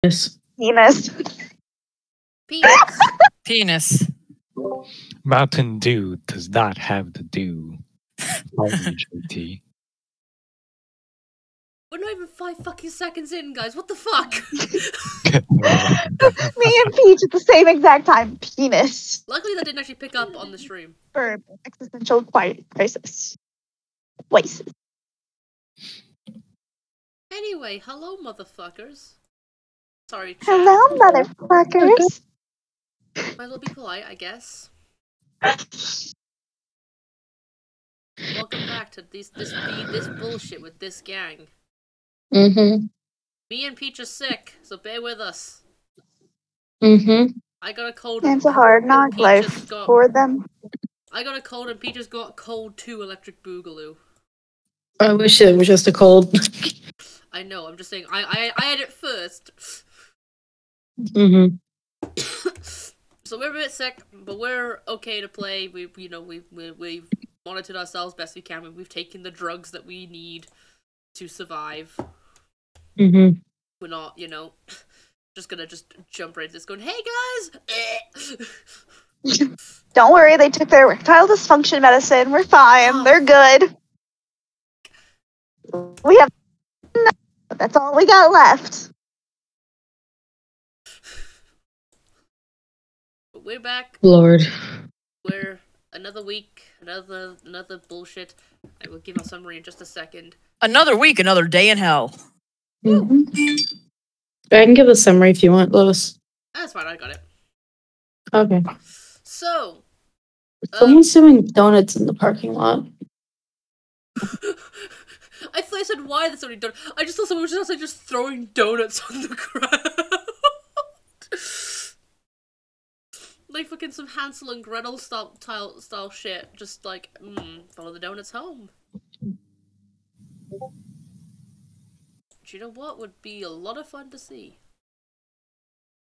Yes. Penis. Penis. Penis. Mountain Dew does not have the dew. Only JT. We're not even 5 fucking seconds in, guys. What the fuck? Me and Peach at the same exact time. Penis. Luckily, that didn't actually pick up on the stream. For existential crisis. Waste. Anyway, hello, motherfuckers. Sorry, chat. Hello, motherfuckers. Might as well be polite, I guess. Welcome back to this bullshit with this gang. Mm-hmm. Me and Peach are sick, so bear with us. Mm-hmm. I got a cold. It's a hard knock life for them. I got a cold and Peach has got cold 2 electric boogaloo. I wish it was just a cold. I know, I'm just saying, I had it first. Mm-hmm. So we're a bit sick, but we're okay to play. We've monitored ourselves best we can. We've taken the drugs that we need to survive. Mm-hmm. We're not, just gonna jump right into this going, hey guys! Don't worry, they took their erectile dysfunction medicine. We're fine. Oh. They're good. We have that's all we got left. But we're back. Lord. We're another week, another bullshit. I will give a summary in just a second. Another week, another day in hell. Mm-hmm. I can give a summary if you want, Lois. That's fine, I got it. Okay. So, Someone's doing donuts in the parking lot. I thought I said why there's so many donuts. I just thought someone was just throwing donuts on the ground. Like fucking some Hansel and Gretel style shit. Just like, follow the donuts home. Do you know what would be a lot of fun to see?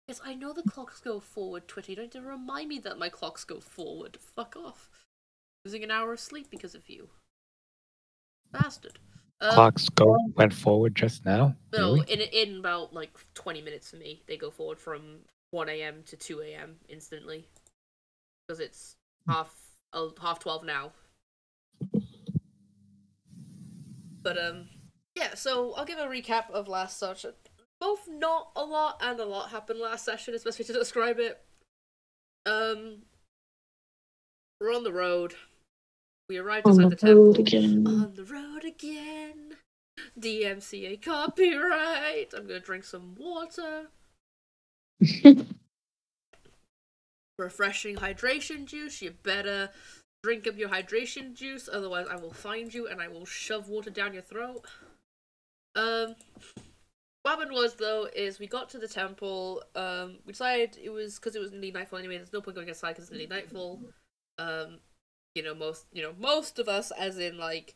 Yes, I know the clocks go forward, Twitter. You don't have to remind me that my clocks go forward. Fuck off. Losing an hour of sleep because of you. Bastard. Clocks went forward just now? No, Really? in about like 20 minutes for me. They go forward from 1 a.m. to 2 a.m. instantly. Because it's half 12 now. But yeah, so I'll give a recap of last session. Both not a lot and a lot happened last session, is the best way to describe it. We're on the road. We arrived inside the temple. On the road again. DMCA copyright. I'm gonna drink some water. Refreshing hydration juice. You better drink up your hydration juice, otherwise I will find you and I will shove water down your throat. What happened was, though, is we got to the temple, we decided it was, because it was nearly nightfall anyway, there's no point going inside because it's nearly nightfall. Most of us, as in, like,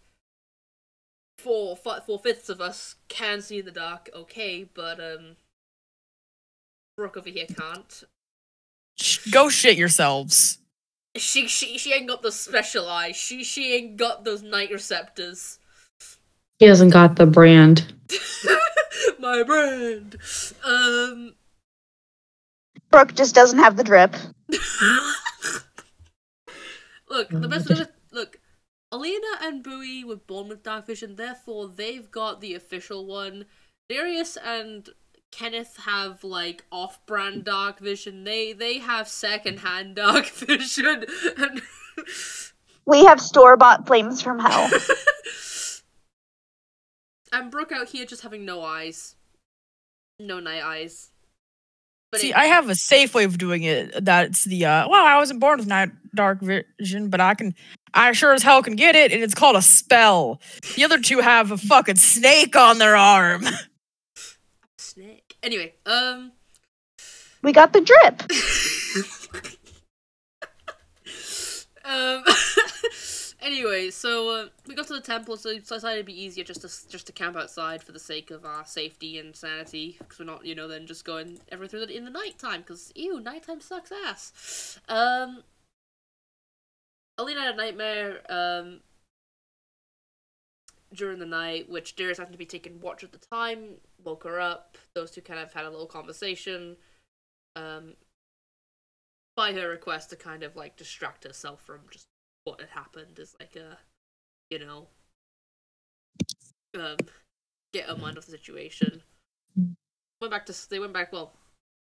4/5 of us can see in the dark, okay, but, Brooke over here can't. Go shit yourselves. She ain't got those special eyes. She ain't got those night receptors. He hasn't got the brand. My brand. Brooke just doesn't have the drip. Look, the best of it. Look, Alina and Bowie were born with dark vision, therefore they've got the official one. Darius and Kenneth have like off-brand dark vision. They have second-hand dark vision. And we have store-bought flames from hell. And Brooke out here just having no eyes. No night eyes. But See, I have a safe way of doing it. That's the, well, I wasn't born with dark vision, but I sure as hell can get it, and it's called a spell. The other two have a fucking snake on their arm. Snake. Anyway, we got the drip. Anyway, so we got to the temple, so we decided it'd be easier just to camp outside for the sake of our safety and sanity, because we're not, then just going everything in the nighttime, because ew, nighttime sucks ass. Alina had a nightmare. during the night, which Darius happened to be taking watch at the time, woke her up. Those two kind of had a little conversation. By her request to kind of like distract herself from just what had happened is like a, you know, get her mind off the situation. They went back. Well,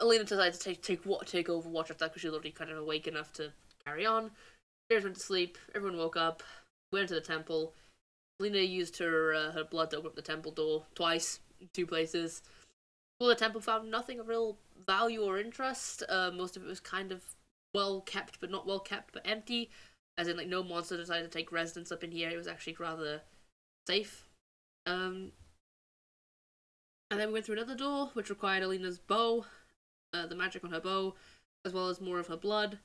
Elena decided to take over watch after that because she was already kind of awake enough to carry on. Darius went to sleep. Everyone woke up. Went to the temple. Elena used her blood to open up the temple door twice, in 2 places. Well, the temple found nothing of real value or interest. Most of it was kind of well kept, but not well kept, but empty. As in, like, no monster decided to take residence up in here. It was actually rather safe. And then we went through another door, which required Alina's bow, the magic on her bow, as well as more of her blood.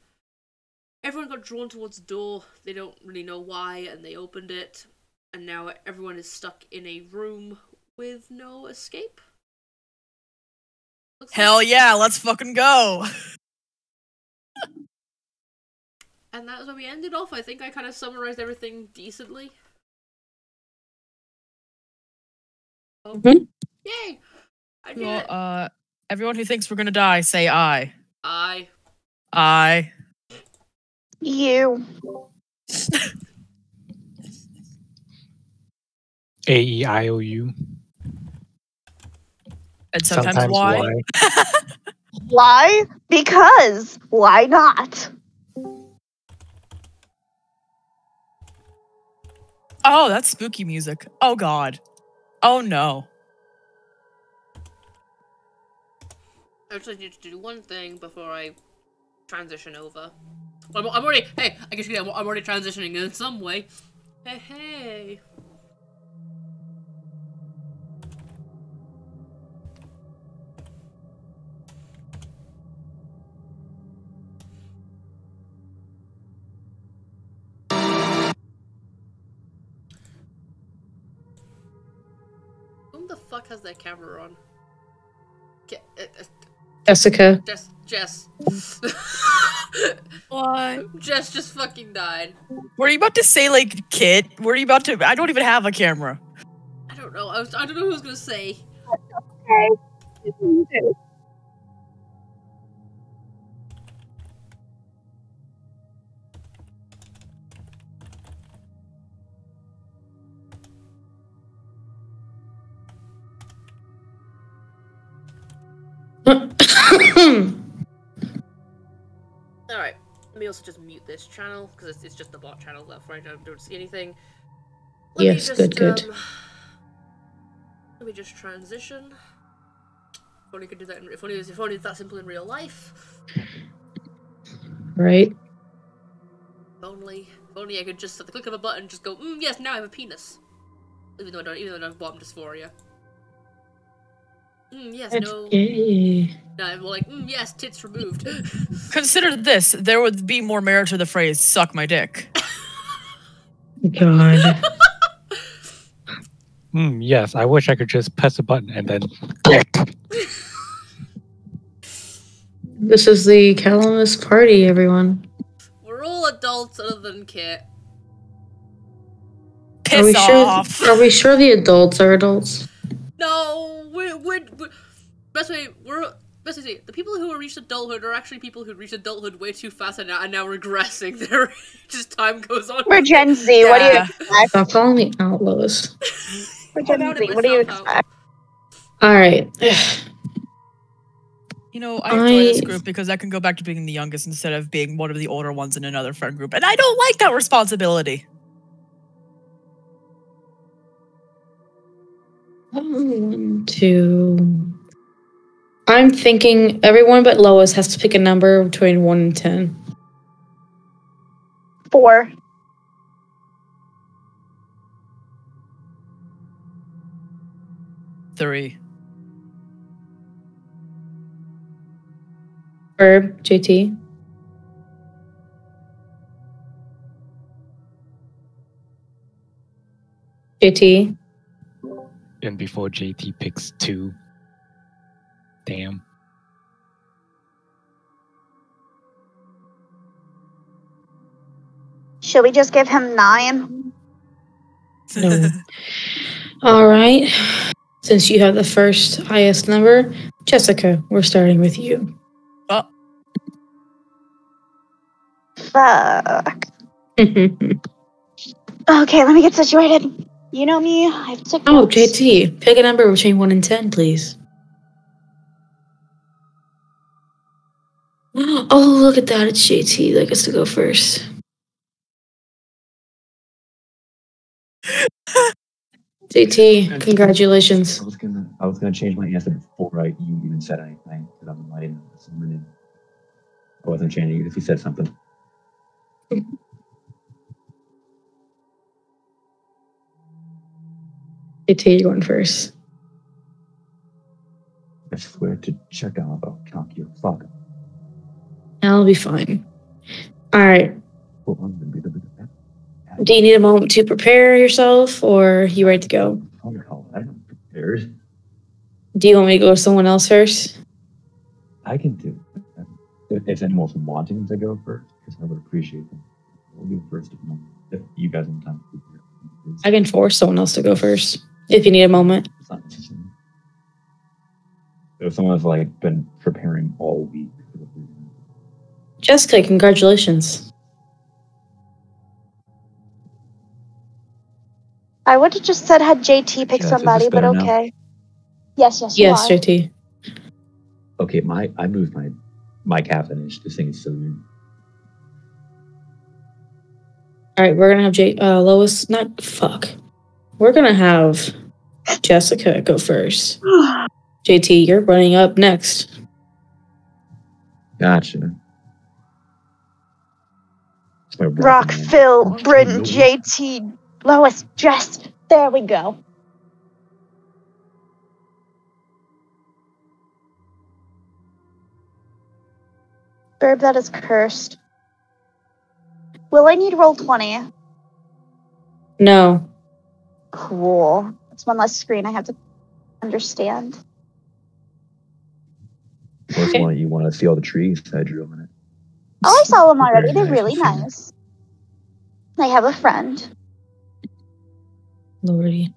Everyone got drawn towards the door. They don't really know why, and they opened it. And now everyone is stuck in a room with no escape. Hell yeah, let's fucking go. And that was where we ended off. I think I kind of summarized everything decently. Oh. Mm-hmm. Yay! I did it. Well, everyone who thinks we're gonna die, say I. I. You. AEIOU. And sometimes why? Why? Because. Why not? Oh, that's spooky music. Oh god. Oh no. I just need to do one thing before I transition over. I'm already. Hey, I guess I'm already transitioning in some way. Hey. Who the fuck has their camera on? Jessica. Jess. What? Jess just fucking died. Were you about to say, like, Kit? Were you about to? I don't even have a camera. I don't know. I don't know who I was gonna say. Okay. Alright. Let me also just mute this channel, because it's just the bot channel left, right? I don't see anything. Yes, good. Let me just transition. If only could do that. If only it's that simple in real life. Right. If only I could just at the click of a button just go, yes, now I have a penis. Even though I don't have bottom dysphoria. Yes, no. Yay. No, I'm like, yes, tits removed. Consider this: there would be more merit to the phrase "suck my dick." God. Yes, I wish I could just press a button and then click. This is the Calamus party, everyone. We're all adults other than Kit. Piss off. Are we sure the adults are adults? No, we're best way to say it, the people who have reached adulthood are actually people who reached adulthood way too fast and are now regressing their age as time goes on. We're Gen Z. Yeah. What do you expect? Stop calling me out, Lois. We're Gen Z. What do you expect? All right. You know, I enjoy this group because I can go back to being the youngest instead of being one of the older ones in another friend group, and I don't like that responsibility. 1, 2. I'm thinking everyone but Lois has to pick a number between 1 and 10. 4. 3. Herb, JT. JT. And before JT picks 2. Damn. Should we just give him 9? No. All right. Since you have the first highest number, Jessica, we're starting with you. Oh, Fuck. Oh, Okay, let me get situated. You know me, I have to take notes. JT, pick a number between 1 and 10, please. Oh, look at that. It's JT that gets to go first. JT, congratulations. I was gonna change my answer before you even said anything because I didn't assume I wasn't changing it if you said something. JT, you're going first. I swear to check out I'll cock your fuck. That'll be fine. All right. Well, I'm gonna be the Do you need a moment to prepare yourself, or are you ready to go? I'm prepared. Do you want me to go with someone else first? I can do it. If anyone's wanting to go first, because I would appreciate them. We'll go first if you guys want time to prepare. I can force someone else to go first if you need a moment. It's not necessary. If someone's been preparing all week. Jessica, congratulations. I would have just said had JT pick Jess, is somebody, this but better now? okay. Yes, you Yes, are. JT. Okay, I moved my cat finish. This thing is so weird. All right, we're gonna have Lois. We're gonna have Jessica go first. JT, you're running up next. Gotcha. It's my Rock, man. Phil, Bryn, JT, Lois, Jess. There we go. Burb, that is cursed. Will I need roll 20? No. Cool. That's one less screen I have to understand. Most one you want to see all the trees I drew them in it. Oh, I saw them already. Very They're really nice. nice. I have a friend. Lordy.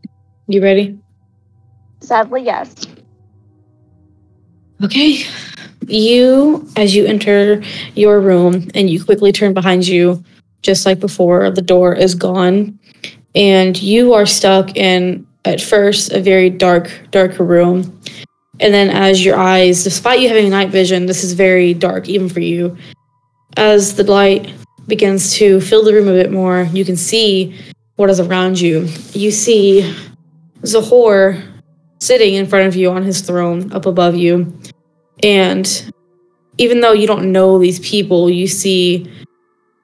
You ready? Sadly, yes. Okay. As you enter your room and you quickly turn behind you, just like before, the door is gone. And you are stuck in, at first, a very darker room. And then as your eyes, despite you having night vision, this is very dark even for you. As the light begins to fill the room a bit more, you can see what is around you. You see Zahor sitting in front of you on his throne up above you. And even though you don't know these people, you see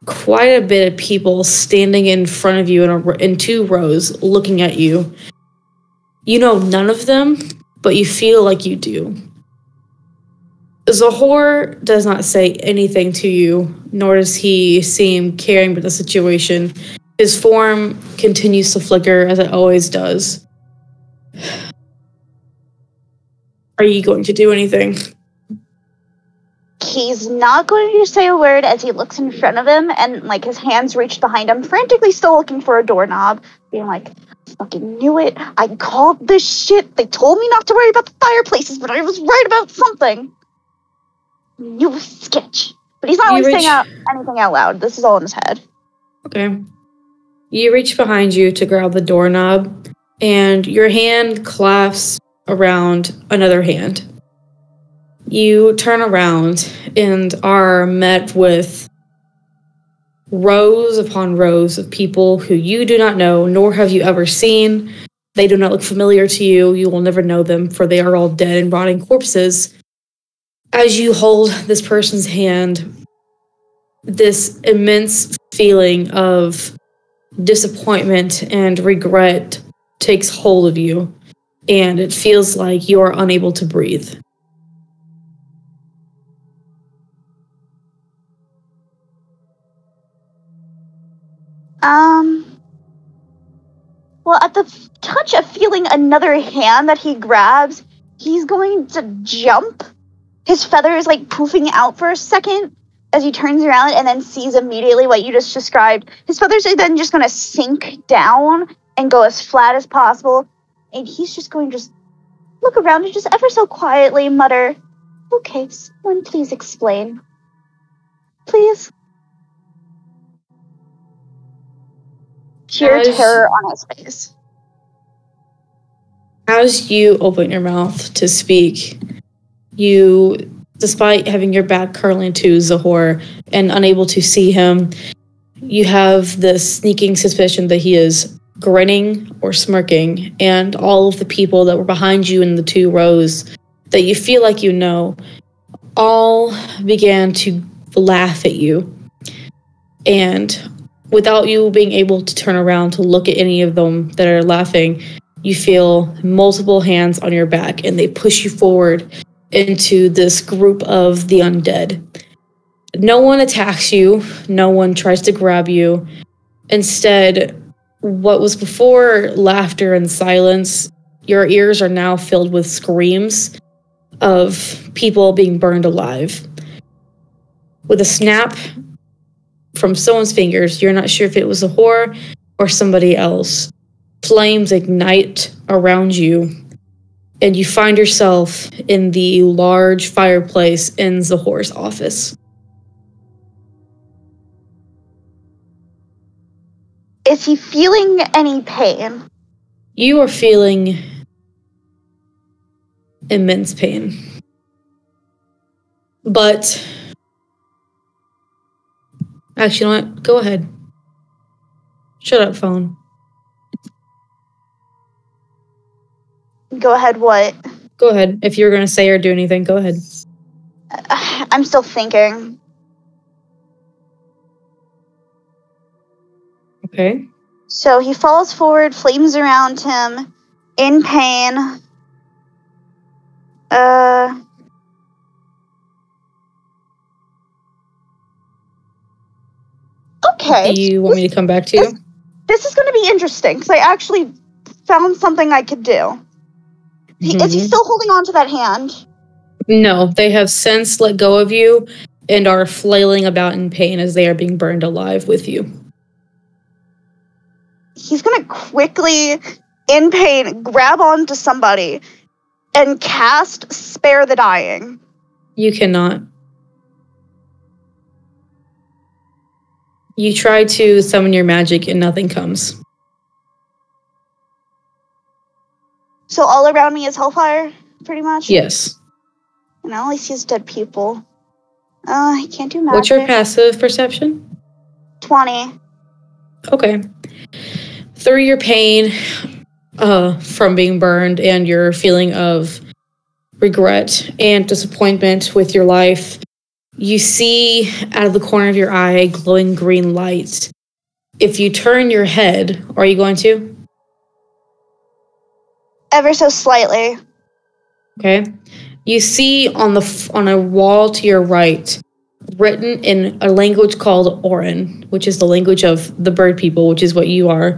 quite a bit of people standing in front of you in 2 rows looking at you. You know none of them, but you feel like you do. Zahor does not say anything to you, nor does he seem caring about the situation. His form continues to flicker as it always does. Are you going to do anything? He's not going to say a word as he looks in front of him and his hands reach behind him, frantically still looking for a doorknob, being like, fucking knew it. I called this shit. They told me not to worry about the fireplaces, but I was right about something. You was sketch. But he's not saying anything out loud. This is all in his head. Okay. You reach behind you to grab the doorknob, and your hand clasps around another hand. You turn around and are met with rows upon rows of people who you do not know, nor have you ever seen. They do not look familiar to you. You will never know them, for they are all dead and rotting corpses. As you hold this person's hand, this immense feeling of disappointment and regret takes hold of you, and it feels like you are unable to breathe. Well, at the touch of feeling another hand that he grabs, he's going to jump. His feathers poofing out for a second as he turns around and then sees immediately what you just described. His feathers are then just going to sink down and go as flat as possible. And he's just going to just look around and just ever so quietly mutter, "Okay, someone please explain. Please." Sheer terror on his face. As you open your mouth to speak, you, despite having your back curling to Zahor and unable to see him, you have this sneaking suspicion that he is grinning or smirking, and all of the people that were behind you in the 2 rows that you feel like you know all began to laugh at you. And without you being able to turn around to look at any of them that are laughing, you feel multiple hands on your back, and they push you forward into this group of the undead. No one attacks you. No one tries to grab you. Instead, what was before laughter and silence, your ears are now filled with screams of people being burned alive. With a snap from someone's fingers, you're not sure if it was a whore or somebody else. Flames ignite around you, and you find yourself in the large fireplace in Zahor's office. Is he feeling any pain? You are feeling immense pain. But actually, you know what? Go ahead. Shut up, phone. Go ahead, what? Go ahead. If you're going to say or do anything, go ahead. I'm still thinking. Okay. So he falls forward, flames around him, in pain. Okay. Do you want me to come back to you? This is going to be interesting, because I actually found something I could do. Is he still holding on to that hand? No, they have since let go of you and are flailing about in pain as they are being burned alive with you. He's going to quickly, in pain, grab onto somebody and cast Spare the Dying. You cannot. You try to summon your magic and nothing comes. So all around me is hellfire, pretty much? Yes. And I only see dead people. I can't do magic. What's your passive perception? 20. Okay. Through your pain from being burned and your feeling of regret and disappointment with your life, you see out of the corner of your eye glowing green light. If you turn your head, are you going to? Ever so slightly. Okay. You see on a wall to your right, written in a language called Orin, which is the language of the bird people, which is what you are.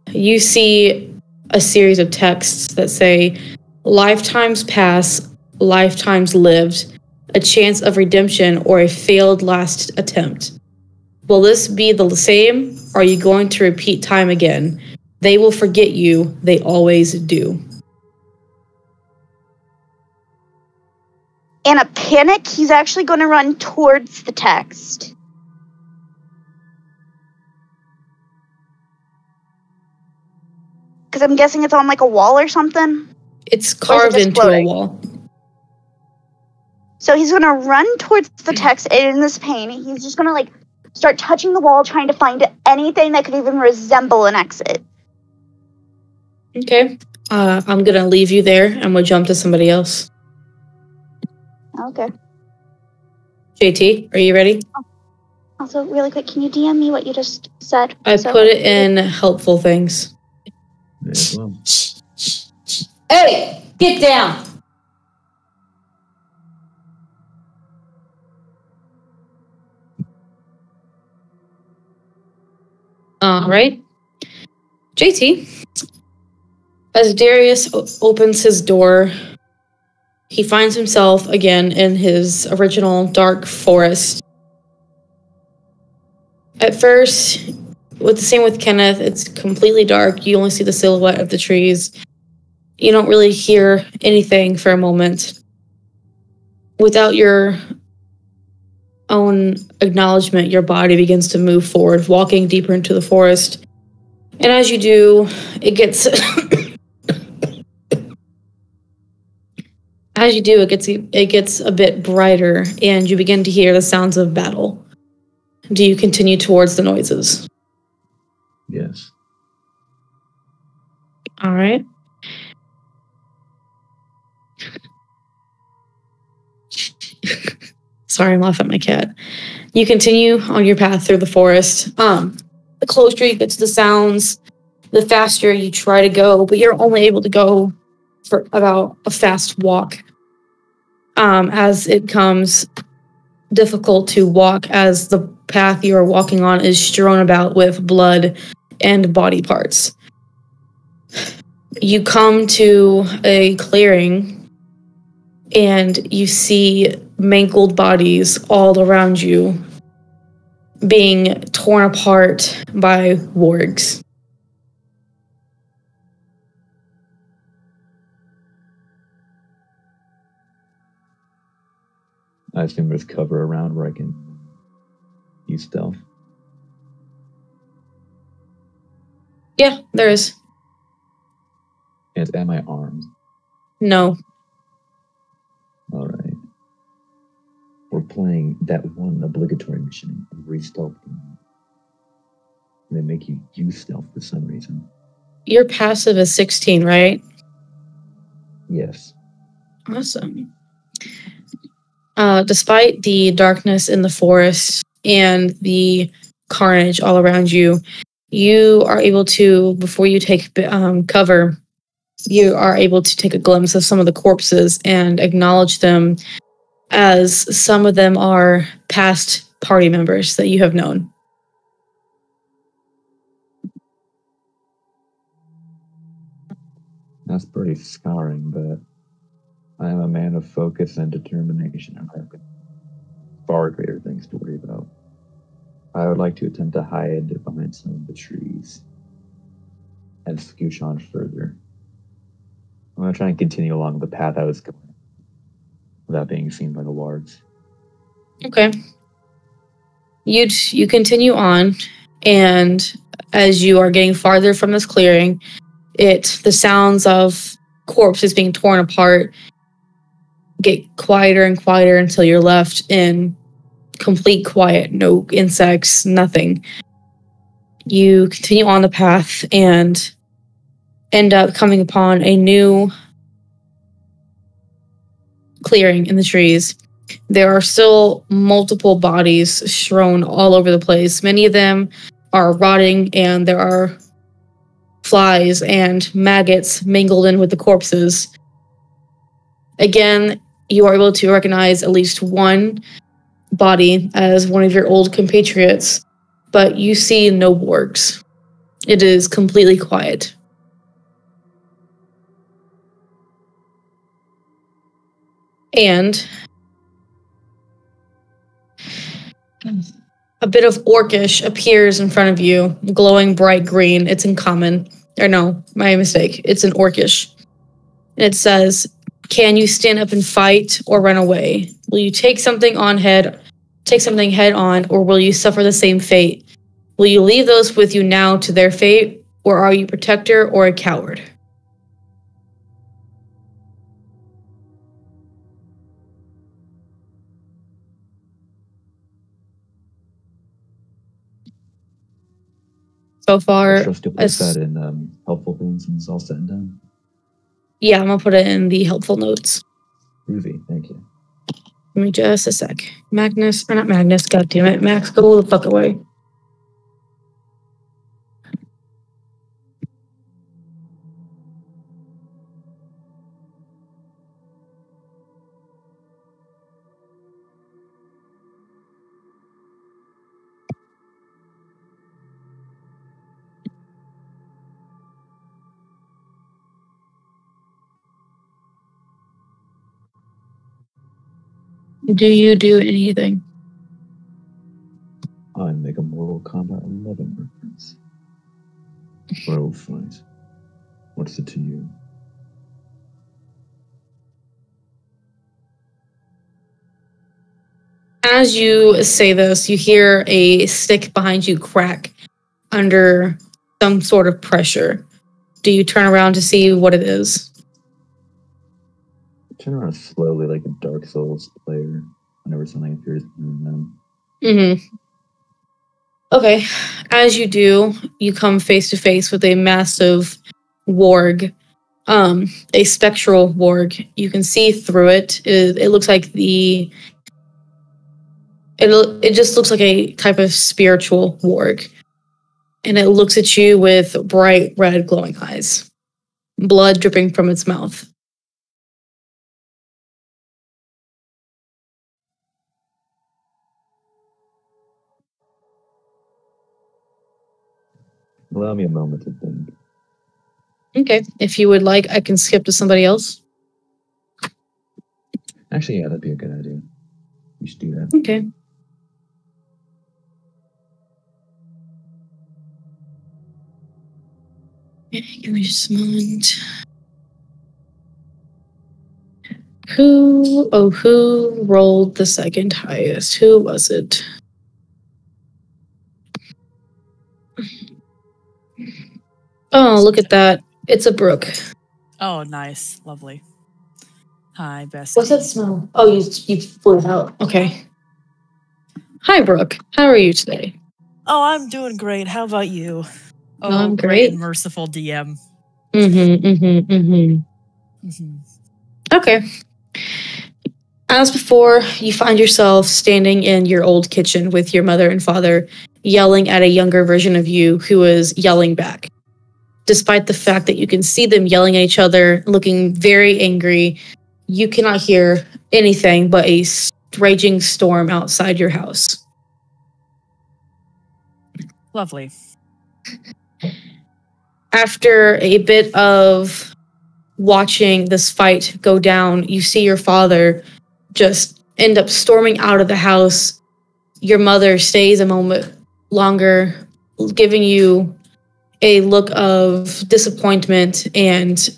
You see a series of texts that say, lifetimes pass, lifetimes lived, a chance of redemption, or a failed last attempt. Will this be the same? Or are you going to repeat time again? They will forget you. They always do. In a panic, he's actually going to run towards the text. Because I'm guessing it's on like a wall or something. It's carved into a wall. So he's going to run towards the text, and in this pain, he's just going to like start touching the wall, trying to find anything that could even resemble an exit. Okay. I'm going to leave you there, and we'll jump to somebody else. Okay. JT, are you ready? Also, really quick, can you DM me what you just said? I put it in helpful things. Well, Hey, get down. All right. JT, as Darius opens his door, he finds himself again in his original dark forest. At first, with the same with Kenneth, it's completely dark. You only see the silhouette of the trees. You don't really hear anything for a moment. Without your own acknowledgement, your body begins to move forward, walking deeper into the forest. And as you do, it gets it gets a bit brighter, and you begin to hear the sounds of battle. Do you continue towards the noises? Yes. All right. Sorry, I'm laughing at my cat. You continue on your path through the forest. The closer you get to the sounds, the faster you try to go, but you're only able to go for about a fast walk. As it comes difficult to walk, as the path you are walking on is strewn about with blood and body parts. You come to a clearing, and you see mangled bodies all around you being torn apart by wargs. I assume there's cover around where I can use stealth. Yeah, there is. And it's at my arms. No. All right. We're playing that one obligatory mission, every stealth game. They make you use stealth for some reason. Your passive is 16, right? Yes. Awesome. Despite the darkness in the forest and the carnage all around you, you are able to, before you take cover, you are able to take a glimpse of some of the corpses and acknowledge them, as some of them are past party members that you have known. That's pretty scarring, but I am a man of focus and determination, and I've got far greater things to worry about. I would like to attempt to hide behind some of the trees and scooch on further. I'm going to try and continue along the path I was going without being seen by the wards. Okay. You continue on, and as you are getting farther from this clearing, the sounds of corpses being torn apart get quieter and quieter until you're left in complete quiet, no insects, nothing. You continue on the path and end up coming upon a new clearing in the trees. There are still multiple bodies strewn all over the place. Many of them are rotting, and there are flies and maggots mingled in with the corpses. Again, you are able to recognize at least one body as one of your old compatriots, but you see no wargs. It is completely quiet. And a bit of orcish appears in front of you, glowing bright green. It's in common. Or no, my mistake. It's in orcish. And it says, "Can you stand up and fight or run away? Will you take something head on, or will you suffer the same fate? Will you leave those with you now to their fate, or are you a protector or a coward?" So far, Trust you'll put that in helpful things when it's all said and done. Yeah, I'm gonna put it in the helpful notes. Groovy, thank you. Give me just a sec. Magnus, or not Magnus, god damn it. Max, go the fuck away. Do you do anything? I make a Mortal Kombat 11 reference. Well, fine. What's it to you? As you say this, you hear a stick behind you crack under some sort of pressure. Do you turn around to see what it is? I turn around slowly like a Dark Souls player whenever something appears behind them. Mm-hmm. Okay. As you do, you come face to face with a massive warg, a spectral warg. You can see through it. It looks like it just looks like a type of spiritual warg. And it looks at you with bright red glowing eyes, blood dripping from its mouth. Allow me a moment to think. Okay. If you would like, I can skip to somebody else. Actually, yeah, that'd be a good idea. We should do that. Okay. Give me just a moment. Who rolled the second highest? Who was it? Oh, look at that. It's a brook. Oh, nice. Lovely. Hi, Bessie. What's that smell? Oh, you flew out. Okay. Hi, Brooke. How are you today? Oh, I'm doing great. How about you? Oh, I'm great great. and merciful DM. Okay. As before, you find yourself standing in your old kitchen with your mother and father, yelling at a younger version of you who is yelling back. Despite the fact that you can see them yelling at each other, looking very angry, you cannot hear anything but a raging storm outside your house. Lovely. After a bit of watching this fight go down, you see your father just end up storming out of the house. Your mother stays a moment longer, giving you a look of disappointment and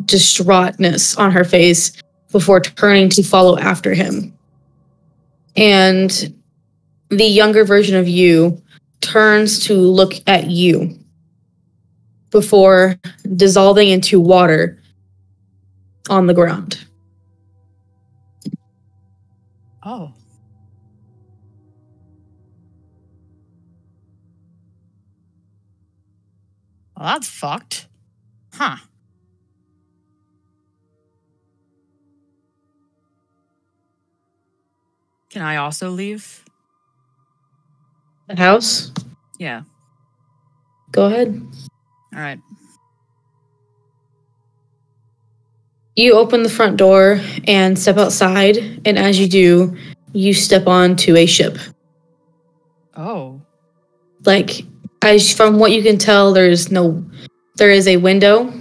distraughtness on her face before turning to follow after him. And the younger version of you turns to look at you before dissolving into water on the ground. Oh. Well, that's fucked. Huh. Can I also leave? The house? Yeah. Go ahead. All right. You open the front door and step outside, and as you do, you step onto a ship. Oh. Like, as from what you can tell, there is a window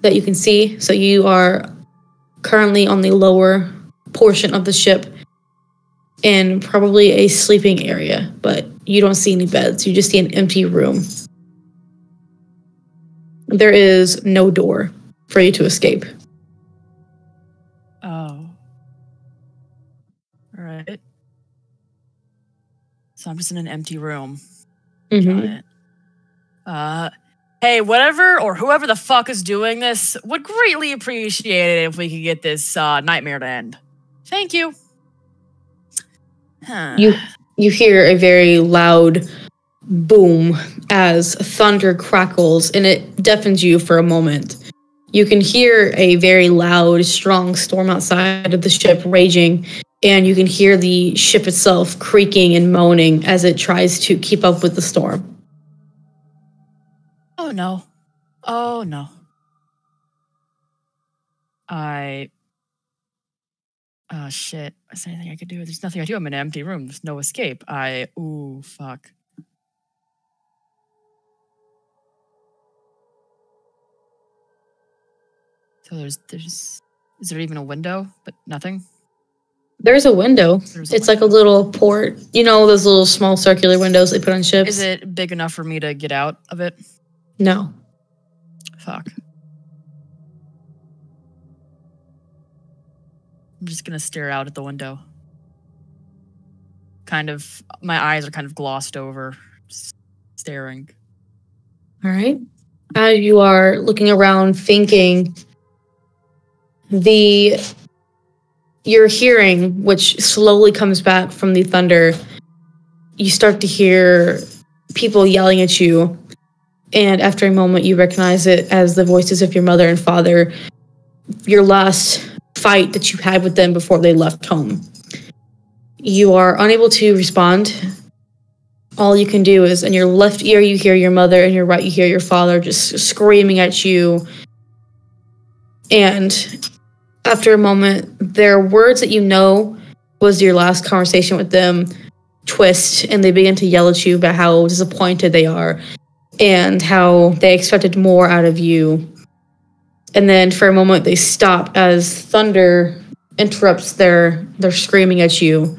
that you can see. So you are currently on the lower portion of the ship in probably a sleeping area, but you don't see any beds. You just see an empty room. There is no door for you to escape. Oh. All right. So I'm just in an empty room. Mm-hmm. Got it. Hey, whatever or whoever the fuck is doing this would greatly appreciate it if we could get this nightmare to end. Thank you. Huh. You hear a very loud boom as thunder crackles, and it deafens you for a moment. You can hear a very loud, strong storm outside of the ship raging, and you can hear the ship itself creaking and moaning as it tries to keep up with the storm. Oh no. Oh no. Oh shit. Is there anything I could do? There's nothing I do. I'm in an empty room. There's no escape. Ooh, fuck. So is there even a window? But nothing? There's a window. There's a It's like a window. little port. You know those little small circular windows they put on ships? Is it big enough for me to get out of it? No. Fuck. I'm just gonna stare out at the window. Kind of, my eyes are kind of glossed over, staring. All right. As you are looking around thinking, your hearing, which slowly comes back from the thunder, you start to hear people yelling at you. And after a moment, you recognize it as the voices of your mother and father, your last fight that you had with them before they left home. You are unable to respond. All you can do is, in your left ear, you hear your mother, and your right, you hear your father just screaming at you. And after a moment, their words that you know was your last conversation with them twist, and they begin to yell at you about how disappointed they are and how they expected more out of you. And then for a moment, they stop as thunder interrupts their screaming at you.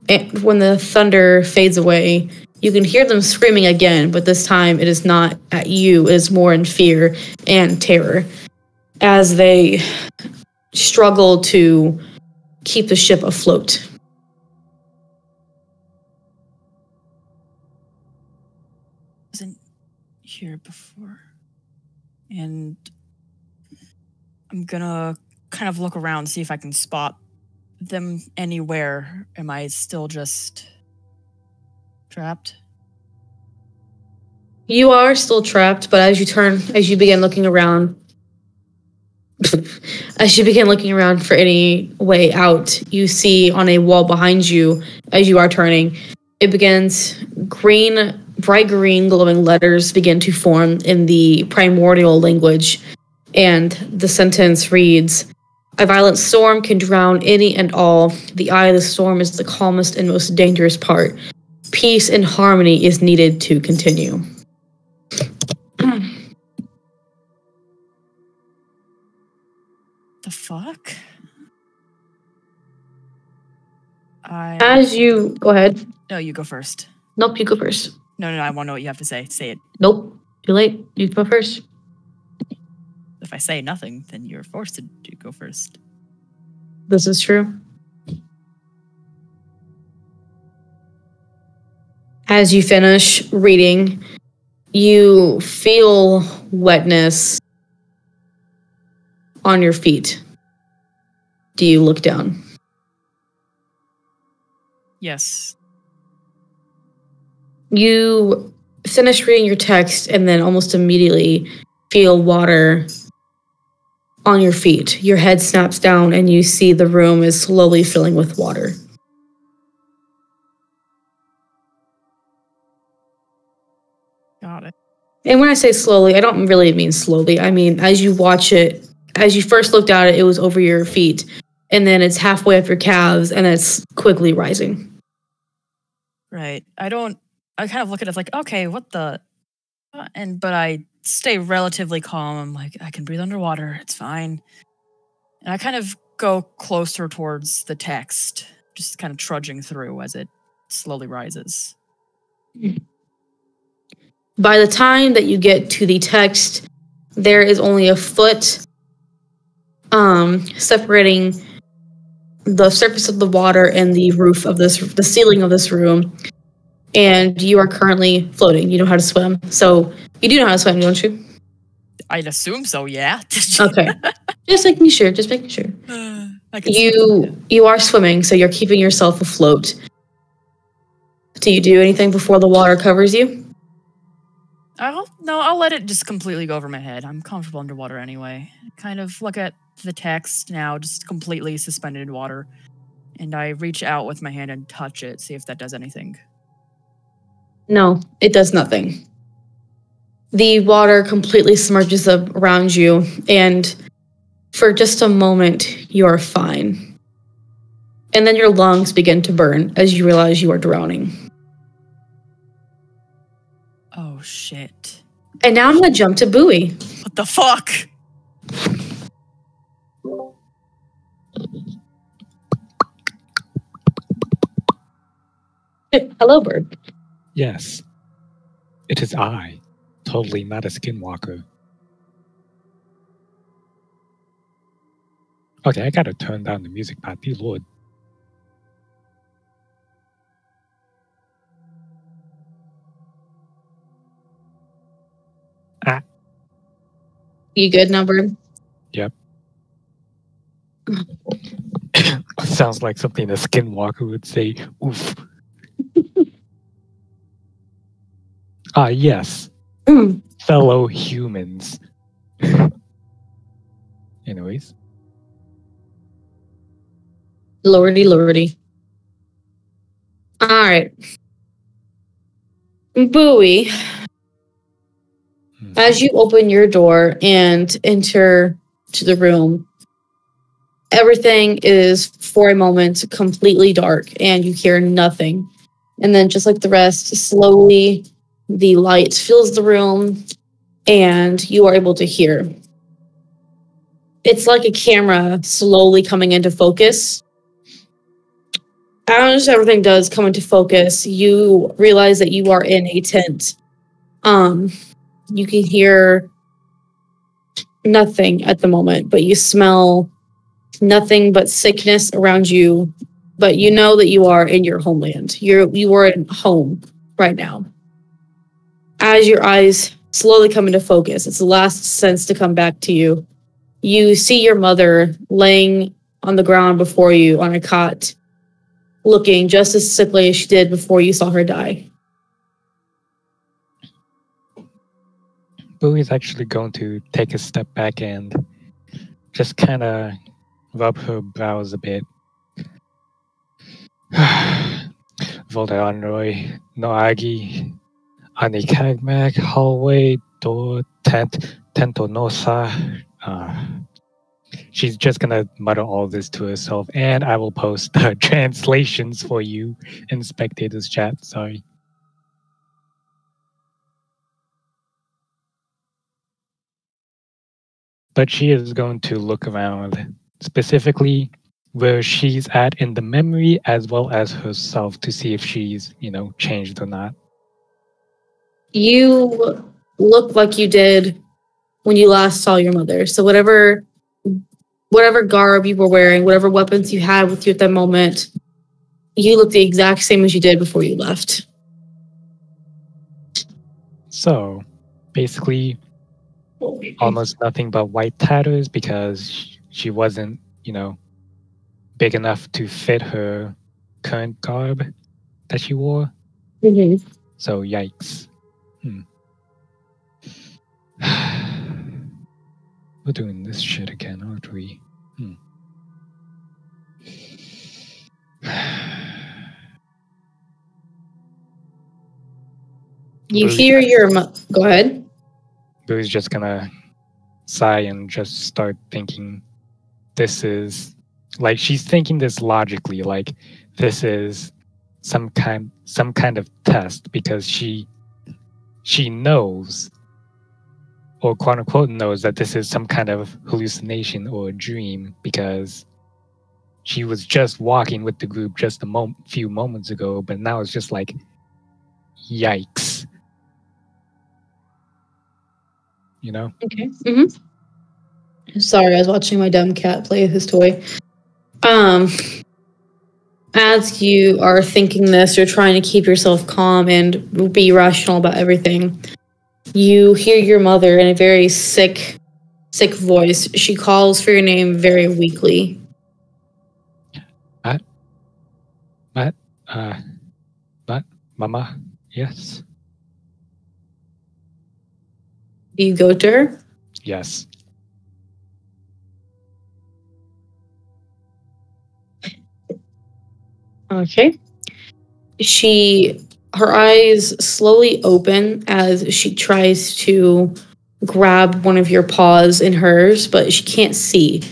And when the thunder fades away, you can hear them screaming again, but this time it is not at you, it is more in fear and terror as they struggle to keep the ship afloat. Wasn't here before. And I'm gonna kind of look around, see if I can spot them anywhere. Am I still just trapped? You are still trapped, but as you begin looking around, as you begin looking around for any way out, you see on a wall behind you, as you are turning, it begins bright green glowing letters begin to form in the primordial language, and the sentence reads, "A violent storm can drown any and all. The eye of the storm is the calmest and most dangerous part. Peace and harmony is needed to continue." The fuck? As you go ahead. No, you go first. Nope, you go first. No, I want to know what you have to say. Say it. Nope, too late. You go first. If I say nothing, then you're forced to go first. This is true. As you finish reading, you feel wetness on your feet. Do you look down? Yes. You finish reading your text and then almost immediately feel water on your feet. Your head snaps down and you see the room is slowly filling with water. Got it. And when I say slowly, I don't really mean slowly. I mean, as you watch it, as you first looked at it, it was over your feet. And then it's halfway up your calves and it's quickly rising. Right. I kind of look at it like, okay, what the... but I stay relatively calm. I'm like, I can breathe underwater. It's fine. And I kind of go closer towards the text, just kind of trudging through as it slowly rises. By the time that you get to the text, there is only a foot separating the surface of the water and the roof of the ceiling of this room. And you are currently floating. You know how to swim. So you do know how to swim, don't you? I'd assume so, yeah. Okay. Just making sure. You are swimming, so you're keeping yourself afloat. Do you do anything before the water covers you? I'll let it just completely go over my head. I'm comfortable underwater anyway. Kind of look at the text now, just completely suspended in water. And I reach out with my hand and touch it, see if that does anything. No, it does nothing. The water completely submerges around you, and for just a moment, you're fine. And then your lungs begin to burn as you realize you are drowning. Oh, shit. And now I'm going to jump to Bowie. What the fuck? Hello, bird. Yes. It is I. Totally not a skinwalker. Okay, I gotta turn down the music, Pat. Dear Lord. Ah, You good now, bird? yep. Sounds like something a skinwalker would say. Oof. Ah, yes. Mm. Fellow humans. Anyways. Lordy, lordy. All right. Bowie, Hmm. as you open your door and enter to the room, everything is for a moment completely dark and you hear nothing. And then, just like the rest, slowly the light fills the room and you are able to hear. It's like a camera slowly coming into focus. As everything does come into focus, you realize that you are in a tent. You can hear nothing at the moment, but you smell nothing but sickness around you. But you know that you are in your homeland. You are at home right now. As your eyes slowly come into focus, it's the last sense to come back to you. You see your mother laying on the ground before you on a cot, looking just as sickly as she did before you saw her die. Bowie's actually going to take a step back and just kind of rub her brows a bit. Volderonroy, Noagi, Anikagmag, hallway, door, tent, tentonosa. She's just gonna mutter all this to herself, and I will post translations for you in spectators chat. Sorry. But she is going to look around, specifically where she's at in the memory as well as herself, to see if she's, changed or not. You look like you did when you last saw your mother. So whatever garb you were wearing, whatever weapons you had with you at that moment, you look the exact same as you did before you left. So, basically, almost nothing but white tatters because she wasn't, big enough to fit her current garb that she wore. Mm-hmm. So, yikes. We're doing this shit again, aren't we? You hear your go ahead. Boo's just gonna sigh and just start thinking this is like she's thinking this logically, like this is some kind of test because she knows, or quote unquote knows, that this is some kind of hallucination or a dream because she was just walking with the group just a few moments ago, but now it's just like yikes. Okay. Mm-hmm. Sorry, I was watching my dumb cat play with his toy. As you are thinking this, you're trying to keep yourself calm and be rational about everything. You hear your mother in a very sick voice. She calls for your name very weakly. But Mama, yes. Do you go to her? Yes. Okay. Her eyes slowly open as she tries to grab one of your paws in hers, but she can't see.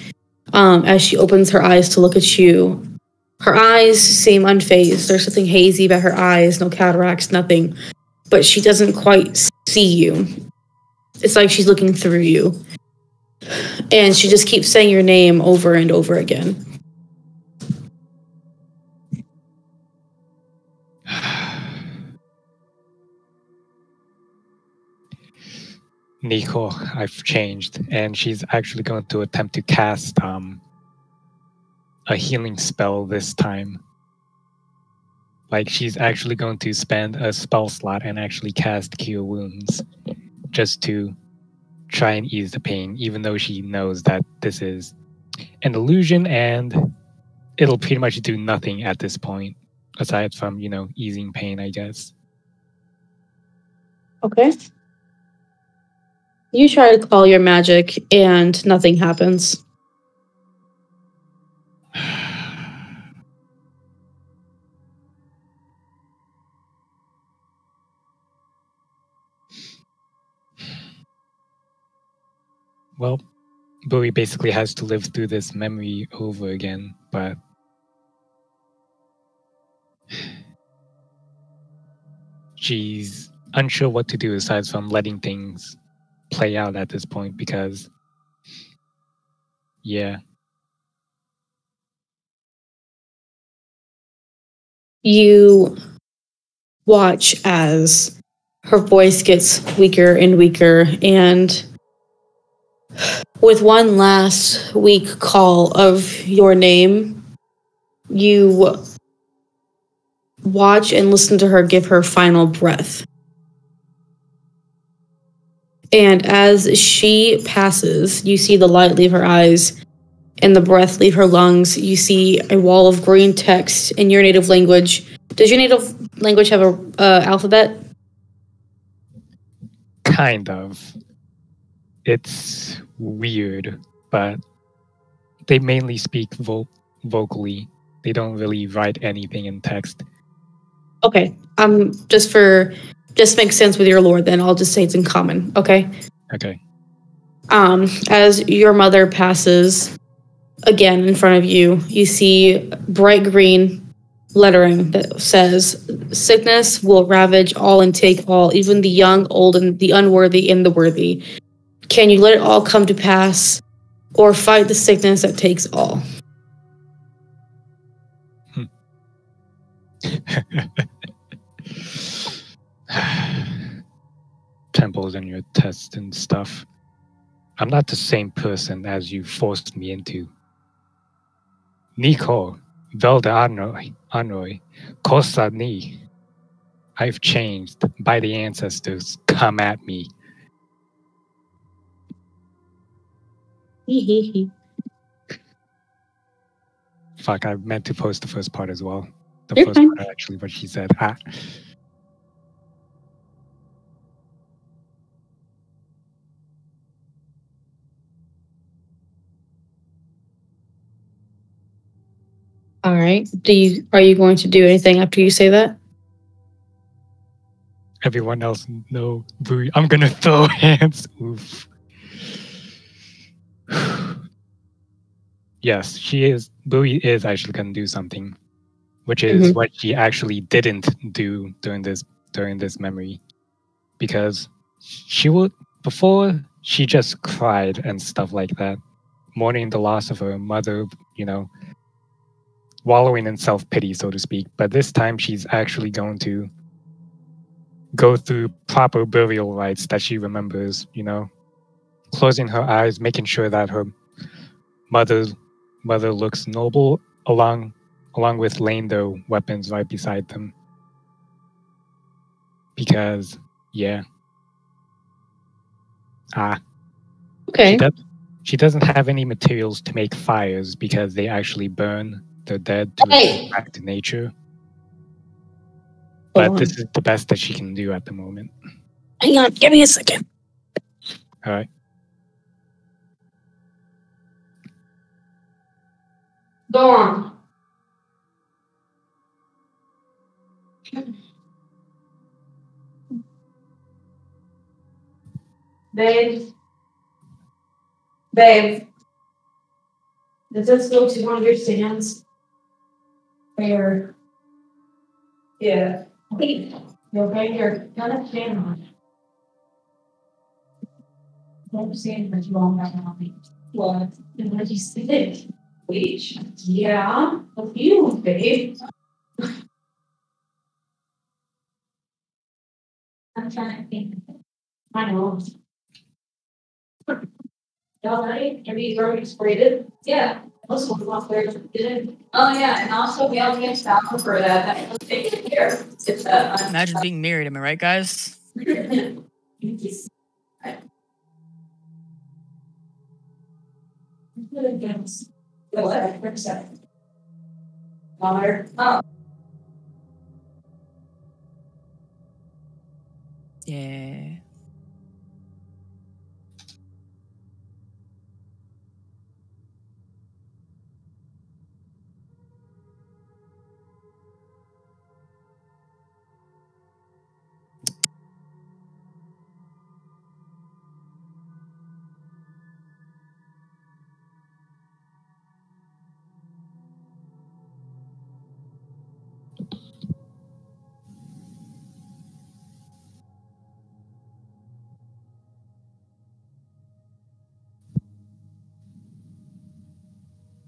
As she opens her eyes to look at you, her eyes seem unfazed. There's something hazy about her eyes, no cataracts, nothing. But she doesn't quite see you. It's like she's looking through you. And she just keeps saying your name over and over again. Nico, I've changed, and she's actually going to attempt to cast a healing spell this time. Like, she's actually going to spend a spell slot and actually cast Cure Wounds just to try and ease the pain, even though she knows that this is an illusion and it'll pretty much do nothing at this point, aside from, easing pain, I guess. Okay. You try to call your magic and nothing happens. Well, Bowie basically has to live through this memory over again, but she's unsure what to do aside from letting things play out at this point because, yeah. You watch as her voice gets weaker and weaker, and with one last weak call of your name, you watch and listen to her give her final breath. And as she passes, you see the light leave her eyes and the breath leave her lungs. You see a wall of green text in your native language. Does your native language have a alphabet? Kind of. It's weird, but they mainly speak vocally. They don't really write anything in text. Okay. Just makes sense with your lore, then I'll just say it's in common, okay? Okay. As your mother passes again in front of you, you see bright green lettering that says, "Sickness will ravage all and take all, even the young, old, and the unworthy and the worthy. Can you let it all come to pass, or fight the sickness that takes all?" Temples and your tests and stuff. I'm not the same person as you forced me into. Nico, Velda Anoi, Kosa Ni. I've changed by the ancestors. Come at me. Fuck, I meant to post the first part as well. You're First fine. part, actually, what she said. All right. Are you going to do anything after you say that? Everyone else, no. I'm gonna throw hands. Oof. Yes, she is. Bowie is actually gonna do something, which is what she actually didn't do during this memory, because she would before she just cried and stuff like that, mourning the loss of her mother, wallowing in self-pity, so to speak. But this time she's actually going to go through proper burial rites that she remembers, closing her eyes, making sure that her mother looks noble, along with laying their weapons right beside them. Because, yeah. Okay. She doesn't have any materials to make fires because they actually burn their dead to return back to nature. But this is the best that she can do at the moment. Hang on, give me a second. All right. Go on. Babe, does this go to one of your stands? Where? Yeah. You okay? You're gonna stand on it. Don't stand much longer on me. What? And what you say? Wait. Yeah. A few, babe. I'm trying to think. I know. All night, and these are graded. Yeah, most of them off there did. Oh yeah, and also we all get down for that. Take it here. It's Imagine being married, am I right, guys? Yeah.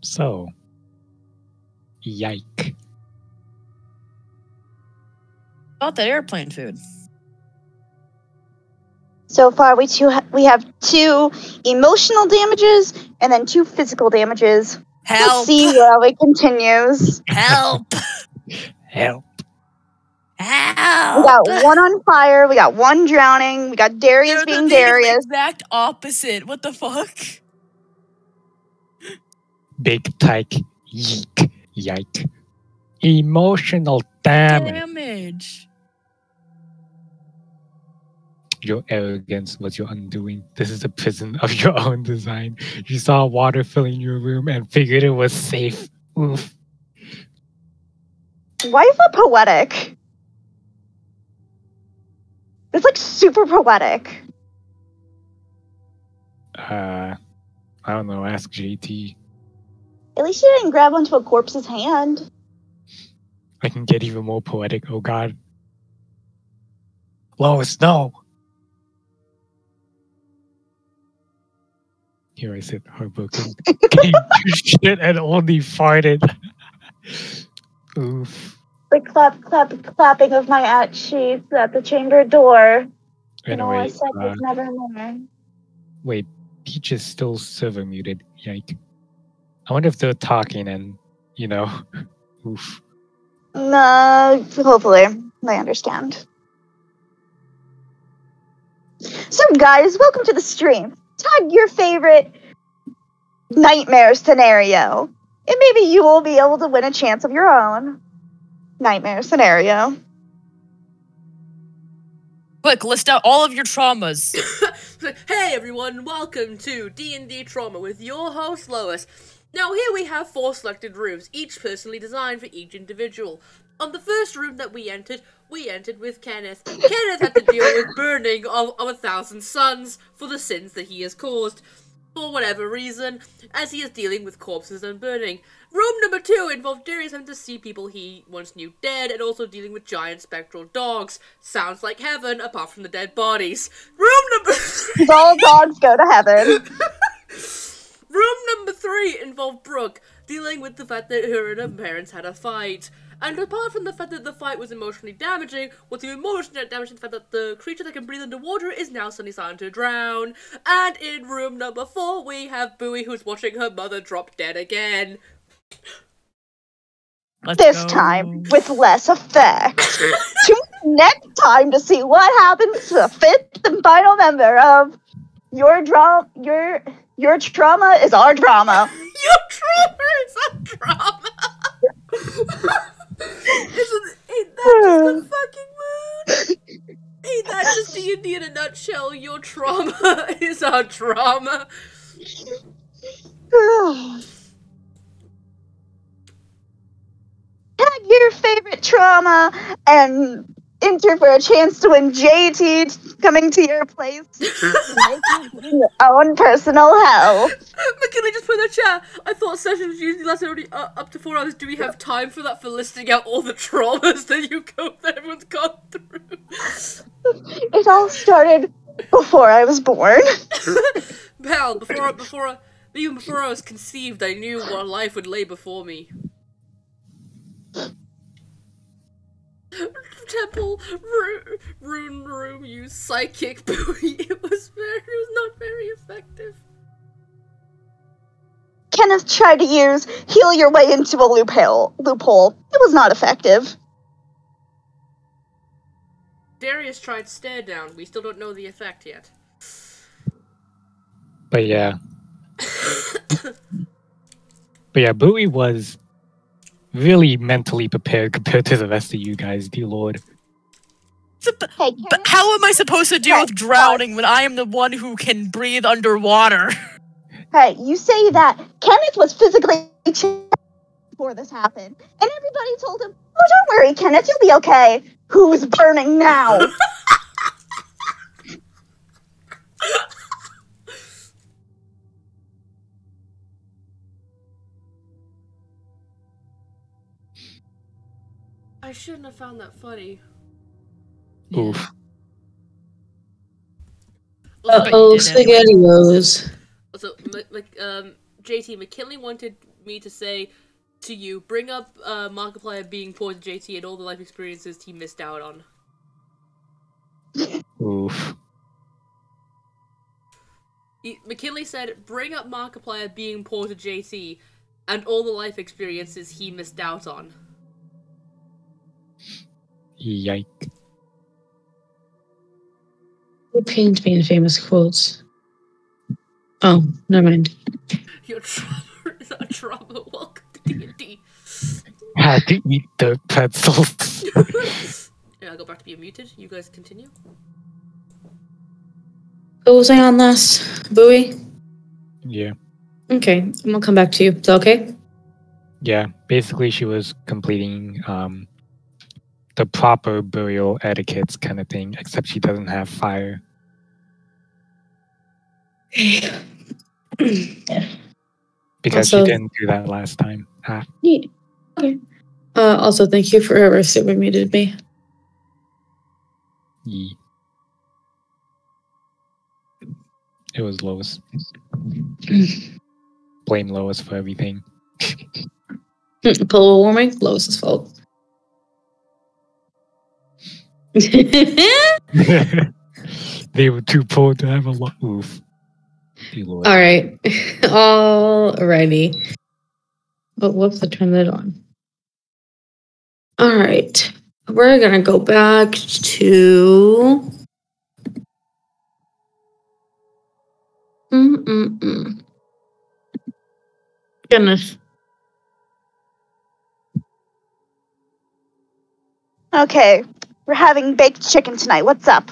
So, yike. About that airplane food. So far, we have 2 emotional damages and then 2 physical damages. Let's Help! see how it continues. Help! Help. We Help! got 1 on fire. We got 1 drowning. We got Darius They're being the Darius. exact opposite. What the fuck? Big tyke. Yeek. Yike. Emotional damage. Damage. Your arrogance was your undoing. This is a prison of your own design. You saw water filling your room and figured it was safe. Oof. Why is that poetic? It's like super poetic. I don't know. Ask JT. At least you didn't grab onto a corpse's hand. I can get even more poetic. Oh God. Lois, no. Here I sit, heartbroken. Came to shit and only farted. Oof. The clapping of my ass sheets at the chamber door. And all I Anyway, said was nevermore. wait, Peach is still server muted. Yike. I wonder if they're talking and, oof. No, hopefully they understand. So, guys, welcome to the stream. Tag your favorite nightmare scenario, and maybe you will be able to win a chance of your own nightmare scenario. Quick, list out all of your traumas. Hey everyone, welcome to D&D Trauma with your host Lois. Now here we have 4 selected rooms, each personally designed for each individual. On the first room that we entered with Kenneth. Kenneth had to deal with burning of 1,000 suns for the sins that he has caused. For whatever reason, as he is dealing with corpses and burning. Room number 2 involved Darius having to see people he once knew dead and also dealing with giant spectral dogs. Sounds like heaven, apart from the dead bodies. Room number 3... All dogs go to heaven. Room number 3 involved Brooke, dealing with the fact that her and her parents had a fight. And apart from the fact that the fight was emotionally damaging, what's even more emotionally damaging the fact that the creature that can breathe underwater is now suddenly starting to drown. And in room number 4, we have Bowie, who's watching her mother drop dead again. This time with less effect. Tune in next time to see what happens to the 5th and final member of your trauma is our drama. Your trauma is our drama. Ain't that just a fucking mood? Ain't that just D&D in a nutshell? Your trauma is our drama. Tag your favorite trauma and enter for a chance to win JT coming to your place. Making your own personal hell. McKinley just put in the chat. I thought sessions usually last already up to 4 hours. Do we have time for that for listing out all the traumas that everyone's gone through? It all started before I was born. Pal, even before I was conceived, I knew what life would lay before me. temple rune room used psychic buoy. It was not very effective. Kenneth tried to use heal your way into a loophole. It was not effective. Darius tried stare down. We still don't know the effect yet. But yeah. But yeah, Bowie was really mentally prepared compared to the rest of you guys, dear lord. Hey, But how am I supposed to deal with drowning when I am the one who can breathe underwater? Hey, you say that. Kenneth was physically checked before this happened. And everybody told him, oh, don't worry, Kenneth, you'll be okay. Who's burning now? I shouldn't have found that funny. Oof. Uh-oh, SpaghettiOs. Also, JT, McKinley wanted me to say to you, bring up Markiplier being poor to JT and all the life experiences he missed out on. Oof. McKinley said, bring up Markiplier being poor to JT and all the life experiences he missed out on. Yike. Who pains me in famous quotes? Oh, never mind. Your trauma is our trauma. Welcome to D&D. Had to eat the pretzels. Yeah, I'll go back to being muted. You guys continue. Who was I on last? Bowie? Yeah. Okay, I'm gonna come back to you. Is that okay? Yeah. Basically, she was completing the proper burial etiquettes kind of thing, except she doesn't have fire. Because Also- she didn't do that last time. Ah. Yeah. Okay. Also, thank you for whoever super muted me. Yee. It was Lois. Blame Lois for everything. Global warming? Lois's fault. They were too poor to have a lot. Oof. Dear Lord. All right. Alrighty. Oh, whoops, I turned that on. All right. We're going to go back to... Goodness. Okay, we're having baked chicken tonight. What's up?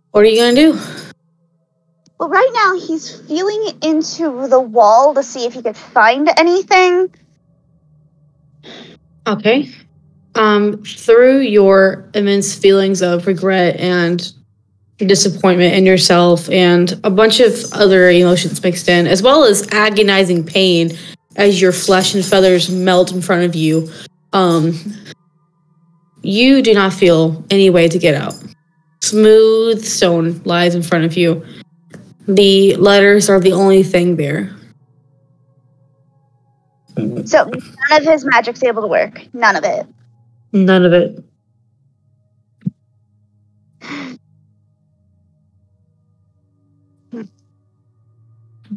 What are you going to do? Well, right now he's feeling into the wall to see if he could find anything. Okay. Through your immense feelings of regret and disappointment in yourself and a bunch of other emotions mixed in, as well as agonizing pain as your flesh and feathers melt in front of you, you do not feel any way to get out. Smooth stone lies in front of you. The letters are the only thing there. So none of his magic's able to work. None of it. None of it.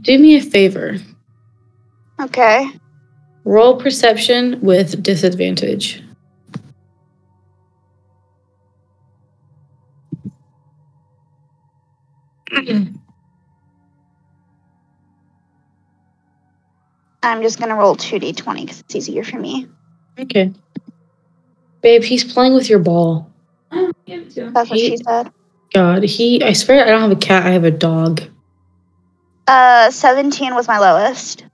Do me a favor. Okay. Roll perception with disadvantage. I'm just gonna roll 2d20 because it's easier for me. Okay. Babe, he's playing with your ball. That's what she said. God, I swear I don't have a cat, I have a dog. 17 was my lowest.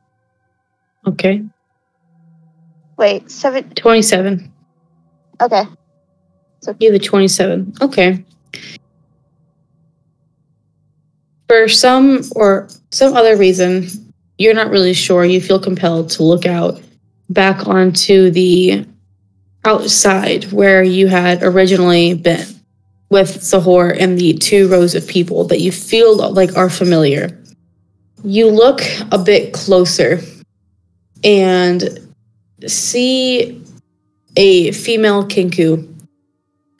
Okay. Wait, 27. Okay. You have a 27. Okay. For some other reason, you're not really sure. You feel compelled to look out back onto the outside where you had originally been with Sahor and the 2 rows of people that you feel like are familiar. You look a bit closer and see a female kinku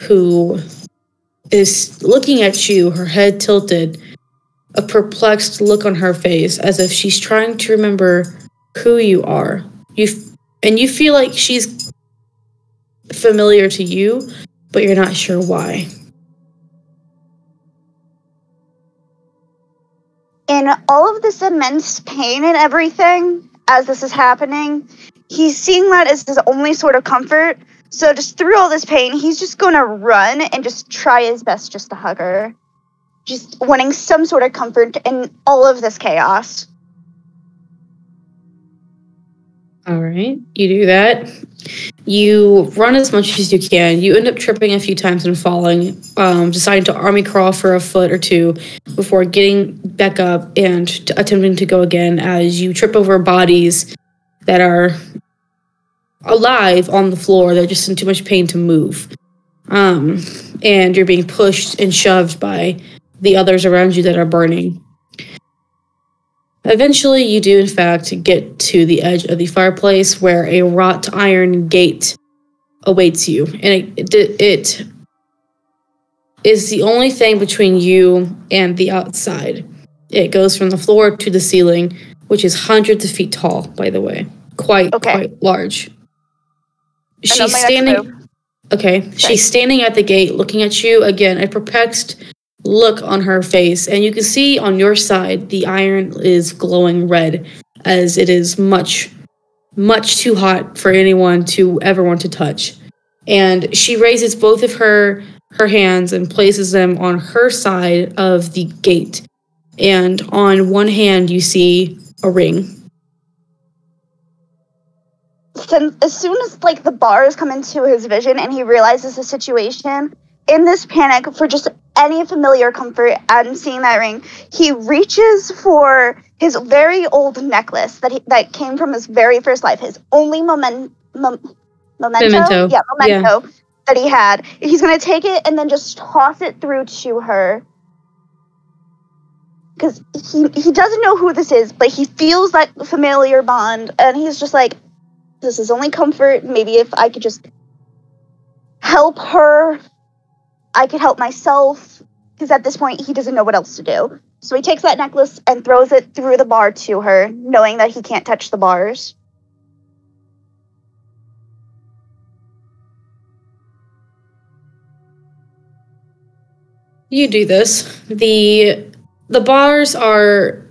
who is looking at you, her head tilted, a perplexed look on her face, as if she's trying to remember who you are. You feel like she's familiar to you, but you're not sure why. In all of this immense pain and everything, as this is happening, he's seeing that as his only sort of comfort. So just through all this pain, he's just going to run and just try his best just to hug her. Just wanting some sort of comfort in all of this chaos. All right, you do that. You run as much as you can. You end up tripping a few times and falling, deciding to army crawl for a foot or two before getting back up and attempting to go again as you trip over bodies that are alive on the floor. They're just in too much pain to move. And you're being pushed and shoved by the others around you that are burning. Eventually, you do, in fact, get to the edge of the fireplace where a wrought iron gate awaits you. And it is the only thing between you and the outside. It goes from the floor to the ceiling, which is hundreds of feet tall, by the way. Quite large. She's standing... Okay, sorry. She's standing at the gate looking at you. Again, a perplexed look on her face, and you can see on your side the iron is glowing red, as it is much too hot for anyone to ever want to touch. And she raises both of her hands and places them on her side of the gate, and on one hand you see a ring. As soon as the bars come into his vision and he realizes the situation, in this panic for just any familiar comfort and seeing that ring, he reaches for his very old necklace that came from his very first life, his only memento. Yeah, memento that he had. He's going to take it and then just toss it through to her. Because he doesn't know who this is, but he feels that familiar bond, and he's just like, this is only comfort. Maybe if I could just help her, I could help myself, because at this point, he doesn't know what else to do. So he takes that necklace and throws it through the bar to her, knowing that he can't touch the bars. You do this. The bars are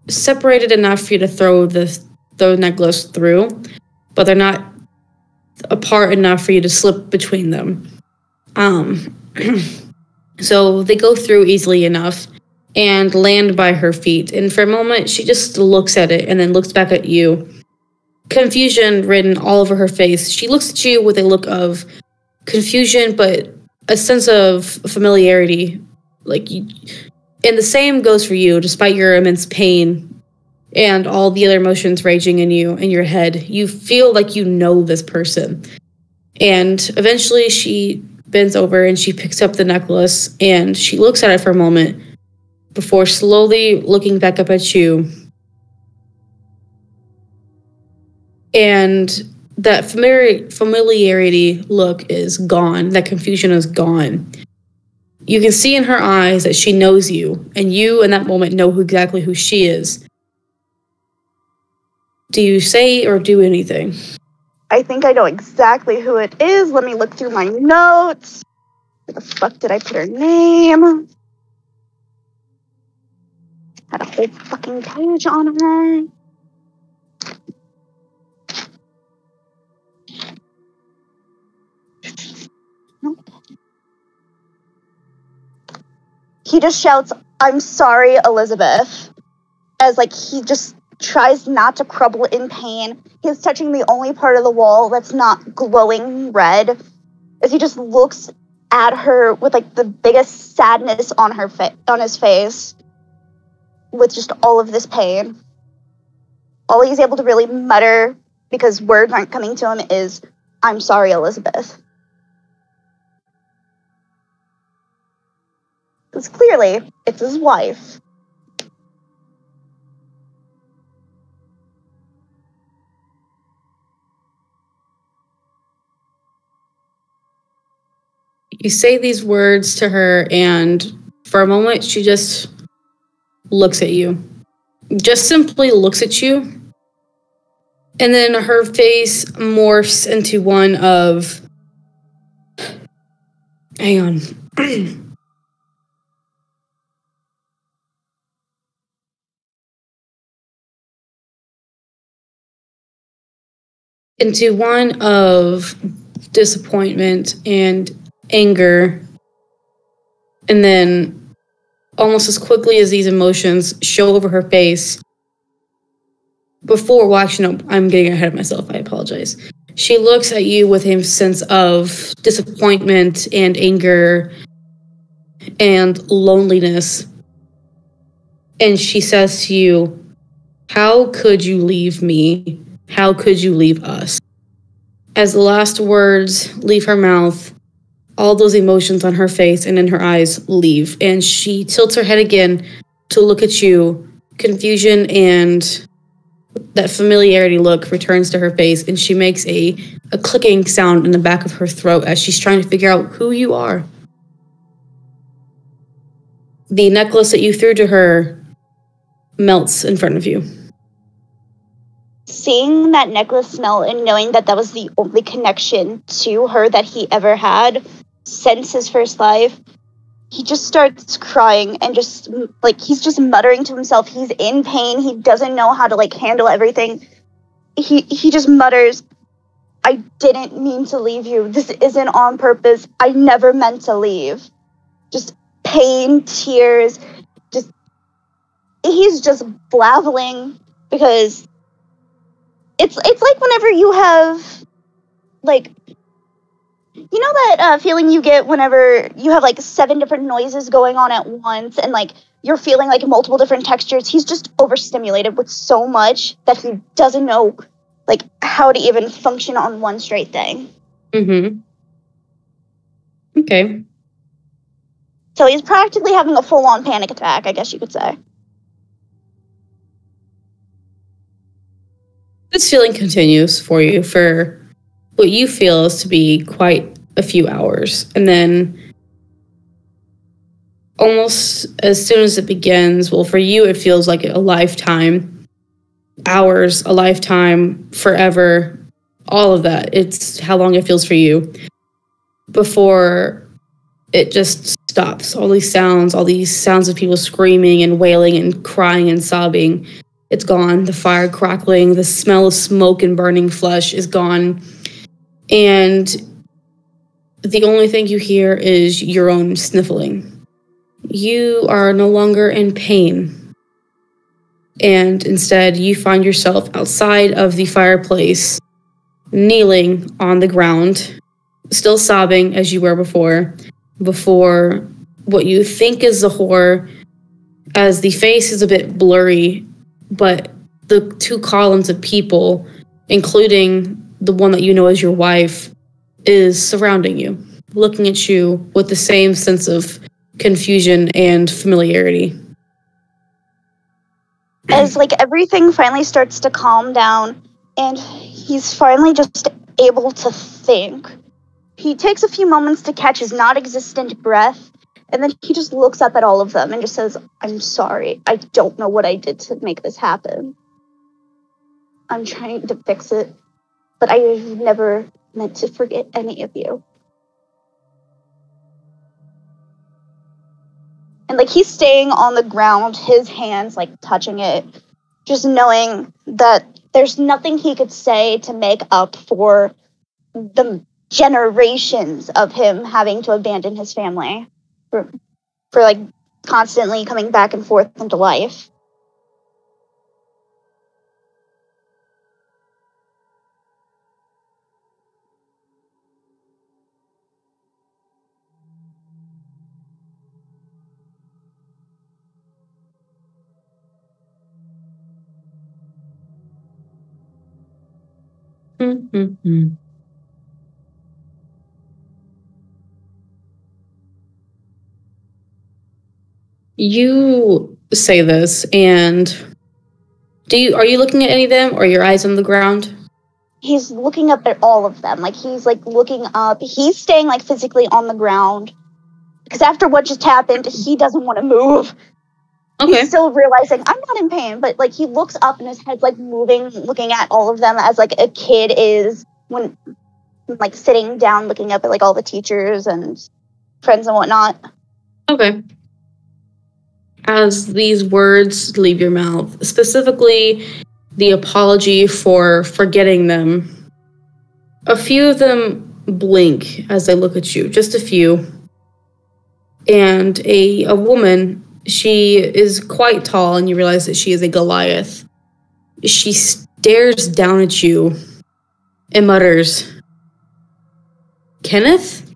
separated enough for you to throw the necklace through, but they're not apart enough for you to slip between them. So they go through easily enough and land by her feet. And for a moment, she just looks at it and then looks back at you. Confusion written all over her face. She looks at you with a look of confusion, but a sense of familiarity. And the same goes for you, despite your immense pain and all the other emotions raging in your head. You feel like you know this person. And eventually she bends over and she picks up the necklace and she looks at it for a moment before slowly looking back up at you. And that familiarity look is gone. That confusion is gone. You can see in her eyes that she knows you, and you in that moment know exactly who she is. Do you say or do anything? I think I know exactly who it is. Let me look through my notes. Where the fuck did I put her name? Had a whole fucking page on her. He just shouts, "I'm sorry, Elizabeth," as he just tries not to crumble in pain. He's touching the only part of the wall that's not glowing red, as he just looks at her with the biggest sadness on his face, with just all of this pain. All he's able to really mutter, because words aren't coming to him, is, "I'm sorry, Elizabeth." Because clearly, it's his wife. You say these words to her, and for a moment, she just looks at you. Just simply looks at you. And then her face morphs into one of... Hang on. Into one of disappointment and anger. And then, almost as quickly as these emotions show over her face, well, actually, no, I'm getting ahead of myself. I apologize. She looks at you with a sense of disappointment and anger and loneliness. And she says to you, "How could you leave me? How could you leave us?" As the last words leave her mouth, all those emotions on her face and in her eyes leave. And she tilts her head again to look at you. Confusion and that familiarity look returns to her face, and she makes a clicking sound in the back of her throat as she's trying to figure out who you are. The necklace that you threw to her melts in front of you. Seeing that necklace melt and knowing that that was the only connection to her that he ever had since his first life, he just starts crying and just, like, he's just muttering to himself. He's in pain. He doesn't know how to, like, handle everything. He just mutters, "I didn't mean to leave you. This isn't on purpose. I never meant to leave." Just pain, tears, he's just blabbling because it's like whenever you have, like, you know that feeling you get whenever you have, like, 7 different noises going on at once and, like, you're feeling, like, multiple different textures. He's just overstimulated with so much that he doesn't know, like, how to even function on one straight thing. Mm-hmm. Okay. So he's practically having a full-on panic attack, I guess you could say. This feeling continues for you for what you feel is to be quite a few hours. And then almost as soon as it begins, well, for you, it feels like a lifetime, hours, a lifetime, forever, all of that. It's how long it feels for you before it just stops. All these sounds of people screaming and wailing and crying and sobbing, it's gone. The fire crackling, the smell of smoke and burning flesh is gone. And the only thing you hear is your own sniffling. You are no longer in pain. And instead, you find yourself outside of the fireplace, kneeling on the ground, still sobbing as you were before what you think is the horror, as the face is a bit blurry, but the 2 columns of people, including the one that you know as your wife, is surrounding you, looking at you with the same sense of confusion and familiarity. As, like, everything finally starts to calm down and he's finally just able to think, he takes a few moments to catch his non-existent breath, and then he just looks up at all of them and just says, "I'm sorry. I don't know what I did to make this happen. I'm trying to fix it, but I've never meant to forget any of you." And, like, he's staying on the ground, his hands, like, touching it, just knowing that there's nothing he could say to make up for the generations of him having to abandon his family for like, constantly coming back and forth into life. Mm-hmm. You say this, and are you looking at any of them, or are your eyes on the ground? he's looking up at all of them. Like, he's, like, looking up. He's staying, like, physically on the ground. Because after what just happened, he doesn't want to move. Okay. He's still realizing, I'm not in pain, but, like, he looks up and his head's, like, moving, looking at all of them as, like, a kid is when, like, sitting down, looking up at, like, all the teachers and friends and whatnot. Okay. As these words leave your mouth, specifically the apology for forgetting them, a few of them blink as they look at you, just a few. And a woman, she is quite tall, and you realize that she is a Goliath. She stares down at you and mutters, Kenneth?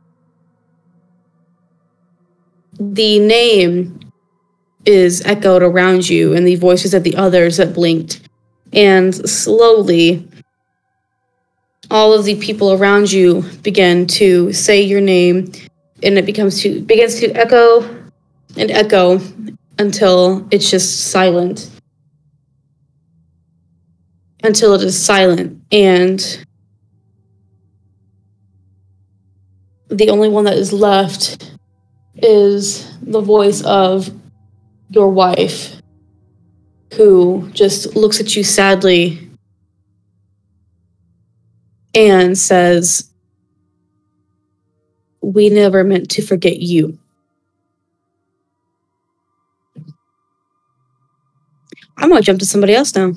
The name is echoed around you, and the voices of the others that blinked. And slowly, all of the people around you begin to say your name, and it begins to echo and echo until it's just silent. Until it is silent, and the only one that is left is the voice of your wife, who just looks at you sadly and says, we never meant to forget you. I'm gonna jump to somebody else now.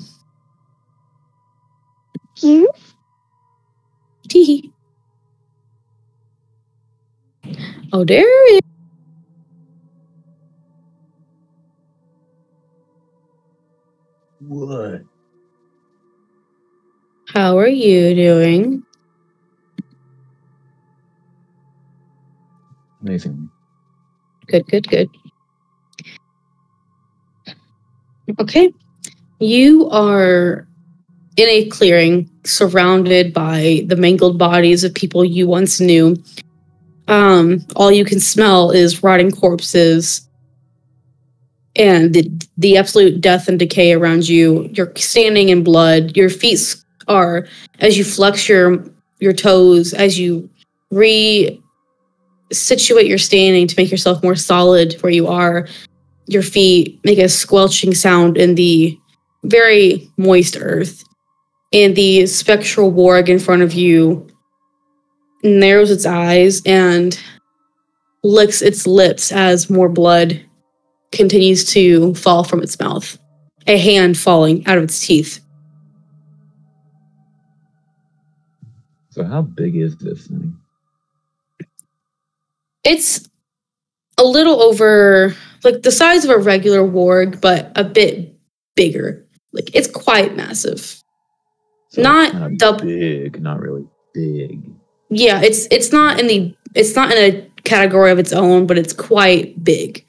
You? Tee. Oh, there it is. What? How are you doing? Amazing. Good, good, good. Okay. You are in a clearing surrounded by the mangled bodies of people you once knew. All you can smell is rotting corpses and the absolute death and decay around you. You're standing in blood. Your feet are, as you flex your toes, as you situate your standing to make yourself more solid where you are, your feet make a squelching sound in the very moist earth. And the spectral warg in front of you narrows its eyes and licks its lips as more blood continues to fall from its mouth. A hand falling out of its teeth. So how big is this thing? It's a little over, like, the size of a regular warg, but a bit bigger. Like, it's quite massive. So Not it's double. big, not really big. Yeah, it's not in a category of its own, but it's quite big.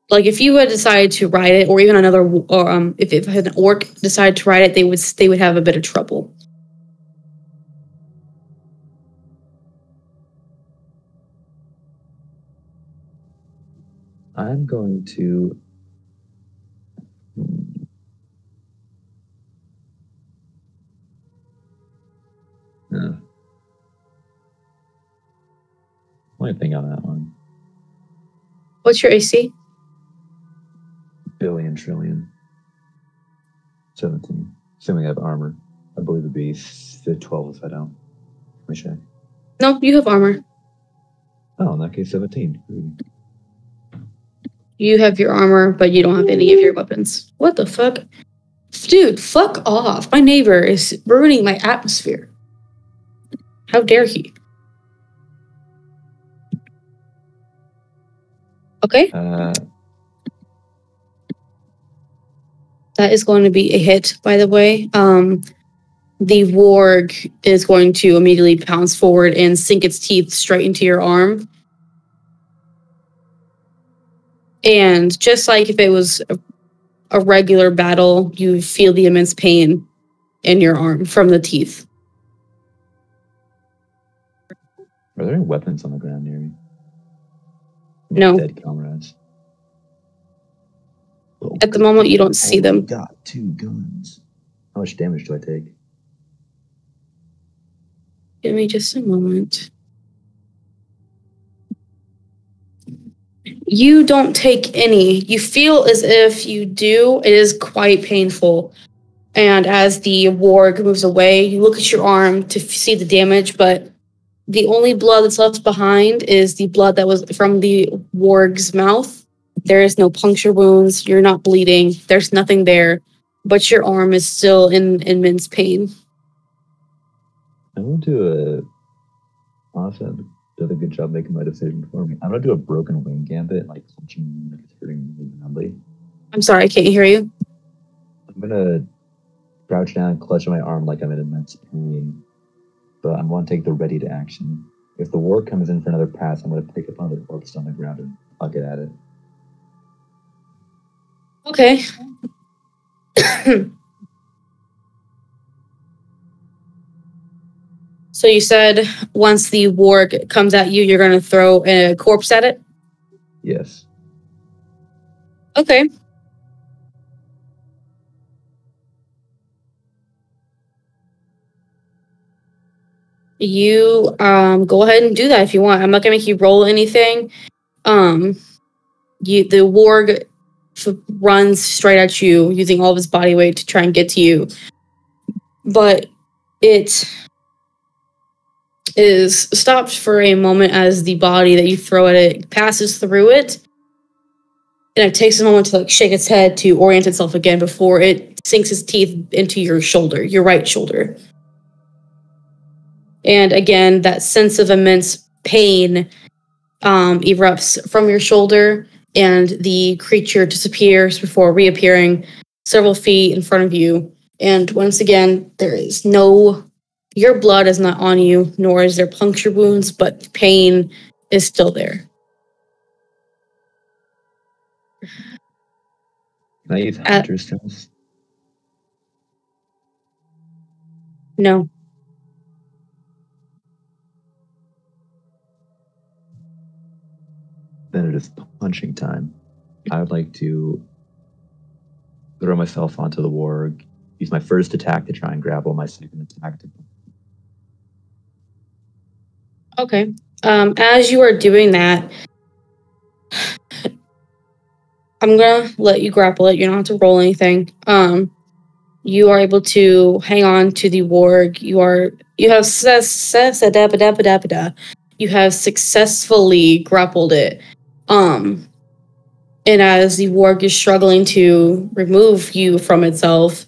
Like, if you had decided to ride it, or even another, or if an orc decided to ride it, they would have a bit of trouble. I'm going to. Yeah. Only thing on that one. What's your AC? Billion trillion. 17. Assuming I have armor. I believe it'd be 12 if I don't. Let me check. No, you have armor. Oh, in that case, 17. You have your armor, but you don't have any of your weapons. What the fuck? Dude, fuck off. My neighbor is ruining my atmosphere. How dare he? Okay. That is going to be a hit, by the way. The warg is going to immediately pounce forward and sink its teeth straight into your arm. And just like if it was a regular battle, you feel the immense pain in your arm from the teeth. Are there any weapons on the ground near me? No. Dead comrades. At the moment, you don't see them. Got 2 guns. How much damage do I take? Give me just a moment. You don't take any. You feel as if you do. It is quite painful. And as the warg moves away, you look at your arm to see the damage, but the only blood that's left behind is the blood that was from the warg's mouth. There is no puncture wounds. You're not bleeding. There's nothing there, but your arm is still in immense pain. I want to, honestly, did a good job making my decision for me. I'm gonna do a broken wing gambit, like punching, like it's hurting really badly. I'm sorry, I can't hear you. I'm gonna crouch down and clutch my arm like I'm in immense pain, but I want to take the ready to action. If the war comes in for another pass, I'm gonna pick up another corpse on the ground and I'll get at it. Okay. So you said once the warg comes at you, you're going to throw a corpse at it? Yes. Okay. You go ahead and do that if you want. I'm not going to make you roll anything. The warg runs straight at you using all of his body weight to try and get to you. But it is stopped for a moment as the body that you throw at it passes through it. And it takes a moment to shake its head to orient itself again before it sinks its teeth into your shoulder, your right shoulder. And again, that sense of immense pain erupts from your shoulder, and the creature disappears before reappearing several feet in front of you. And once again, your blood is not on you, nor is there puncture wounds, but pain is still there. Can I use Hunter's Stones? No. Then it is punching time. I would like to throw myself onto the warg, use my first attack to try and grapple, my second attack to... Okay. As you are doing that, I'm gonna let you grapple it. You don't have to roll anything. You are able to hang on to the warg. You have successfully grappled it. And as the warg is struggling to remove you from itself,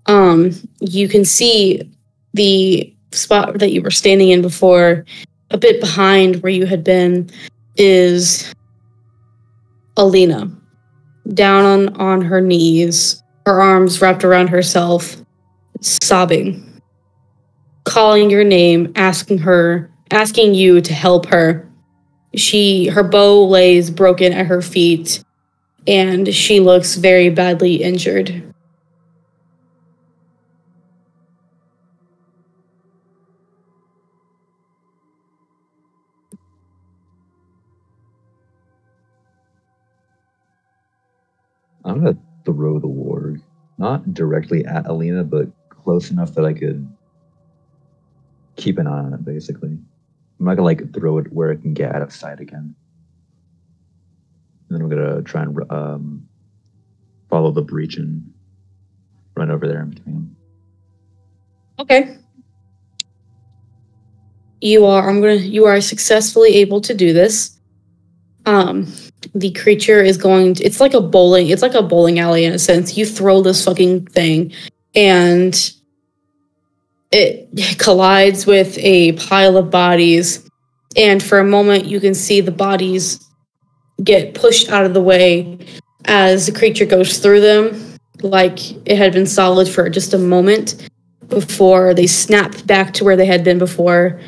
you can see the spot that you were standing in before, a bit behind where you had been, is Alina, down on her knees, her arms wrapped around herself, sobbing, calling your name, asking you to help her. Her bow lays broken at her feet, and she looks very badly injured. I'm gonna throw the warg, not directly at Alina, but close enough that I could keep an eye on it, basically. I'm not gonna throw it where it can get out of sight again. And then I'm gonna try and follow the breach and run over there in between them. Okay. You are successfully able to do this. The creature is it's like a bowling alley in a sense. You throw this fucking thing and it collides with a pile of bodies, and for a moment you can see the bodies get pushed out of the way as the creature goes through them, like it had been solid for just a moment before they snap back to where they had been before,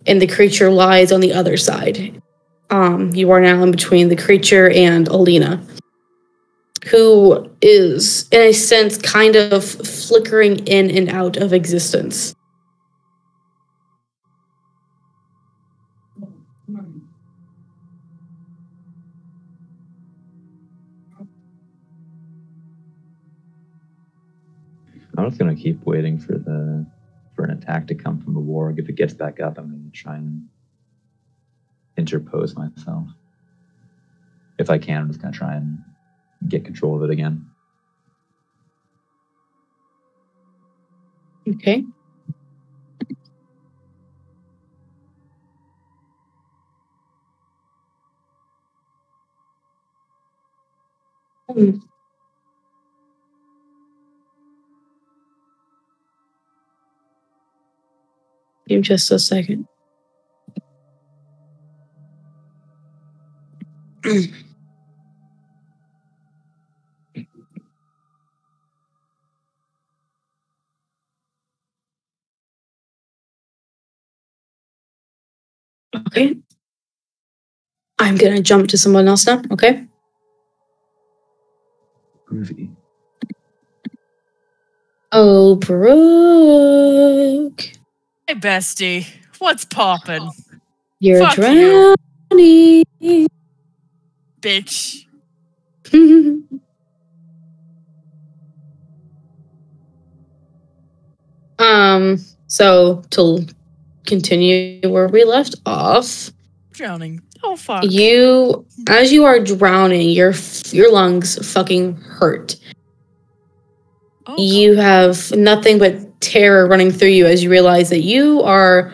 and the creature lies on the other side. You are now in between the creature and Alina, who is, in a sense, kind of flickering in and out of existence. I'm just gonna keep waiting for an attack to come from the warg. If it gets back up, I'm gonna try and interpose myself. If I can, I'm just gonna try and get control of it again. Okay. Give me just a second. Okay. I'm gonna jump to someone else now, okay? Groovy. Oh, Brooke. Hey, bestie. What's poppin'? You're Fuck you, drowning. bitch. So to continue where we left off, Drowning. Oh, fuck. as you are drowning, your lungs fucking hurt. Oh, You have nothing but terror running through you as you realize that you are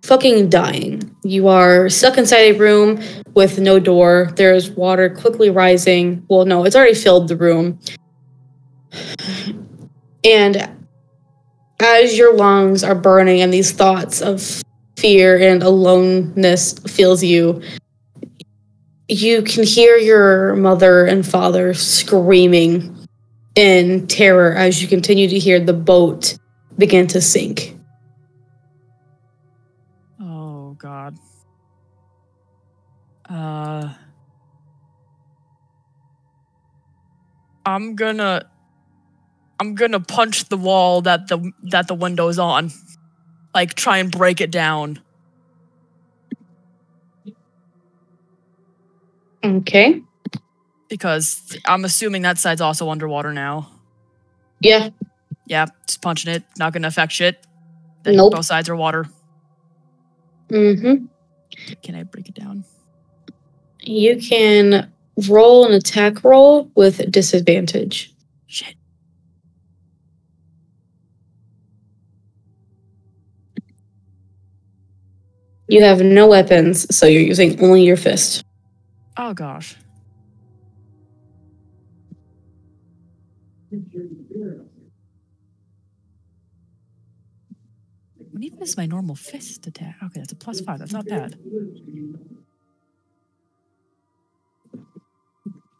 fucking dying. You are stuck inside a room with no door. There's water quickly rising. Well, no, it's already filled the room. And as your lungs are burning and these thoughts of fear and aloneness fills you, you can hear your mother and father screaming in terror as you continue to hear the boat begin to sink. Oh, God. I'm gonna punch the wall that the window's on. Like, try and break it down. Okay. Because I'm assuming that side's also underwater now. Yeah. Yeah, just punching it. Not gonna affect shit. Nope. Both sides are water. Mm-hmm. Can I break it down? You can roll an attack roll with disadvantage. Shit. You have no weapons, so you're using only your fist. Oh, gosh. What even is my normal fist attack? Okay, that's a +5. That's not bad.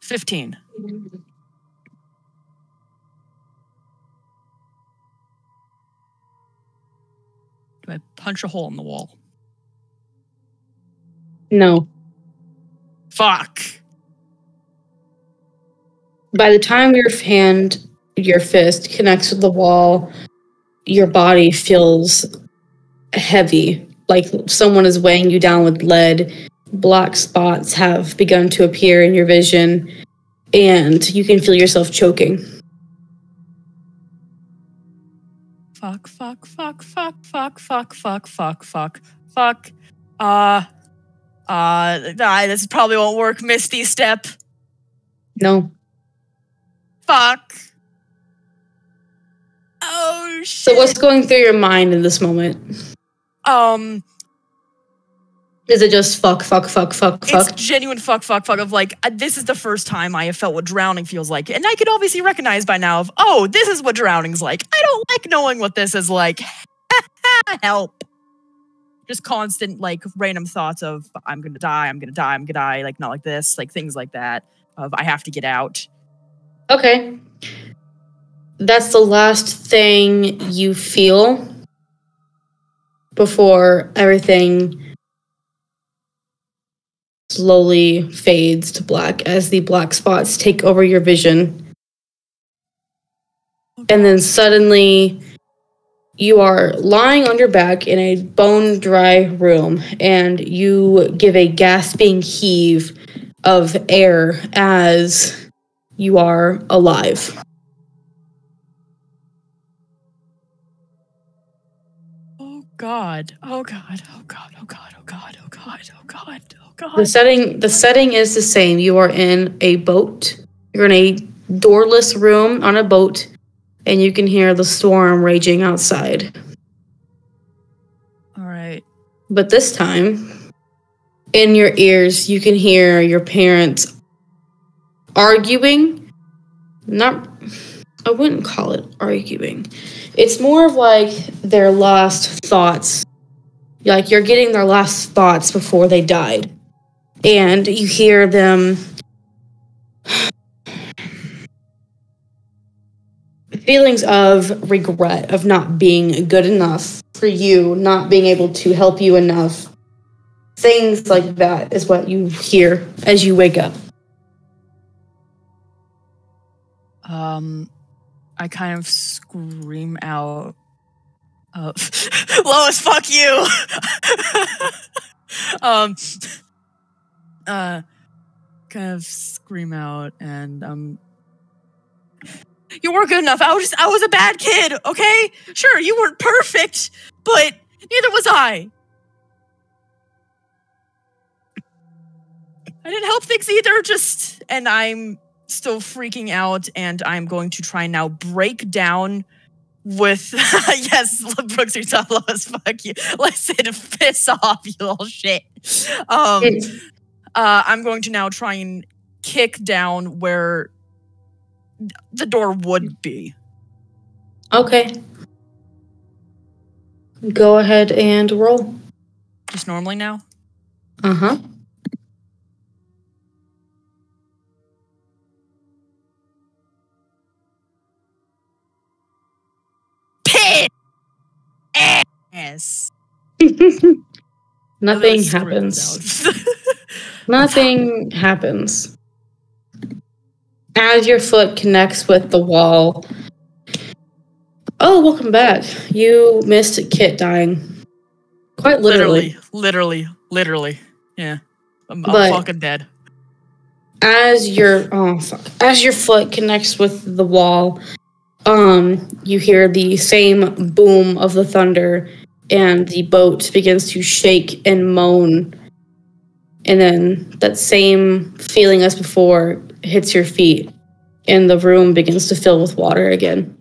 15. Do I punch a hole in the wall? No. Fuck. By the time your fist connects with the wall, your body feels heavy, like someone is weighing you down with lead. Black spots have begun to appear in your vision, and you can feel yourself choking. Fuck. This probably won't work. Misty step. No. Fuck. Oh, shit. So what's going through your mind in this moment? Is it just fuck? It's genuine fuck of like, this is the first time I have felt what drowning feels like. And I could obviously recognize by now of, oh, this is what drowning's like. I don't like knowing what this is like. Help. Just constant, like, random thoughts of, I'm gonna die, like, not like this, like, things like that, of, I have to get out. Okay. That's the last thing you feel before everything slowly fades to black as the black spots take over your vision. And then suddenly you are lying on your back in a bone-dry room, and you give a gasping heave of air as you are alive. God. Oh God. Oh God. Oh God. Oh God. Oh God. Oh God. Oh God. The setting is the same. You are in a boat. You're in a doorless room on a boat, and you can hear the storm raging outside. All right. But this time, in your ears, you can hear your parents arguing. I wouldn't call it arguing. It's more of like their last thoughts. Like you're getting their last thoughts before they died. And you hear them feelings of regret, of not being good enough for you, not being able to help you enough. Things like that is what you hear as you wake up. I kind of scream out, Lois, fuck you! Kind of scream out and, you weren't good enough. I was a bad kid, okay? Sure, you weren't perfect, but neither was I. I didn't help things either, and I'm still freaking out, and I'm going to try now break down with, yes, Brooks, you're so low as fuck you. Listen, piss off, you little shit. I'm going to now try and kick down where the door would be. Okay. Go ahead and roll. Just normally now? Uh-huh. Yes. Nothing happens. Nothing happens. As your foot connects with the wall. Oh, welcome back. You missed Kit dying. Quite literally. Literally. Yeah. I'm fucking dead. As your foot connects with the wall, you hear the same boom of the thunder, and the boat begins to shake and moan. And then that same feeling as before hits your feet, and the room begins to fill with water again.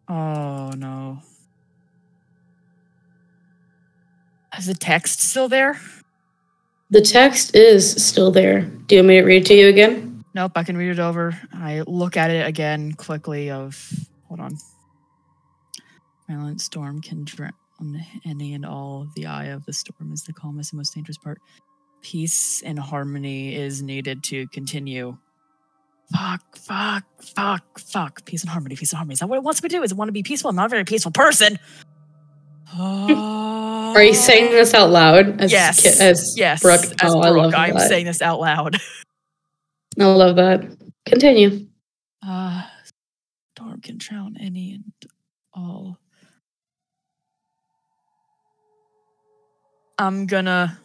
Oh, no. Is the text still there? The text is still there. Do you want me to read it to you again? Nope, I can read it over. I look at it again quickly hold on. Violent storm can drown any and all. The eye of the storm is the calmest and most dangerous part. Peace and harmony is needed to continue. Fuck. Peace and harmony. Is that what it wants me to do? Is it want to be peaceful? I'm not a very peaceful person. Are you saying this out loud? Yes. Brooke? As Oh, Brooke, I love I'm that. saying this out loud. I love that. Continue. Storm can drown any and all. I'm gonna,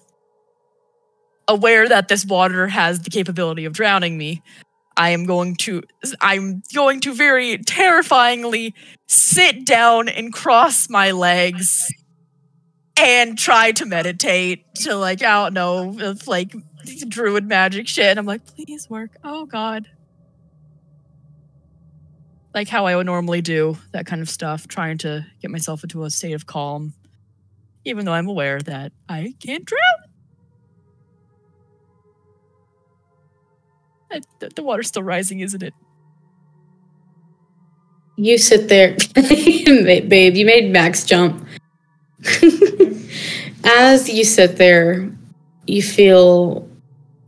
aware that this water has the capability of drowning me, I'm going to very terrifyingly sit down and cross my legs and try to meditate to I don't know, it's like druid magic shit. And I'm like, please work. Oh God. Like how I would normally do that kind of stuff, trying to get myself into a state of calm, even though I'm aware that I can't drown. The water's still rising, isn't it? You sit there. Babe, you made Max jump. As you sit there, you feel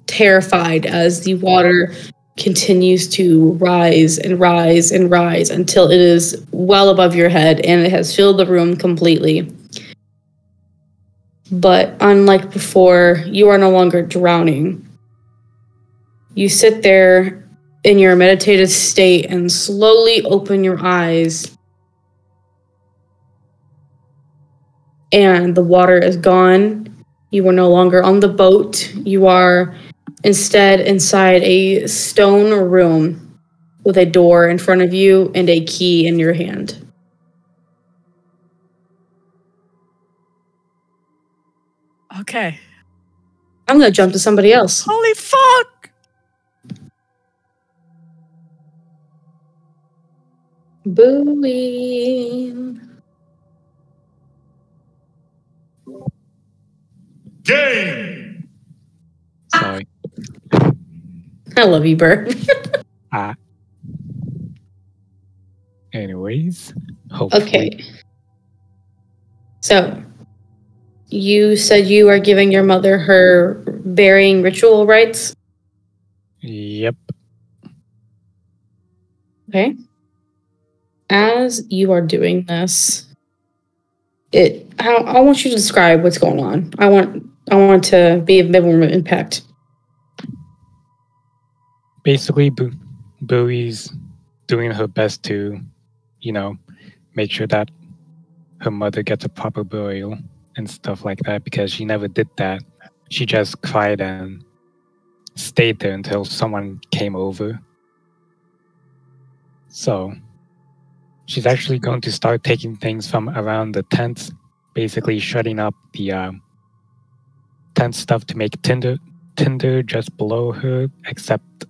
terrified as the water continues to rise and rise and rise until it is well above your head and it has filled the room completely. But unlike before, you are no longer drowning. You sit there in your meditative state and slowly open your eyes. And the water is gone. You are no longer on the boat. You are instead inside a stone room with a door in front of you and a key in your hand. Okay. I'm gonna jump to somebody else. Holy fuck! Booey. Game! Sorry. I love you, Bird. Anyways, hopefully. Okay. So, you said you are giving your mother her burying ritual rites? Yep. Okay. As you are doing this, I want you to describe what's going on. I want to be a bit more impact. Basically, Bowie's doing her best to, make sure that her mother gets a proper burial and stuff like that, because she never did that. She just cried and stayed there until someone came over. So she's actually going to start taking things from around the tent, basically shutting up the tent stuff to make tinder just below her, except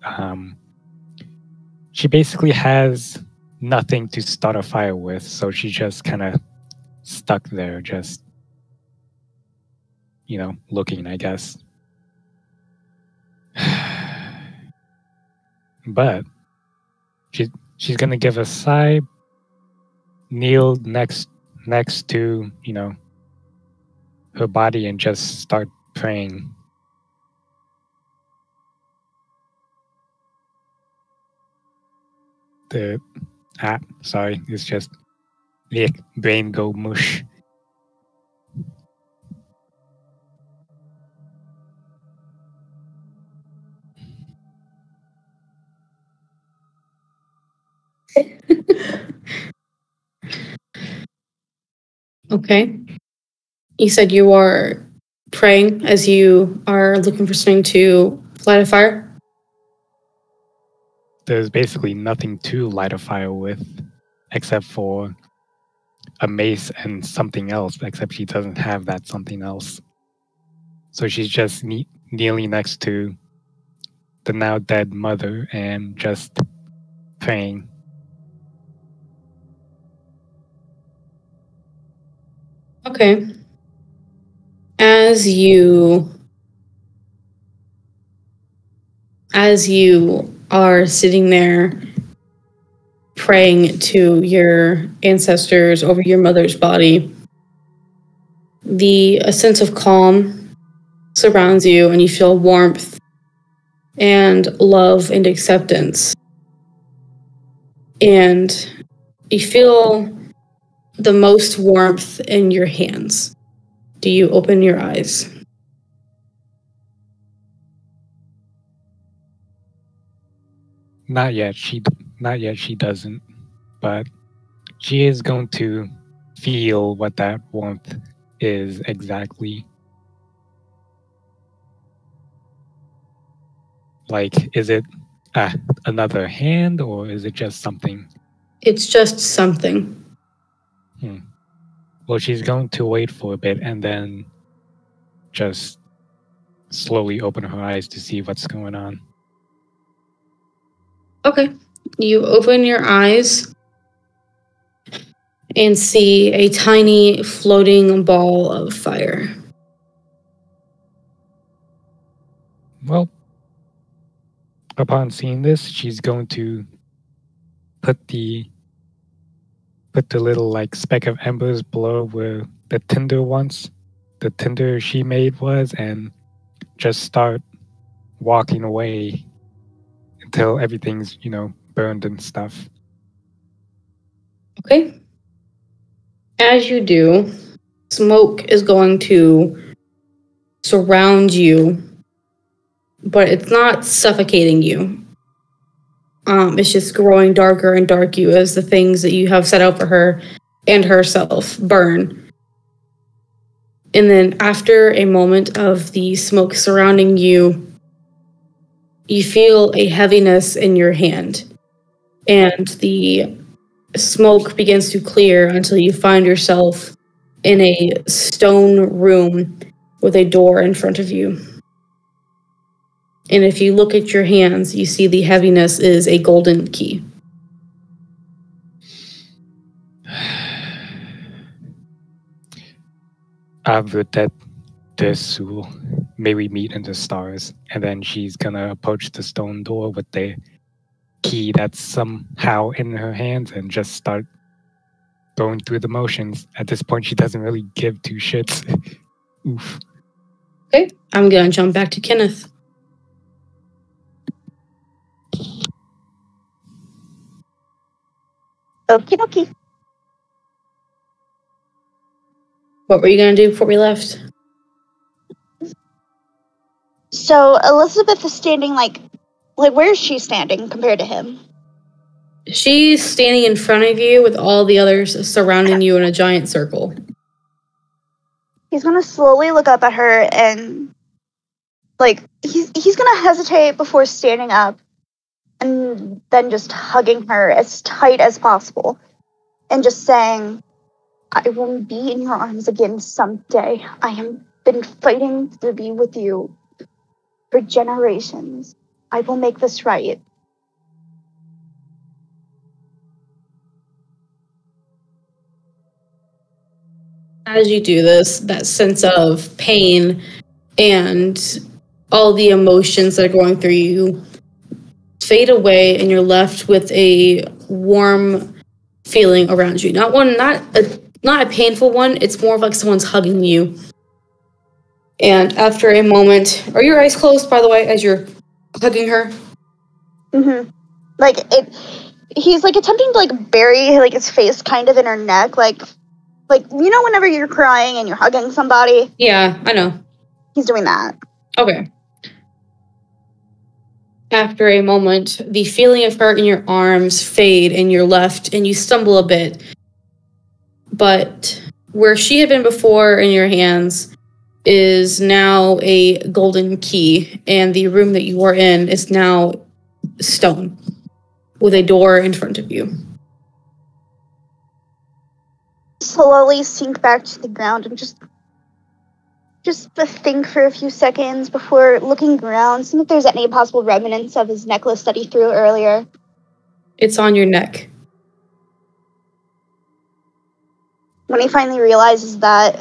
she basically has nothing to start a fire with, so she's just kind of stuck there, just looking, I guess. But she's gonna give a sigh, kneel next to her body, and just start praying. Sorry, it's just brain go mush. Okay. You said you are praying as you are looking for something to light a fire? There's basically nothing to light a fire with, except for a mace and something else, except she doesn't have that something else. So she's just kneeling next to the now dead mother and just praying. Okay. As you are sitting there praying to your ancestors over your mother's body, a sense of calm surrounds you, and you feel warmth and love and acceptance. And you feel the most warmth in your hands. Do you open your eyes? Not yet. She doesn't. But she is going to feel what that warmth is exactly. Like, is it another hand, or is it just something? It's just something. Well, she's going to wait for a bit and then just slowly open her eyes to see what's going on. Okay. You open your eyes and see a tiny floating ball of fire. Well, upon seeing this, she's going to put the little speck of embers below where the tinder she made was, and just start walking away until everything's burned and stuff. Okay. As you do, smoke is going to surround you, but it's not suffocating you. It's just growing darker and darker as the things that you have set out for her and herself burn. And then after a moment of the smoke surrounding you, you feel a heaviness in your hand, and the smoke begins to clear until you find yourself in a stone room with a door in front of you. And if you look at your hands, you see the heaviness is a golden key. I've looked at this, Sewell. May we meet in the stars. And then she's gonna approach the stone door with the key that's somehow in her hands and just start going through the motions. At this point, she doesn't really give two shits. Oof. Okay, I'm gonna jump back to Kenneth. Okie dokie. What were you gonna do before we left? So Elizabeth is standing like where is she standing compared to him? She's standing in front of you with all the others surrounding you in a giant circle. He's gonna slowly look up at her and he's gonna hesitate before standing up and then just hugging her as tight as possible and just saying, I will be in your arms again someday. I have been fighting to be with you for generations. I will make this right. As you do this, that sense of pain and all the emotions that are going through you fade away, and you're left with a warm feeling around you. Not a painful one. It's more of like someone's hugging you. And after a moment, are your eyes closed, by the way, as you're hugging her? Mm-hmm. He's like attempting to like bury like his face kind of in her neck, like you know whenever you're crying and you're hugging somebody. Yeah, I know. He's doing that. Okay. After a moment, the feeling of her in your arms fade and you're left and you stumble a bit. But where she had been before in your hands is now a golden key, and the room that you are in is now stone with a door in front of you. Slowly sink back to the ground and just think for a few seconds before looking around, seeing if there's any possible remnants of his necklace that he threw earlier. It's on your neck. When he finally realizes that,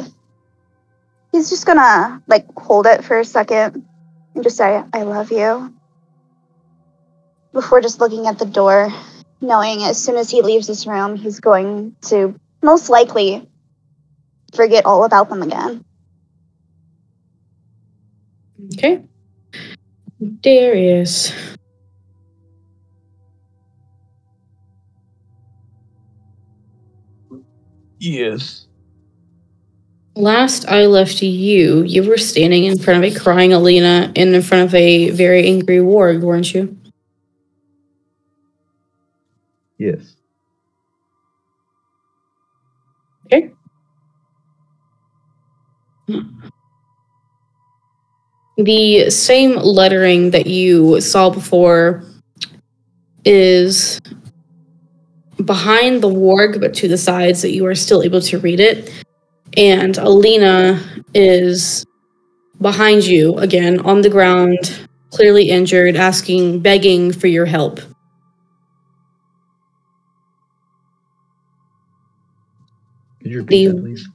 he's just gonna hold it for a second and just say, I love you. Before just looking at the door, knowing as soon as he leaves this room, he's going to most likely forget all about them again. Okay. Darius. Yes. Last I left you were standing in front of a crying Alina and in front of a very angry warg, weren't you? Yes. Okay. The same lettering that you saw before is behind the warg, but to the sides that you are still able to read it. And Alina is behind you again on the ground, clearly injured, begging for your help. Could you repeat that, please?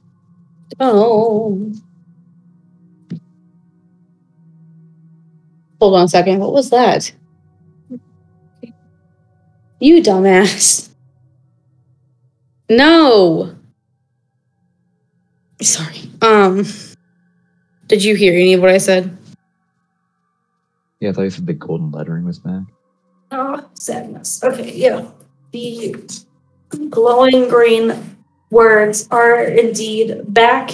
Oh. Hold on a second. What was that? You dumbass. No. Sorry. Did you hear any of what I said? Yeah, I thought you said the golden lettering was back. Oh, sadness. Okay, yeah. The glowing green words are indeed back.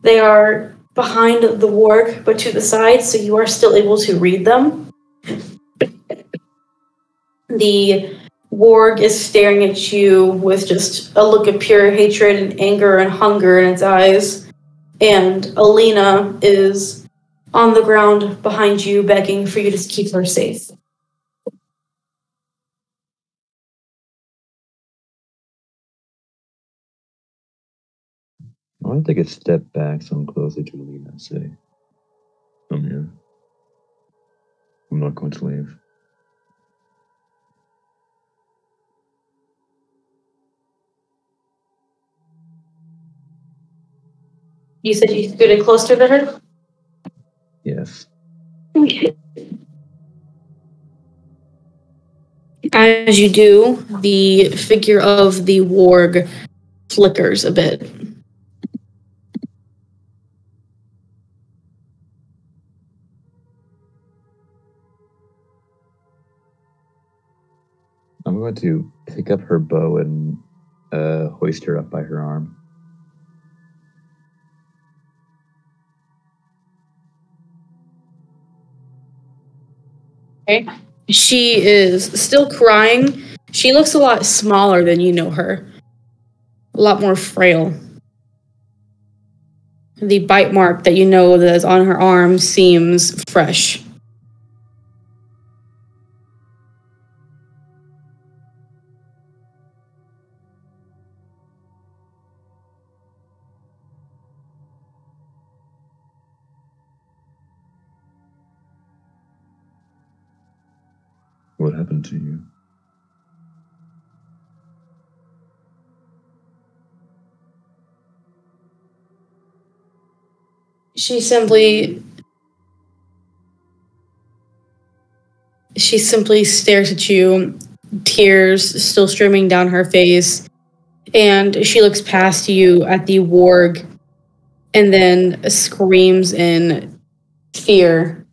They are behind the warg, but to the side, so you are still able to read them. The warg is staring at you with just a look of pure hatred and anger and hunger in its eyes. And Alina is on the ground behind you, begging for you to keep her safe. I want to take a step back so I'm closer to Alina and say, I'm here. I'm not going to leave. You said you scooted closer to her? Yes. Okay. As you do, the figure of the warg flickers a bit. I'm going to pick up her bow and hoist her up by her arm. Okay. She is still crying. She looks a lot smaller than you know her. A lot more frail. The bite mark that you know that is on her arm seems fresh. What happened to you? She simply stares at you, tears still streaming down her face, and she looks past you at the warg and then screams in fear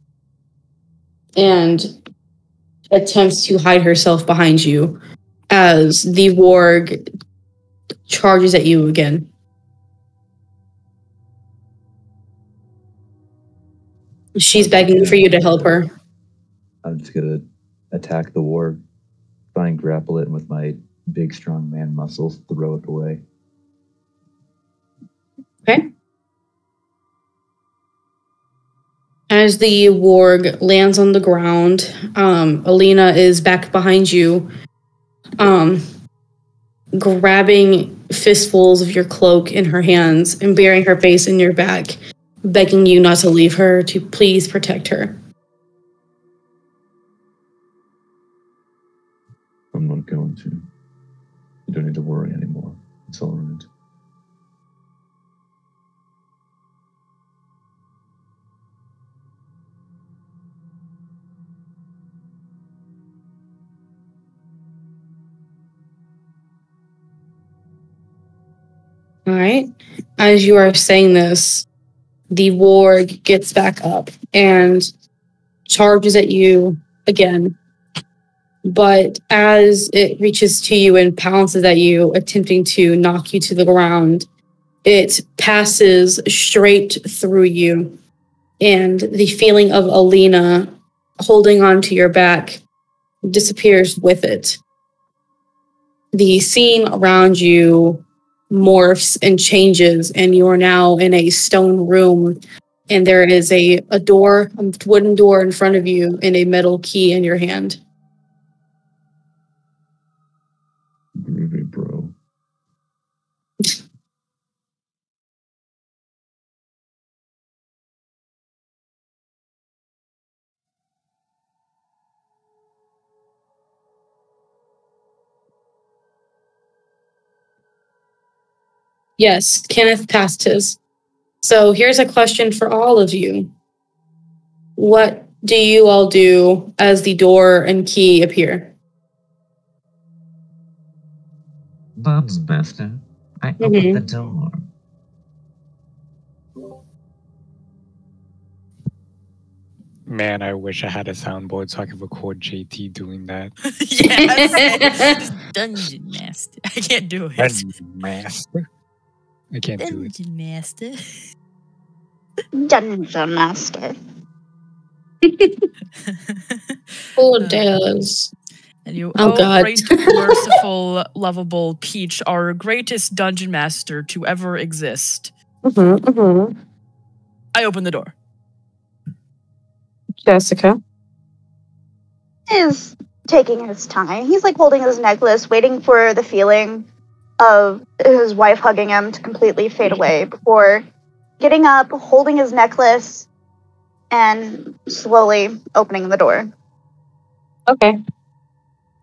and attempts to hide herself behind you as the warg charges at you again. She's begging for you to help her. I'm just going to attack the warg, try and grapple it, and with my big, strong man muscles, throw it away. Okay. As the warg lands on the ground, Alina is back behind you, grabbing fistfuls of your cloak in her hands and burying her face in your back, begging you not to leave her, to please protect her. I'm not going to. You don't need to worry anymore. It's all right. All right. As you are saying this, the warg gets back up and charges at you again. But as it reaches to you and pounces at you, attempting to knock you to the ground, it passes straight through you. And the feeling of Alina holding onto your back disappears with it. The scene around you morphs and changes, and you are now in a stone room, and there is a door, a wooden door in front of you, and a metal key in your hand. Groovy, bro. Yes, Kenneth passed his. So here's a question for all of you. What do you all do as the door and key appear? Bob's master. I opened the door. Man, I wish I had a soundboard so I could record JT doing that. Yes. Dungeon Master. I can't do it. Dungeon Master. I can't do it. Dungeon Master. Dungeon Master. Oh, does. And you, Oh, God. great, merciful, lovable Peach, our greatest dungeon master to ever exist. I open the door. Jessica. Is taking his time. He's like holding his necklace, waiting for the feeling of his wife hugging him to completely fade away before getting up, holding his necklace, and slowly opening the door. Okay.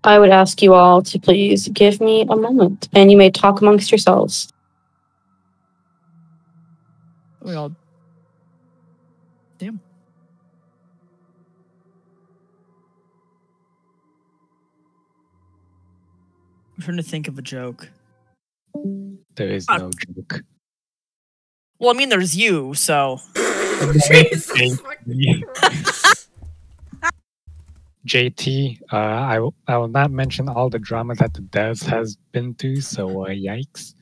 I would ask you all to please give me a moment, and you may talk amongst yourselves. We all. Damn. I'm trying to think of a joke. There is no joke. Well, I mean, there's you, so. Jesus fucking Christ. JT, I will not mention all the drama that the devs has been through, so yikes.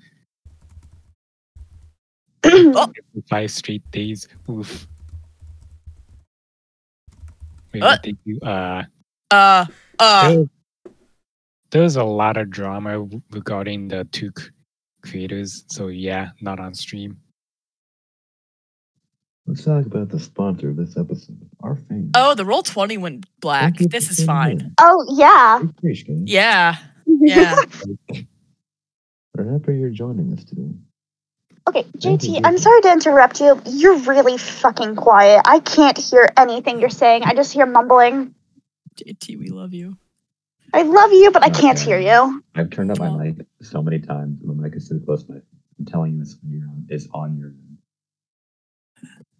5 straight days, oof. Wait, what did you, there's a lot of drama regarding the two creators, so yeah, not on stream. Let's talk about the sponsor of this episode, our fans. Oh, the Roll20 went black. Thank you This for is tuning fine. in. Oh, yeah. Appreciate it. Yeah. Yeah. We're happy you're joining us today. Okay, Thank you, JT, I'm JT. sorry to interrupt you. You're really fucking quiet. I can't hear anything you're saying. I just hear mumbling. JT, we love you. I love you, but I Okay. can't hear you. I've turned up my Aw. mic so many times. My mic is so close, but I'm telling you, it's on your end.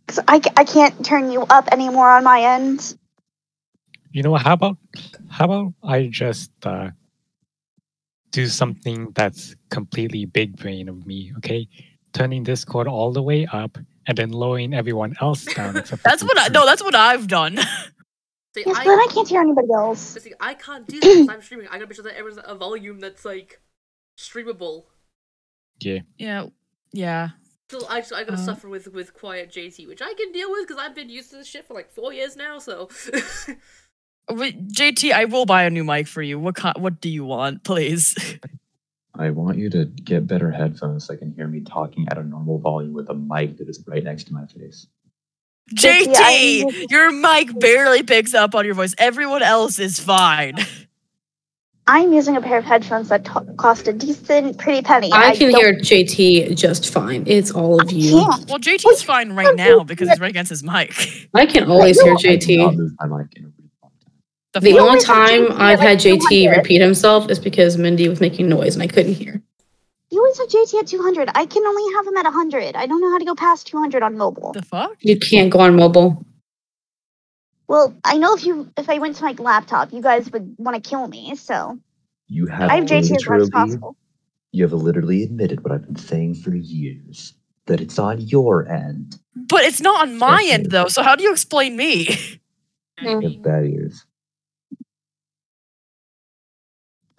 'Cause I can't turn you up anymore on my end. You know what? How about I just do something that's completely big brain of me, okay? Turning Discord all the way up and then lowering everyone else down. Except for That's what I've done. See, Yes, but then I can't hear anybody else. see, I can't do that because I'm streaming. I gotta make sure that everyone's at a volume that's like streamable. Yeah. Yeah. So I gotta suffer with quiet JT, which I can deal with because I've been used to this shit for like 4 years now. So. Wait, JT, I will buy a new mic for you. What do you want, please? I want you to get better headphones so I can hear me talking at a normal volume with a mic that is right next to my face. JT, your mic barely picks up on your voice. Everyone else is fine. I'm using a pair of headphones that cost a decent, pretty penny. I can don't- hear JT just fine. It's all of I you. can't. Well, JT's fine right now because he's right against his mic. I can always hear I have not JT. moved my mic in a really long time. The fuck? only always have time JT I've at, like, had JT 200. repeat himself is because Mindy was making noise and I couldn't hear. You always have JT at 200. I can only have him at 100. I don't know how to go past 200 on mobile. The fuck? You can't go on mobile. Well, I know if I went to my laptop, you guys would want to kill me. So You have I have JT as much as literally, possible. you have literally admitted what I've been saying for years, that it's on your end. But it's not on my end though. So how do you explain me? You have bad ears.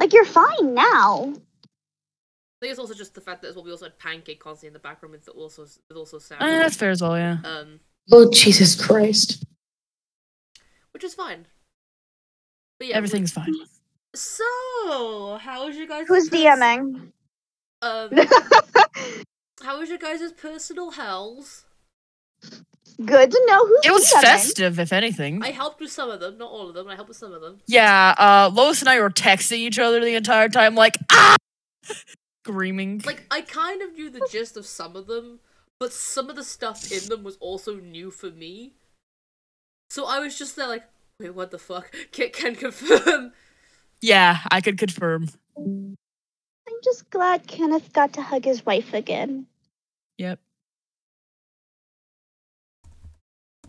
Like, you're fine now. I think it's also just the fact that as well we also had Pancake constantly in the background with also sound. That's fair as well, yeah. Oh, Jesus Christ. Which is fine. But yeah, Everything's fine. So, how was your guys? Who's DMing? How was your guys' personal hells? Good to know who's It was DMing. festive, if anything. I helped with some of them, not all of them. I helped with some of them. Yeah, Lois and I were texting each other the entire time, like, ah! Screaming. Like, I kind of knew the gist of some of them, but some of the stuff in them was also new for me. So I was just there like, wait, what the fuck? Can confirm. Yeah, I could confirm. I'm just glad Kenneth got to hug his wife again. Yep.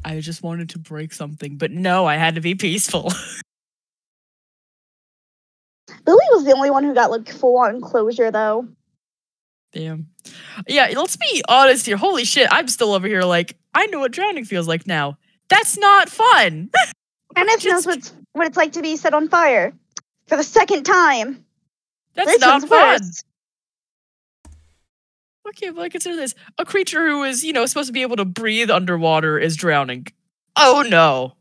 I just wanted to break something, but no, I had to be peaceful. Billy was the only one who got, like, full-on closure, though. Damn. Yeah, let's be honest here. Holy shit, I'm still over here like, I know what drowning feels like now. That's not fun. Kenneth knows what it's like to be set on fire. For the second time. That's This not one's fun. worse. Okay, but like, consider this. A creature who is, supposed to be able to breathe underwater is drowning. Oh no.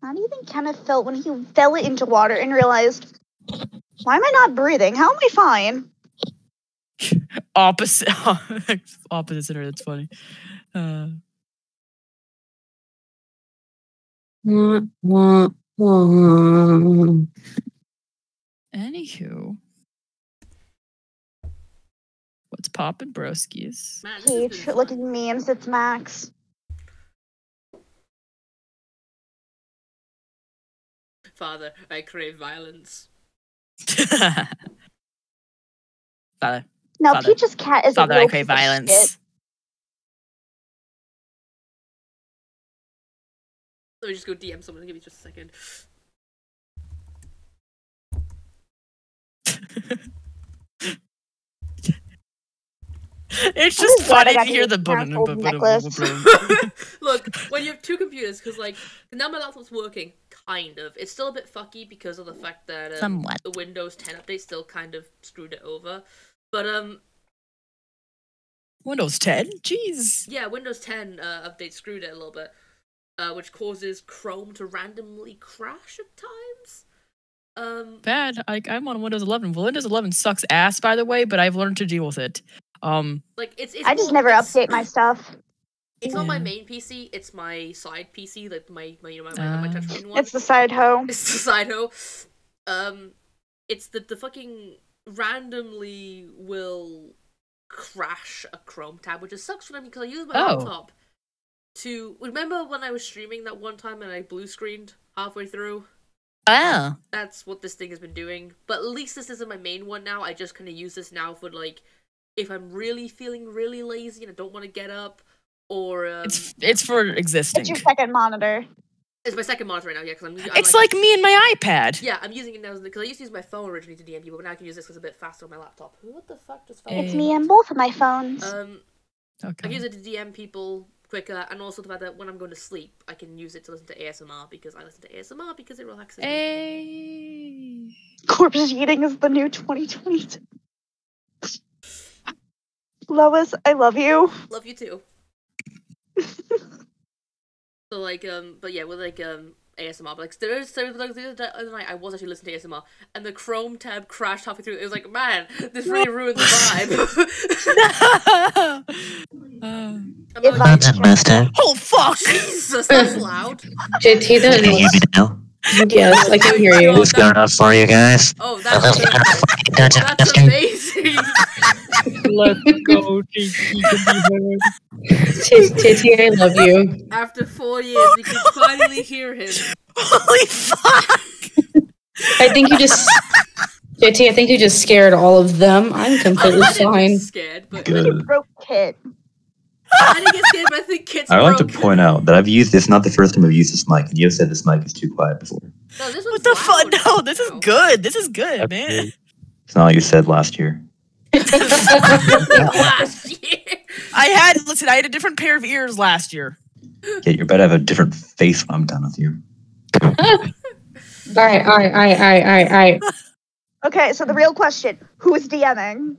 How do you think Kenneth felt when he fell into water and realized, why am I not breathing? How am I fine? Opposite center, that's funny. Anywho. What's poppin', broskies? Man, this has Peach been looking fun. memes. It's Max. Father, I crave violence. Father, Now Father. Peach's cat is a Father, real I crave piece of shit. violence. Let me just go DM someone. Give me just a second. It's I'm just just glad I funny got to hear the the canceled necklace. Look, when you have two computers, because like now my laptop's working, kind of. It's still a bit fucky because of the fact that Somewhat. the Windows 10 update still kind of screwed it over. But Windows 10? Jeez. yeah, Windows 10 update screwed it a little bit, which causes Chrome to randomly crash at times. Bad. I'm on Windows 11. Well, Windows 11 sucks ass, by the way, but I've learned to deal with it. Like it's I just more- never it's- update my stuff. It's not my Yeah. main PC. It's my side PC, like my touchscreen one. It's the side hoe. It's the side hoe. It's the fucking randomly will crash a Chrome tab, which just sucks for them because I use my Oh. laptop to. Remember when I was streaming that one time and I blue screened halfway through? Oh. That's what this thing has been doing. But at least this isn't my main one now. I just kind of use this now for like if I'm really feeling really lazy and I don't want to get up, or It's for existing. It's your second monitor. it's my second monitor right now. Yeah, because I'm It's like me and my iPad. yeah, I'm using it now because I used to use my phone originally to DM people, but now I can use this because it's a bit faster on my laptop. What the fuck just fell? It's me and both of my phones. I Okay. use it to DM people quicker, and also the fact that when I'm going to sleep, I can use it to listen to ASMR because I listen to ASMR because it relaxes me. Hey. Corpse eating is the new 2022. Lois, I love you. Love you too. So like but yeah, with like ASMR, but like the other night I was actually listening to ASMR and the Chrome tab crashed halfway through. It was like, man, this really ruined the vibe. If I That's master. Oh, fuck. Jesus, that's loud. JT, that Can you hear me is. now? Yes, I can hear you. Oh, Is good enough for you guys? Oh, That's that's good enough for perfect. you, Dungeon That's Master. amazing. Let's go, JT. JT, I love you. After 4 years, we can finally hear him. Holy fuck. I think you just. JT, I think you just scared all of them. I'm completely I didn't fine. get scared, but Good. broke Kit. I didn't get scared, but I think Kit's I would like to broken. point out that I've used this, not the first time I've used this mic, and you have said this mic is too quiet before. No, this What one's the fuck? loud. No, this is Oh. good. This is good, That's man. great. It's not what you said last year. Last year. I had a different pair of ears last year. Yeah, you better have a different face when I'm done with you. All right. Okay, so the real question: who's DMing?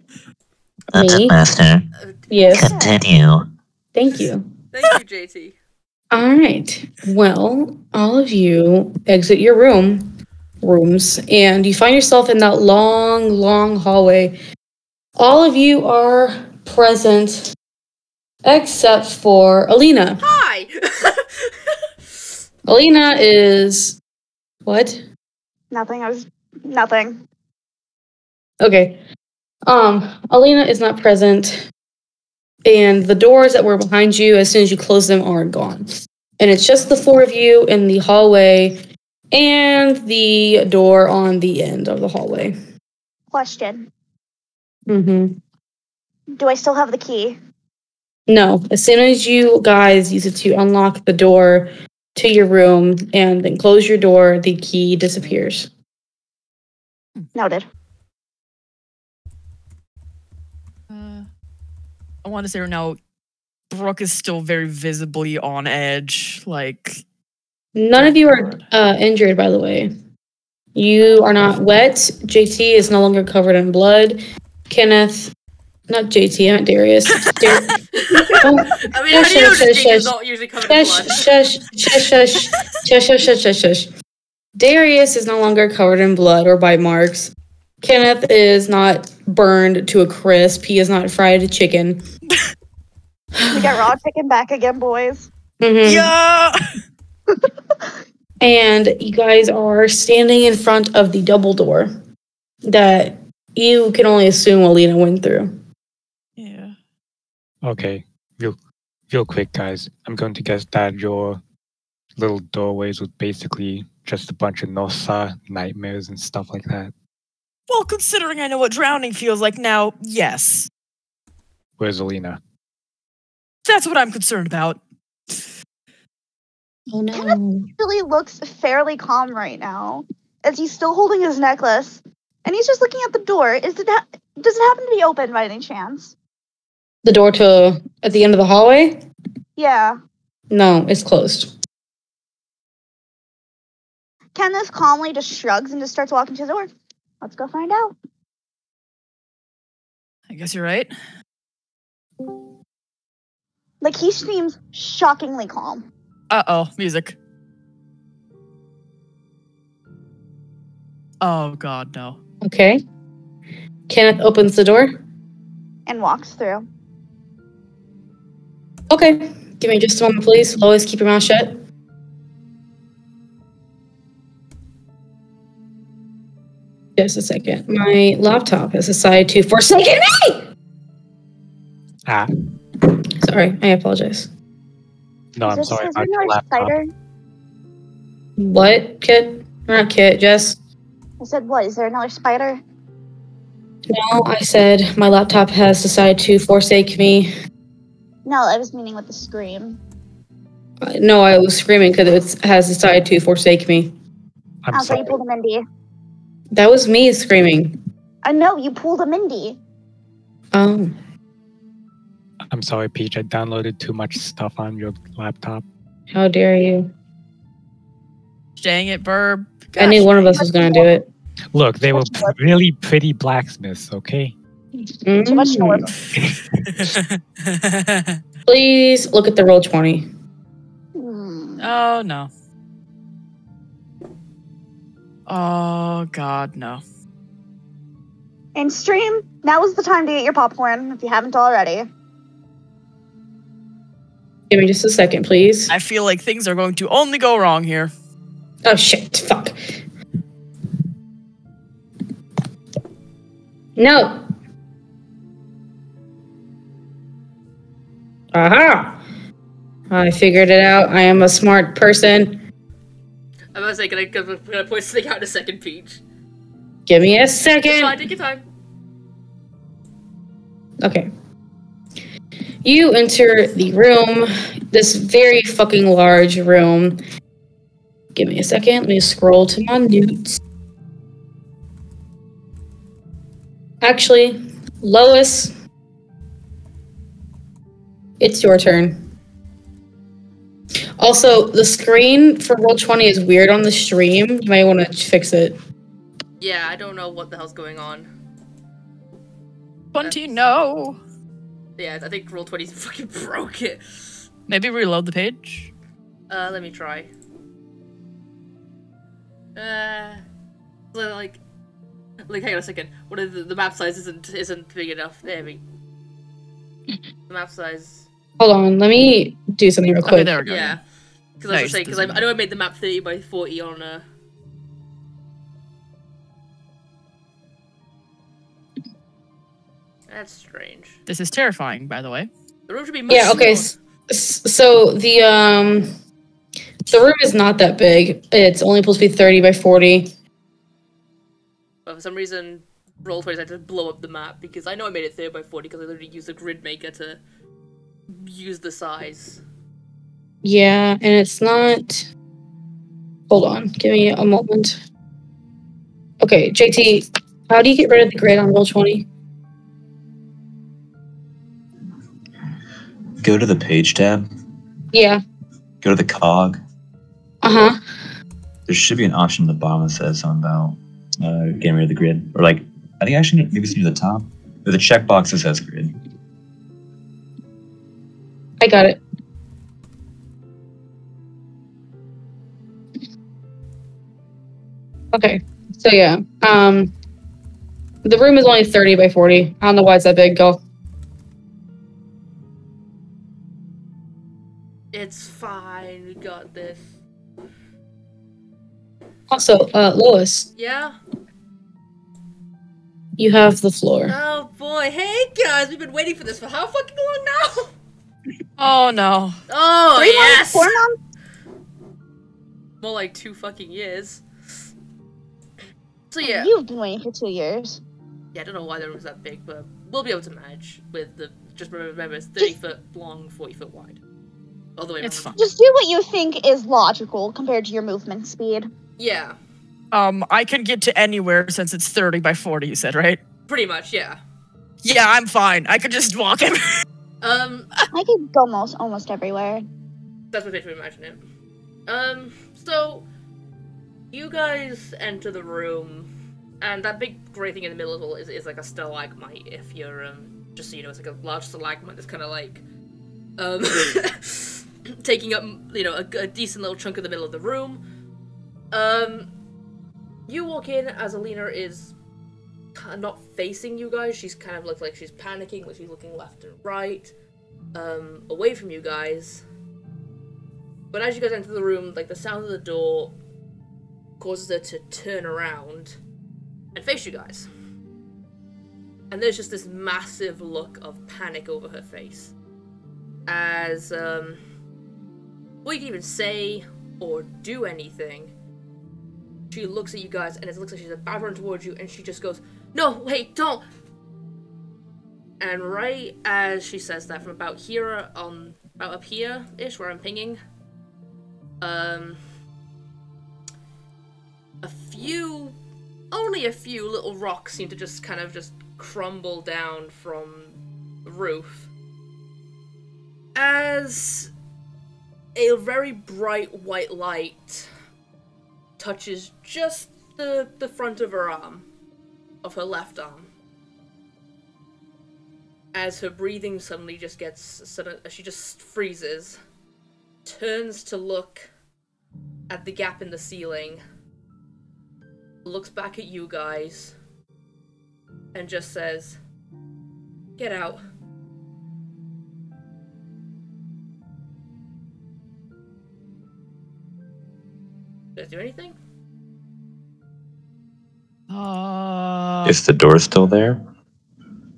Dungeon Me? Master. Yes, Continue. thank you. Thank you, JT. All right. Well, all of you exit your rooms, and you find yourself in that long hallway. All of you are present, except for Alina. Hi. Alina is what? Nothing. Okay. Alina is not present, and the doors that were behind you, as soon as you close them, are gone. And it's just the four of you in the hallway and the door on the end of the hallway. Question: Mm-hmm. do I still have the key? No, as soon as you guys use it to unlock the door to your room and then close your door, the key disappears. Noted. I want to say right now, Brooke is still very visibly on edge. Like, None of you are injured, by the way. You are not wet. JT is no longer covered in blood. Kenneth, not JT, not Darius. I mean, how do you know Shush, this shush, game is shush. not usually covered in blood? Shush. Darius is no longer covered in blood or bite marks. Kenneth is not burned to a crisp. He is not fried chicken. We got raw chicken back again, boys. Mhm. yeah. And you guys are standing in front of the double door that you can only assume Alina went through. Okay, real quick, guys. I'm going to guess that your little doorways was basically just a bunch of Nosa nightmares and stuff like that. Well, considering I know what drowning feels like now, yes. Where's Alina? That's what I'm concerned about. Oh no. Really looks fairly calm right now, as he's still holding his necklace, and he's just looking at the door. Does it happen to be open by any chance? The door to at the end of the hallway? Yeah. No, it's closed. Kenneth calmly just shrugs and just starts walking to the door. Let's go find out. I guess you're right. Like, he seems shockingly calm. Uh-oh, music. Oh god, no. Okay. Kenneth opens the door. And walks through. Okay. Give me just a moment, please. Lois, keep your mouth shut. Just a second. My laptop has decided to forsaken me! Ah, Sorry, I apologize. no, I'm sorry Is about there your another laptop. spider? What, Kit? Or not Kit, Jess? I said, what? Is there another spider? No, I said my laptop has decided to forsake me. No, I was meaning with the scream. No, I was screaming because it has decided to forsake me. I'm I thought sorry. you pulled a Mindy. That was me screaming. I know, you pulled a Mindy. Oh. I'm sorry, Peach. I downloaded too much stuff on your laptop. How dare you? Dang it, Burb. I knew one of us was going to do it. Look, they were What? really pretty blacksmiths, okay? Too much Mm. noise. Please look at the roll 20. Hmm. Oh, no. Oh, God, no. And stream, now is the time to get your popcorn if you haven't already. Give me just a second, please. I feel like things are going to only go wrong here. Oh, shit. Fuck. No. Aha. I figured it out. I am a smart person. I'm gonna say, can I point something out in a second, Peach? Give me a It's fine, second. take your time. Okay. You enter the room, this very fucking large room. Give me a second. Let me scroll to my notes. Actually, Lois, it's your turn. Also, the screen for Roll20 is weird on the stream. You might want to fix it. Yeah, I don't know what the hell's going on. 20, no. Yeah, I think Roll20 fucking broke it. Maybe reload the page. Let me try. Like, hang on a second. What is the map size isn't big enough. There we. The map size. Hold on, let me do something real quick. Okay, there we go. Yeah. Because No, I you're was saying, because supposed I know I made the map 30 by 40 on That's strange. This is terrifying, by the way. The room should be much Yeah, okay. smaller. So the room is not that big. It's only supposed to be 30 by 40. But for some reason, Roll20 had to blow up the map because I know I made it 30 by 40 because I literally used a grid maker to use the size. Yeah, and it's not. Hold on, give me a moment. Okay, JT, how do you get rid of the grid on Roll20? Go to the page tab. Yeah. Go to the cog. Uh-huh. There should be an option at the bottom that says something about getting rid of the grid. Or like, I think actually maybe it's near the top. There's a checkbox that says grid. I got it. Okay, so yeah. The room is only 30 by 40. I don't know why it's that big. Go. It's fine, we got this. Also, Lois, Yeah? You have the floor. Oh boy, hey guys, we've been waiting for this for how fucking long now? Oh no. Oh 3 months? yes! 4 months? More like 2 fucking years. So yeah. You've been waiting for 2 years. Yeah, I don't know why the room's that big, but we'll be able to manage with the. Just remember, it's 30 foot long, 40 foot wide. All the way It's around. fine. Just do what you think is logical compared to your movement speed. Yeah, I can get to anywhere since it's 30 by 40, you said, right? pretty much, yeah. Yeah, I'm fine. I could just walk him. I could go almost everywhere. That's what makes me imagine it. So you guys enter the room, and that big grey thing in the middle of it is like a stalagmite. If you're just so you know, it's like a large stalagmite that's kind of like taking up a decent little chunk of the middle of the room. You walk in as Alina is kind of not facing you guys. She's kind of looks like she's panicking, like she's looking left and right, away from you guys. But as you guys enter the room, like the sound of the door causes her to turn around and face you guys. And there's just this massive look of panic over her face. As, before you can even say or do anything, she looks at you guys and it looks like she's about to run towards you and she just goes, "No, wait, don't!" And right as she says that, from about here, about up here-ish, where I'm pinging, only a few little rocks seem to just kind of just crumble down from the roof. As a very bright white light touches just the front of her arm, of her left arm. As her breathing suddenly just she just freezes, turns to look at the gap in the ceiling, looks back at you guys, and just says, "Get out." Does it do anything? Is the door still there?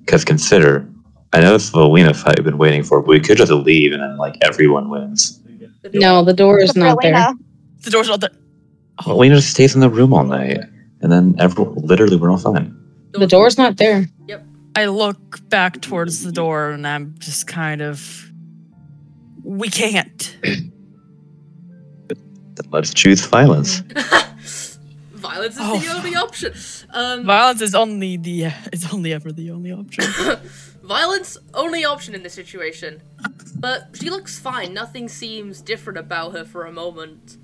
Because consider, I know this is the Alina fight we've been waiting for, but we could just leave and then, like, everyone wins. The door? No, the door is not there. Elena. The door's not there. Well, Alina just stays in the room all night, and then literally we're all fine. The door's not there. Yep. I look back towards the door and I'm just kind of... We can't. Then let's choose violence. Violence is the only option. Violence is only ever the only option. Violence, only option in this situation. But she looks fine. Nothing seems different about her for a moment.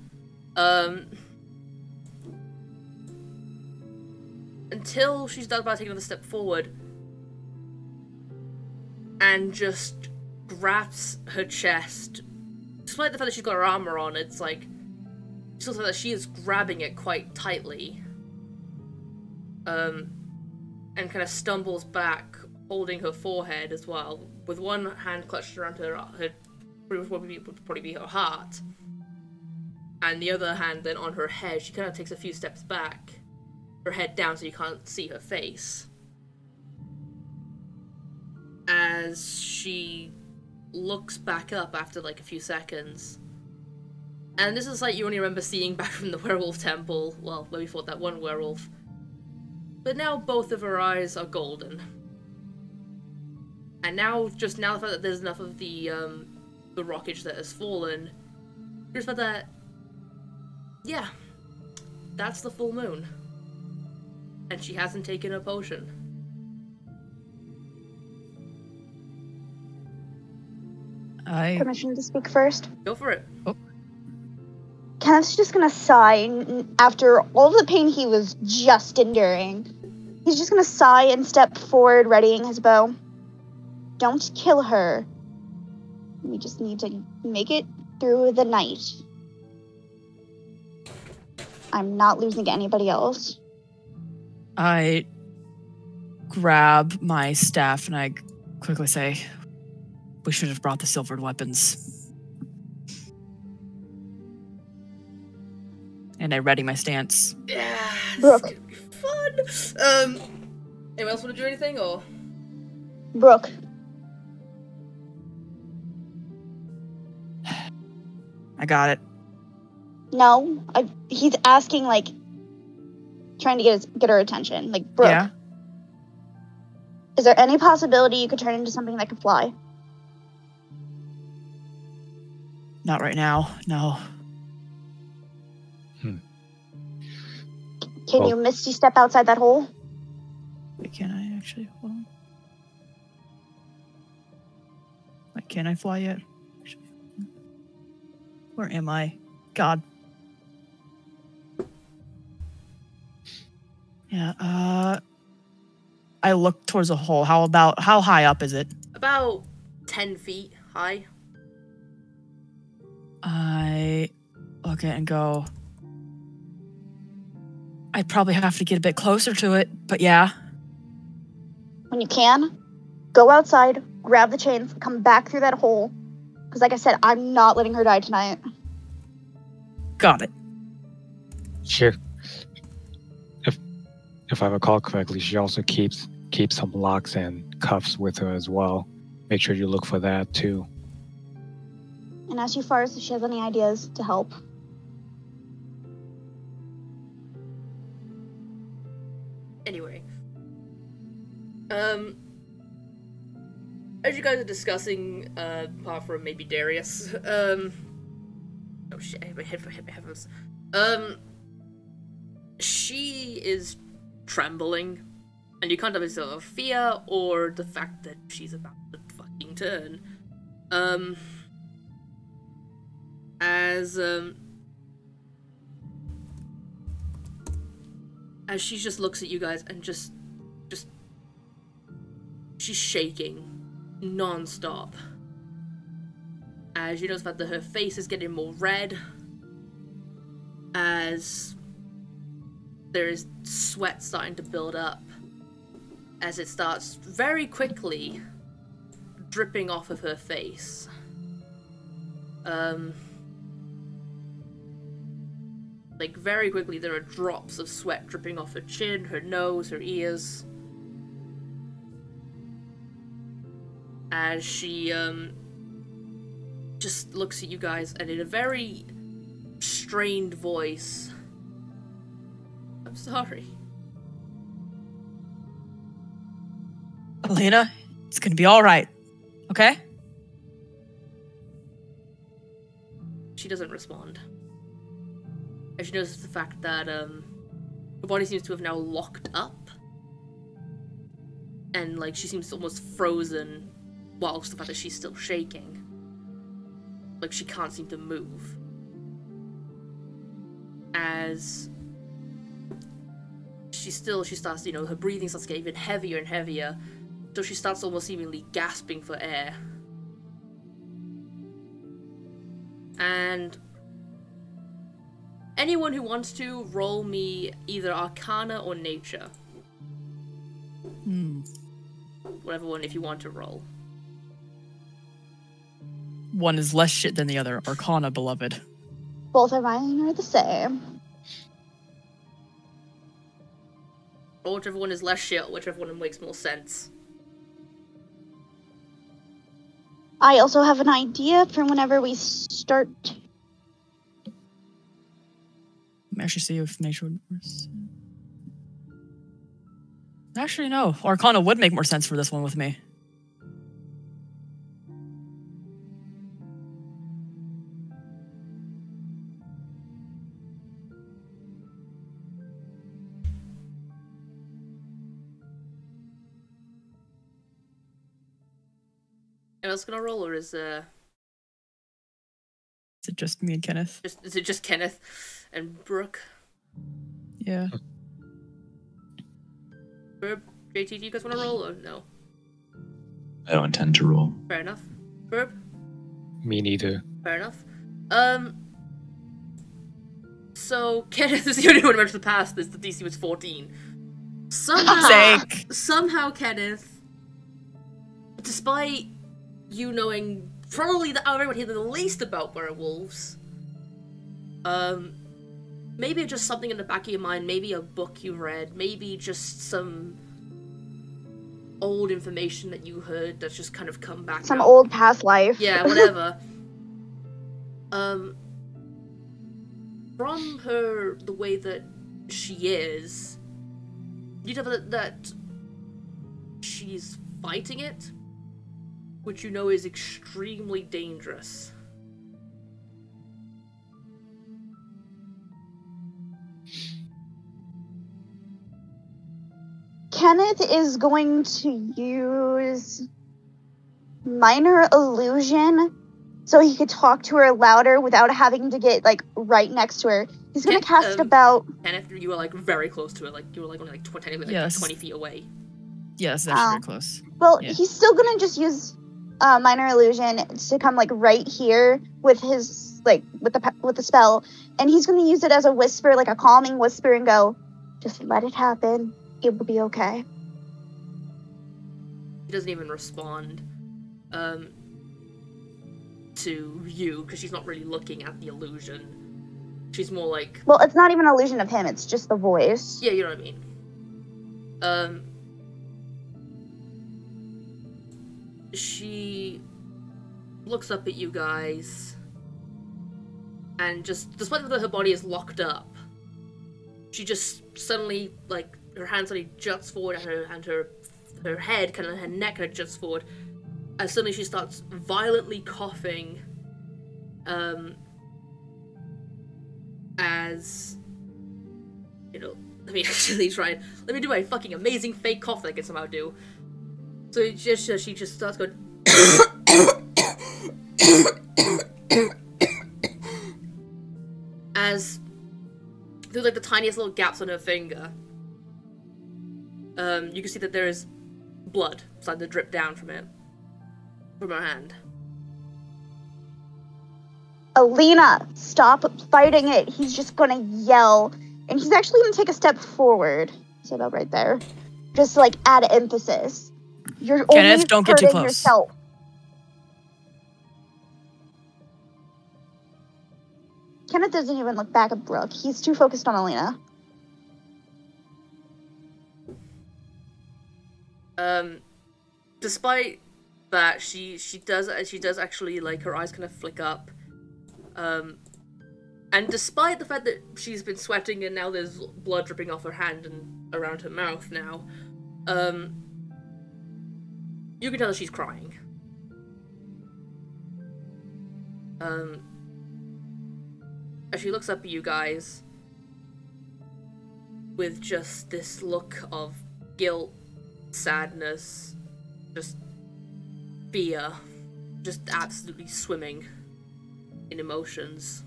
Until she's about to take another step forward. And just grabs her chest. Despite the fact that she's got her armor on, it's like... She looks like that she is grabbing it quite tightly. And kind of stumbles back, holding her forehead as well, with one hand clutched around her would probably be her heart, and the other hand then on her head. She kind of takes a few steps back, her head down so you can't see her face, as she looks back up after like a few seconds. And this is like you only remember seeing back from the werewolf temple, well, where we fought that one werewolf. But now both of her eyes are golden. And now the fact that there's enough of the rockage that has fallen, just about that, yeah, that's the full moon. And she hasn't taken her potion. Permission to speak first? Go for it. Oh. Kenneth's just gonna sigh after all the pain he was just enduring. He's just gonna sigh and step forward, readying his bow. Don't kill her. We just need to make it through the night. I'm not losing to anybody else. I grab my staff and I quickly say, "We should have brought the silvered weapons." And I ready my stance. Yeah, this Brooke. is gonna be fun. Anyone else want to do anything, or? Brooke. I got it. No, he's asking, like, trying to get her attention. Like, Brooke, Yeah. is there any possibility you could turn into something that can fly? Not right now. No. Can you misty step outside that hole? Wait, can I actually? Hold on. Wait, can I fly yet? Where am I? God. Yeah, I look towards a hole. How high up is it? About 10 feet high. I look at it and go, I'd probably have to get a bit closer to it, but yeah. When you can, go outside, grab the chains, come back through that hole. Because like I said, I'm not letting her die tonight. Got it. Sure. If I recall correctly, she also keeps some locks and cuffs with her as well. Make sure you look for that too. And ask you first if she has any ideas to help. Anyway. As you guys are discussing, apart from maybe Darius, oh shit, my heavens. She is trembling, and you can't tell if it's of fear or the fact that she's about to fucking turn. As she just looks at you guys and just she's shaking non-stop. As you notice that her face is getting more red, as there is sweat starting to build up, as it starts very quickly dripping off of her face. Like, very quickly there are drops of sweat dripping off her chin, her nose, her ears. As she, just looks at you guys, and in a very strained voice, I'm sorry. Elena, it's gonna be alright. Okay? She doesn't respond. As she notices the fact that, her body seems to have now locked up. And, like, she seems almost frozen, whilst the fact that she's still shaking. Like, she can't seem to move. As she starts, her breathing starts getting even heavier and heavier, so she starts almost seemingly gasping for air. And anyone who wants to, roll me either Arcana or Nature. Whatever one, if you want to roll. One is less shit than the other. Arcana, beloved. Both of mine are the same. Or whichever one is less shit, whichever one makes more sense. I also have an idea for whenever we start. Let me actually see if nature would make more sense. Actually, no. Arcana would make more sense for this one with me. Anyone else gonna roll, or is Is it just me and Kenneth? is it just Kenneth and Brooke? Yeah. Burb, JT, do you guys want to roll, or no? I don't intend to roll. Fair enough. Burb? Me neither. Fair enough. So Kenneth is the only one who remembers the past. The DC was 14. Somehow, Kenneth, despite you knowing probably out of everyone here the least about werewolves, maybe just something in the back of your mind, maybe a book you read, maybe just some old information that you heard that's just kind of come back. Some out. old past life. Yeah, whatever. From her, the way that she is, you know that she's fighting it, which you know is extremely dangerous. Kenneth is going to use minor illusion so he could talk to her louder without having to get like right next to her. He's gonna cast about. And if you were like very close to it, like you were like only like technically like Yes. 20 feet away. Yes, that's very close. Well, Yeah. he's still gonna just use minor illusion to come like right here with his like with the spell, and he's gonna use it as a whisper, like a calming whisper, and go, "Just let it happen. It will be okay." He doesn't even respond to you because she's not really looking at the illusion. She's more like, well, it's not even an illusion of him, it's just the voice. yeah, you know what I mean. She looks up at you guys and just, despite the fact that her body is locked up, she just suddenly, like, her hand suddenly juts forward and her head, kind of her neck kind of juts forward, and suddenly she starts violently coughing, as, you know, let me actually try, let me do my fucking amazing fake cough that I can somehow do. So she just starts going, as through like the tiniest little gaps on her finger, you can see that there is blood starting to drip down from it, from her hand. Alina, stop fighting it. He's just gonna yell, and he's actually gonna take a step forward. Sit up right there, just to, like, add emphasis. You're Kenneth, only don't get too hurting close. yourself. Kenneth doesn't even look back at Brooke. He's too focused on Alina. Despite that, she does actually, like, her eyes kind of flick up. And despite the fact that she's been sweating and now there's blood dripping off her hand and around her mouth now, you can tell that she's crying. As she looks up at you guys with just this look of guilt, sadness, just fear, just absolutely swimming in emotions.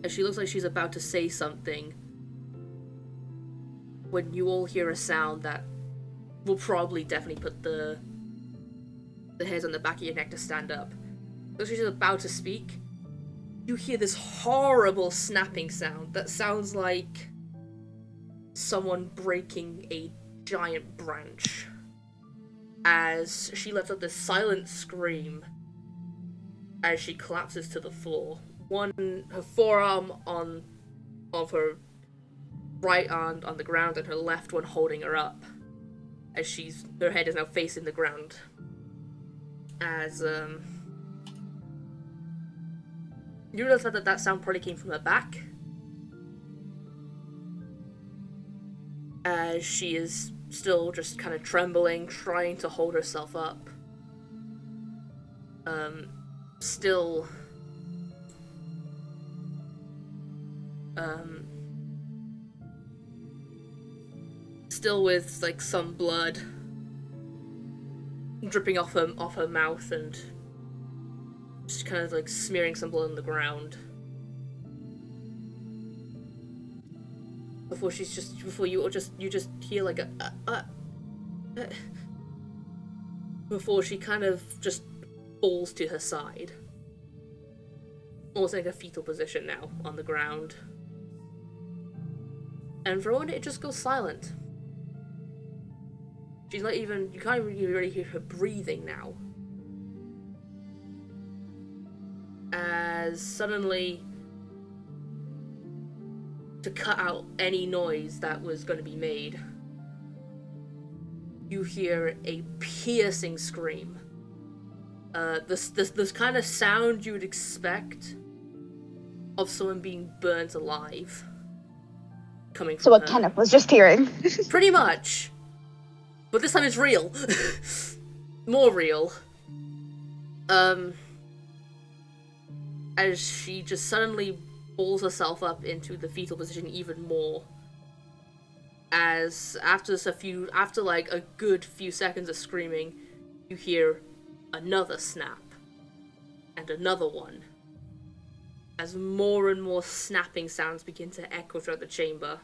As she looks like she's about to say something, when you all hear a sound that will probably definitely put the hairs on the back of your neck to stand up. Looks like she's about to speak. You hear this horrible snapping sound that sounds like someone breaking a giant branch. As she lets out this silent scream as she collapses to the floor. Her forearm of her right arm on the ground and her left one holding her up. As her head is now facing the ground. As, you realize that sound probably came from her back. As she is still just kind of trembling, trying to hold herself up. Still with, like, some blood dripping off her mouth and just kind of, like, smearing some blood on the ground. Before you just hear, like, before she kind of just falls to her side. Almost like a fetal position now on the ground. And for a moment it just goes silent. She's not even, you can't even really hear her breathing now. As suddenly, to cut out any noise that was going to be made, you hear a piercing scream. This kind of sound you would expect of someone being burnt alive. Coming from So what her. Kenneth was just hearing. Pretty much. But this time it's real. More real. As she just suddenly pulls herself up into the fetal position even more. As after like a good few seconds of screaming, you hear another snap. And another one. As more and more snapping sounds begin to echo throughout the chamber.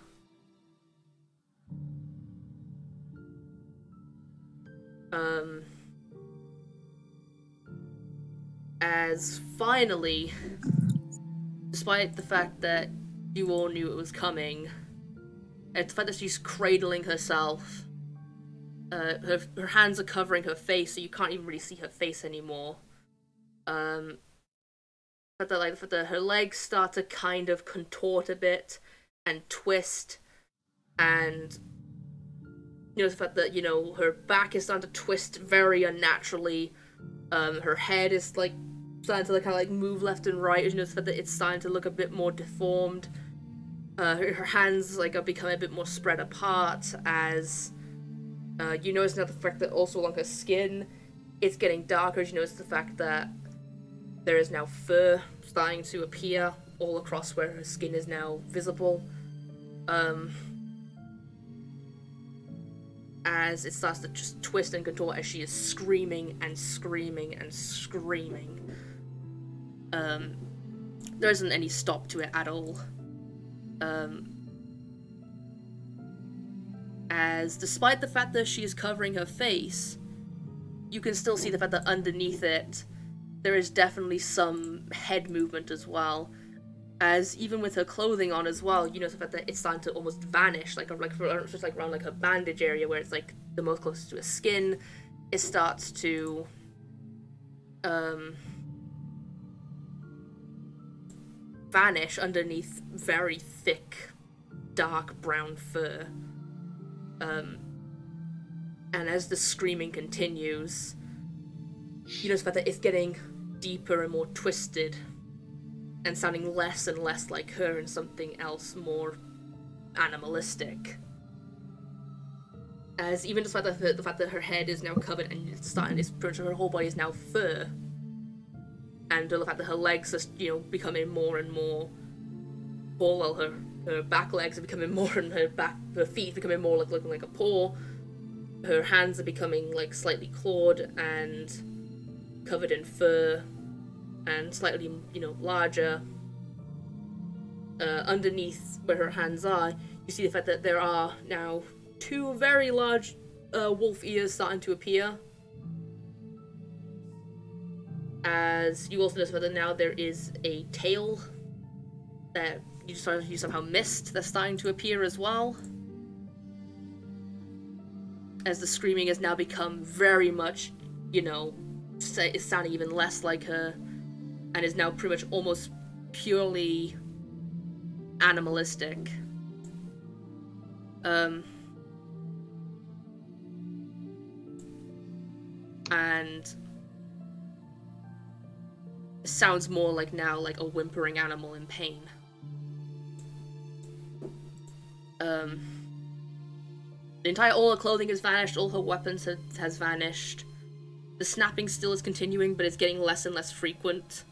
As finally, despite the fact that you all knew it was coming, and the fact that she's cradling herself, her hands are covering her face, so you can't even really see her face anymore. But her legs start to kind of contort a bit and twist, and you know the fact that her back is starting to twist very unnaturally. Her head is like starting to kind of like move left and right. You notice that it's starting to look a bit more deformed. Her hands like are becoming a bit more spread apart as you notice now the fact that also along her skin it's getting darker. You notice the fact that there is now fur starting to appear all across where her skin is now visible. As it starts to just twist and contort as she is screaming and screaming and screaming. There isn't any stop to it at all. As despite the fact that she is covering her face, you can still see the fact that underneath it, there is definitely some head movement as well. As even with her clothing on as well, you know the fact that it's starting to almost vanish, like just like around like her bandage area where it's like the most closest to her skin, it starts to vanish underneath very thick, dark brown fur. And as the screaming continues, you notice the fact that it's getting deeper and more twisted, and sounding less and less like her and something else more animalistic. As even despite the fact that her head is now covered and it's pretty much her whole body is now fur, and the fact that her legs are becoming more and more full, while her back legs are becoming more, and her feet becoming more looking like a paw. Her hands are becoming like slightly clawed and covered in fur and slightly larger. Underneath where her hands are, you see the fact that there are now two very large wolf ears starting to appear. As you also notice that now there is a tail that you somehow missed that's starting to appear as well. As the screaming has now become very much, is sounding even less like her, and is now pretty much almost purely animalistic. And it sounds more like now like a whimpering animal in pain. All her clothing has vanished, all her weapons has vanished. The snapping still is continuing, but it's getting less and less frequent.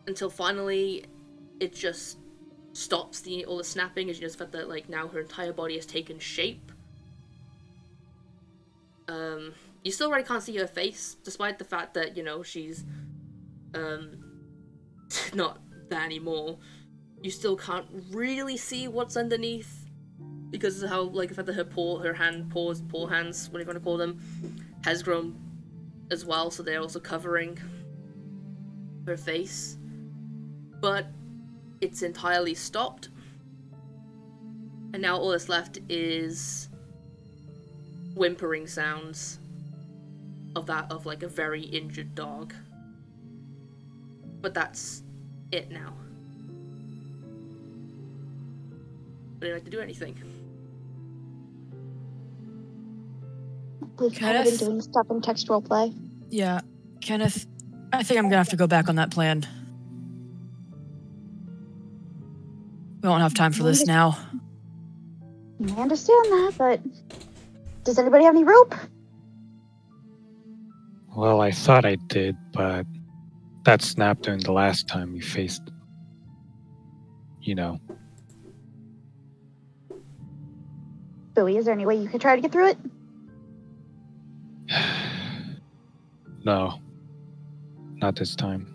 Until finally, it just stops all the snapping, as you notice that like now her entire body has taken shape. You still really can't see her face, despite the fact that, she's not there anymore. You still can't really see what's underneath, because of how, like, the fact that her paw hands, whatever you want to call them, has grown as well, so they're also covering her face. But it's entirely stopped. And now all that's left is whimpering sounds of like a very injured dog. But that's it now. Would you like to do anything? We've kind of been Kenneth? doing stuff in text roleplay. Yeah, Kenneth, I think I'm gonna have to go back on that plan. We won't have time for this now. I understand that, but does anybody have any rope? Well, I thought I did, but that snapped during the last time we faced, you know. Bowie, is there any way you could try to get through it? No, not this time.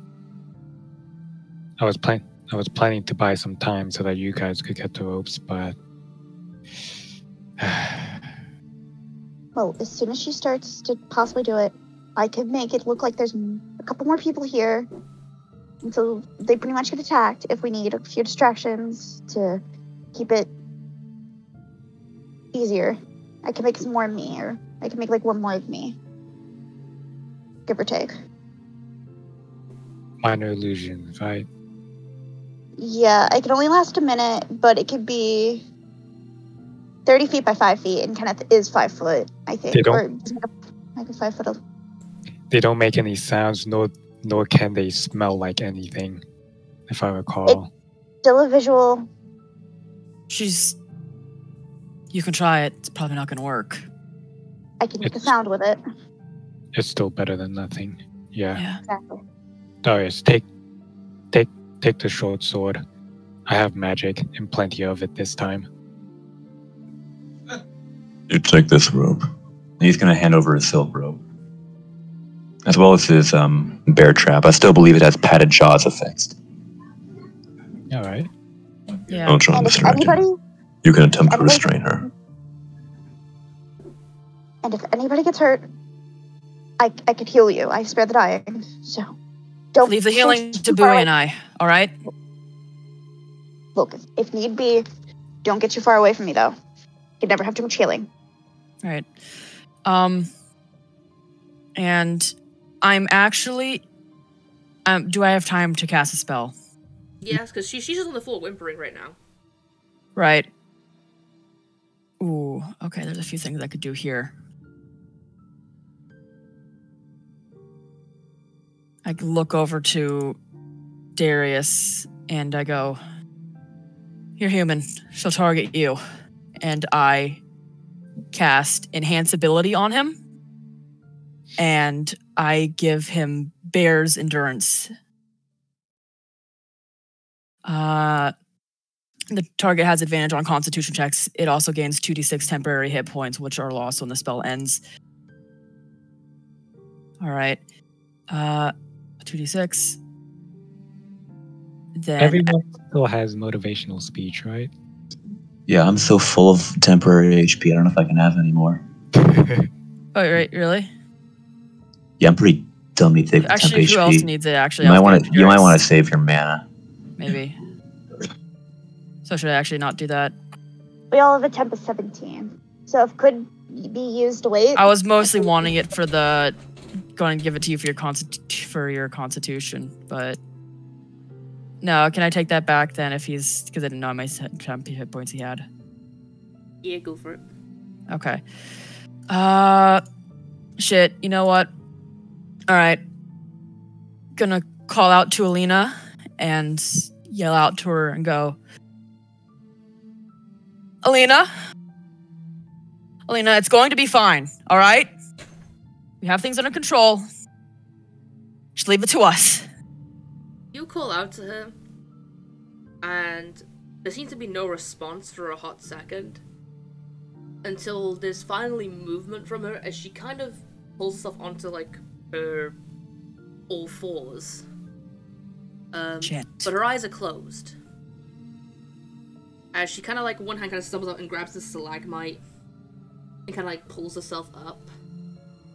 I was planning to buy some time so that you guys could get the ropes, but Well, as soon as she starts to possibly do it, I could make it look like there's a couple more people here. And so they pretty much get attacked if we need a few distractions to keep it easier. I can make some more of me, or I can make like one more of me. Give or take. minor illusions, right? Yeah, I can only last a minute, but it could be 30 feet by 5 feet, and Kenneth is 5 foot, I think. They don't- Or like a 5 foot. They don't make any sounds, nor can they smell like anything, if I recall. Still a visual. You can try it. It's probably not gonna work. I can make a sound with it. It's still better than nothing. Yeah. Yeah. Exactly. Darius, take the short sword. I have magic and plenty of it this time. You take this rope. He's going to hand over his silk rope, as well as his bear trap. I still believe it has padded jaws affixed. All right. Yeah. Don't try to And if distract anybody, her. You can attempt to anybody- restrain her. and if anybody gets hurt, I could heal you. I spare the dying. So don't Leave the healing push to too far Bowie away. and I. All right. Look, if need be, don't get too far away from me though. You'd never have too much healing. All right. And I'm actually. Do I have time to cast a spell? Yes, because she's just on the floor whimpering right now. Right. Ooh. Okay. There's a few things I could do here. I look over to Darius and I go, "You're human. She'll target you." And I cast Enhance Ability on him. And I give him Bear's Endurance. The target has advantage on Constitution checks. It also gains 2d6 temporary hit points, which are lost when the spell ends. All right. 2d6. Then Everyone still has motivational speech, right? Yeah, I'm so full of temporary HP. I don't know if I can have any more. oh, right, really? Yeah, I'm pretty dummy thick with temp Actually, who HP. else needs it? Actually, You might I'll want get to. You might Darius. want to save your mana. Maybe. So should I actually not do that? We all have a temp of 17. So if could be used to wait. I was mostly wanting it for the going to give it to you for your constitution, but no. Can I take that back then? If he's because I didn't know how many temp hit points he had. Yeah, go for it. Okay. Shit. You know what? All right. Gonna call out to Alina and yell out to her and go, Alina, it's going to be fine. All right. We have things under control. Just leave it to us. You call out to her, and there seems to be no response for a hot second. Until there's finally movement from her as she kind of pulls herself onto, like, her all fours. Shit. But her eyes are closed. As she kind of, like, one hand kind of stumbles out and grabs the stalagmite and kind of, like, pulls herself up.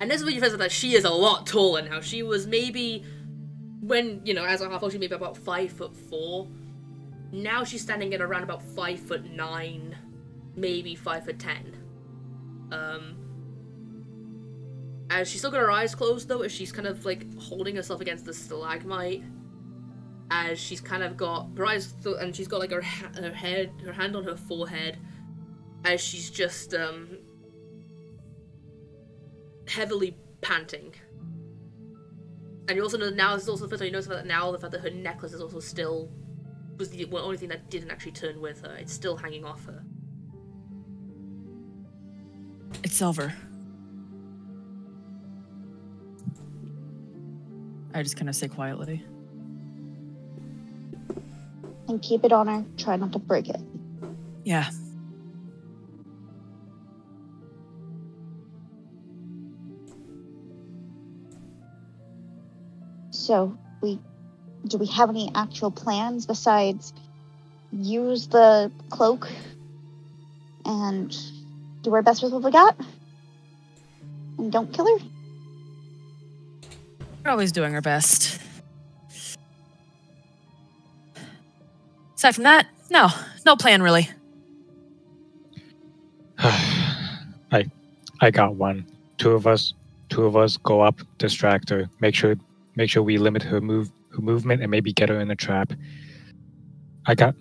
And this is when you realize that she is a lot taller now. She was maybe, when, you know, as a half-orc, she maybe about 5'4". Now she's standing at around about 5'9", maybe 5'10". As she's still got her eyes closed, though, as she's kind of, like, holding herself against the stalagmite. As she's kind of got her eyes, and she's got, like, her hand on her forehead. As she's just, heavily panting. And you also know now, this is also the first time you notice that now, the fact that her necklace is also still, was the only thing that didn't actually turn with her. It's still hanging off her. It's silver. I just kind of say quietly. And keep it on her. Try not to break it. Yeah. So, do we have any actual plans besides use the cloak and do our best with what we got? And don't kill her? We're always doing our best. Aside from that, no plan really. I got one. Two of us go up, distract her, make sure we limit her movement and maybe get her in a trap. I got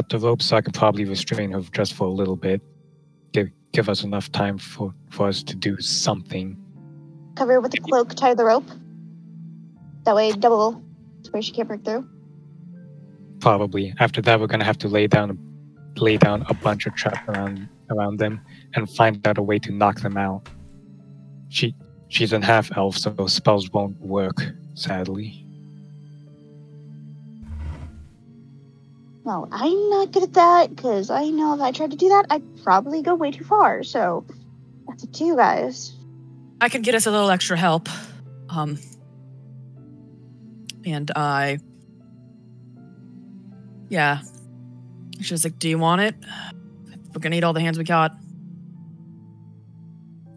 the rope, so I can probably restrain her just for a little bit. Give us enough time for us to do something. Cover her with the cloak, tie the rope. That way, double to where she can't break through. Probably. After that, we're gonna have to lay down a bunch of traps around them and find out a way to knock them out. She's an half elf, so spells won't work, sadly. Well, I'm not good at that, because I know if I tried to do that, I'd probably go way too far, so that's up to you guys. I can get us a little extra help. Yeah. She was like, do you want it? We're gonna need all the hands we got.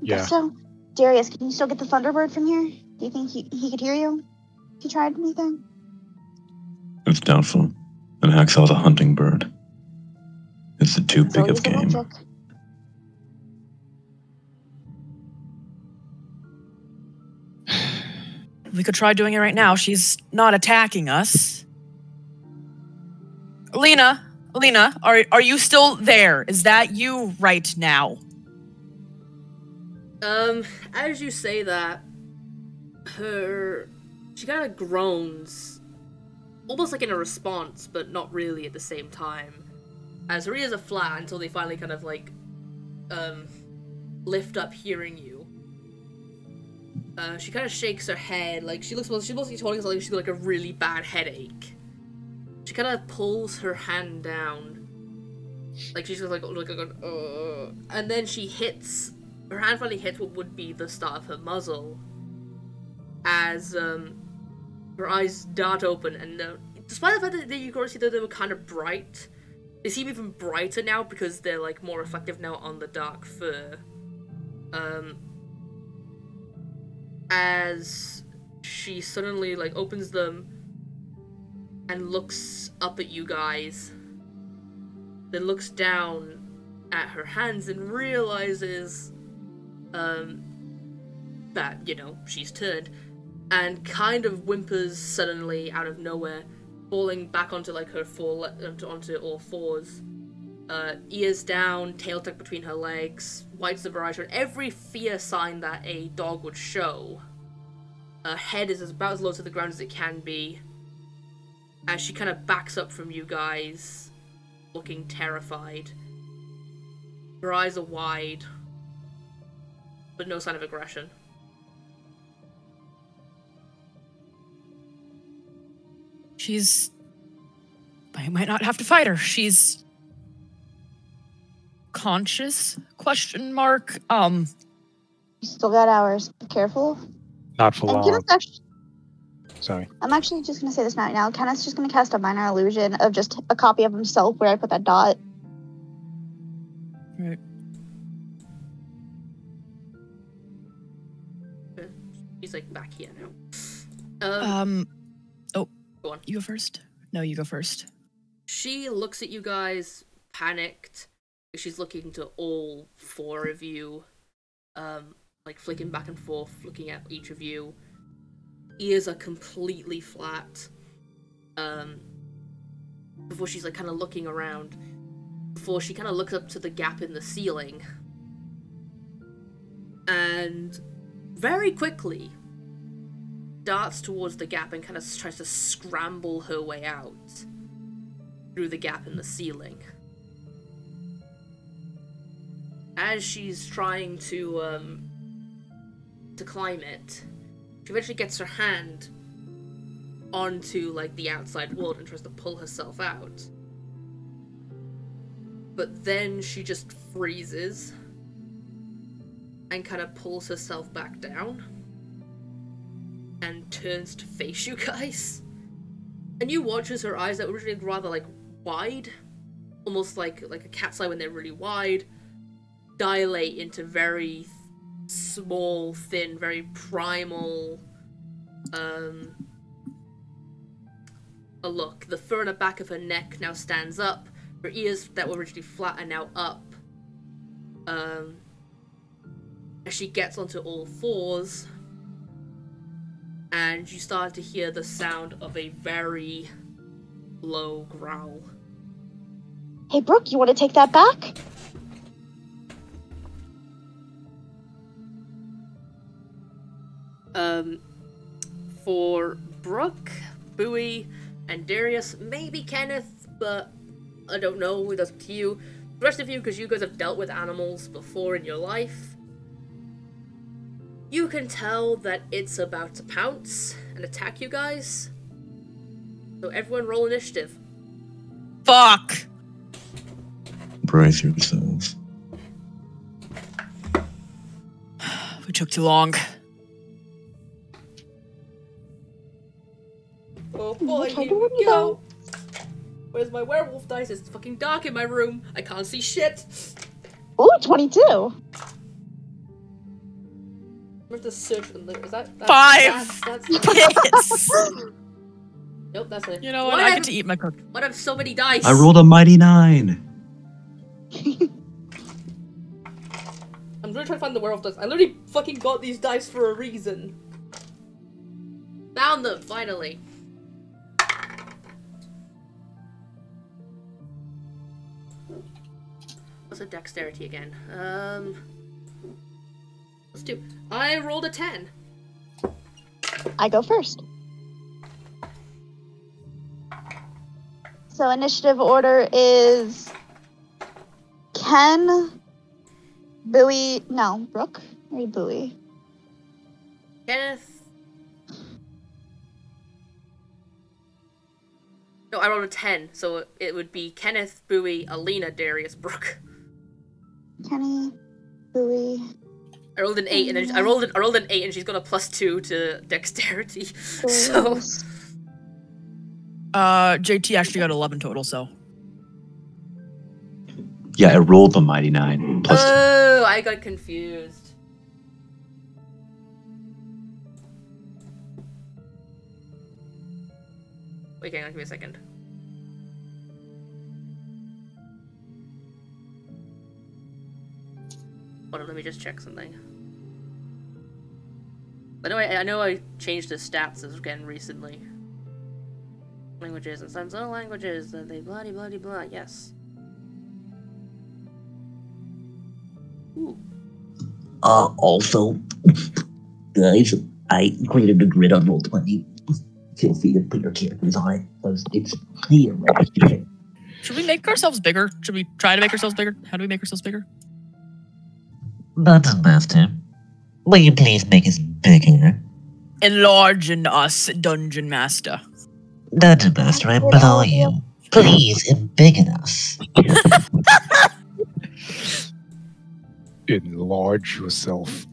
Yeah. So, Darius, can you still get the Thunderbird from here? Do you think he could hear you if you tried anything? It's doubtful. And Hacksaw's a hunting bird. It's too It's big always of a game. logic. We could try doing it right now. She's not attacking us. Alina, are you still there? Is that you right now? As you say that, she kind of groans, almost like in a response, but not really at the same time. As her ears are flat until they finally kind of like, lift up hearing you. She kind of shakes her head, like she's mostly talking like she's got like a really bad headache. She kind of pulls her hand down, like she's just like and then her hand finally hits what would be the start of her muzzle, as her eyes dart open, and despite the fact that you can see that they were kind of bright, they seem even brighter now because they're like more reflective now on the dark fur. As she suddenly like opens them and looks up at you guys, then looks down at her hands and realizes that, you know, she's turned, and kind of whimpers suddenly out of nowhere, falling back onto like her onto all fours, ears down, tail tucked between her legs, whites of her eyes, every fear sign that a dog would show. Her head is about as low to the ground as it can be, as she kind of backs up from you guys, looking terrified. Her eyes are wide, but no sign of aggression. I might not have to fight her. She's conscious? Question mark. You still got hours. Be careful. Not for And long. Kenneth's Sorry. I'm actually just going to say this now. Kenneth's just going to cast a minor illusion of just a copy of himself where I put that dot. Right. He's like back here now. Oh, go on. You go first? No, you go first. She looks at you guys, panicked. She's looking to all four of you, like flicking back and forth, looking at each of you. Ears are completely flat. Before she's like kind of looking around, before she kind of looks up to the gap in the ceiling, and very quickly darts towards the gap and kind of tries to scramble her way out through the gap in the ceiling. As she's trying to climb it, she eventually gets her hand onto like the outside wall and tries to pull herself out. But then she just freezes and kind of pulls herself back down and turns to face you guys. And you watch as her eyes that were originally rather like wide, almost like a cat's eye when they're really wide, dilate into very small, thin, very primal a look. The fur on the back of her neck now stands up. Her ears that were originally flat are now up. As she gets onto all fours, and you start to hear the sound of a very low growl. Hey, Brooke, you want to take that back? For Brooke, Bowie, and Darius, maybe Kenneth, but I don't know, that's up to you. The rest of you, because you guys have dealt with animals before in your life, you can tell that it's about to pounce and attack you guys. So everyone roll initiative. Fuck! Brace yourselves. We took too long. Oh boy, here we go! Where's my werewolf dice? It's fucking dark in my room. I can't see shit. Ooh, 22. I'm going to search for them. Is that 5! That's Yes! Nope, that's it. You know what? I get to eat my cookie. What have so many dice? I rolled a mighty 9. I'm really trying to find the werewolf dice. I literally fucking got these dice for a reason. Found them, finally. What's a dexterity again? Let's do. I rolled a 10. I go first. So initiative order is Ken, Bowie, no, Brooke, or Bowie? Kenneth. No, I rolled a 10, so it would be Kenneth, Bowie, Alina, Darius, Brooke. Kenny, Bowie. I rolled an 8, and then I rolled an 8, and she's got a +2 to dexterity. So JT actually got 11 total, so. Yeah, I rolled the mighty 9. Plus oh, I got confused. Wait, hang on, give me a second. Hold on, let me just check something. I know I changed the stats again recently. Languages and some other languages, they bloody blah, yes. Ooh. Also, guys, I created a grid on Roll20. Feel free to put your characters on it, because it's clear right here. Should we make ourselves bigger? Should we try to make ourselves bigger? How do we make ourselves bigger? Dungeon Master, will you please make us bigger? Enlarging us, Dungeon Master. Dungeon Master, I implore you. Please embiggen us. Enlarge yourself.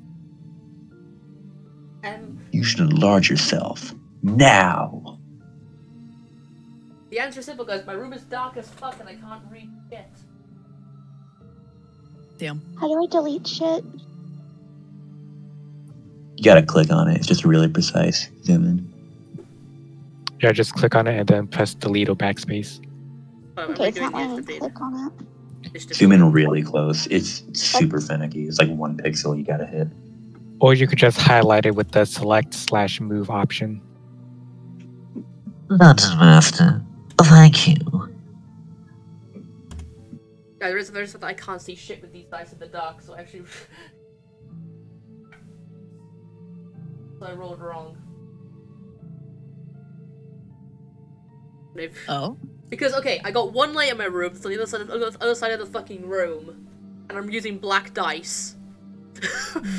you should enlarge yourself. Now. The answer is simple, guys. My room is dark as fuck and I can't read shit. Damn. How do I delete shit? You gotta click on it. It's just really precise. Zoom in. Yeah, just click on it and then press delete or backspace. Okay, it's not letting me click on it. Zoom in really close. It's super finicky. It's like 1 pixel you gotta hit. Or you could just highlight it with the select/move option. Dungeon Master, thank you. Yeah, there's something I can't see shit with these dice in the dark, so actually... I rolled wrong. Oh. Because, okay, I got one light in my room, so the other side of the fucking room. And I'm using black dice.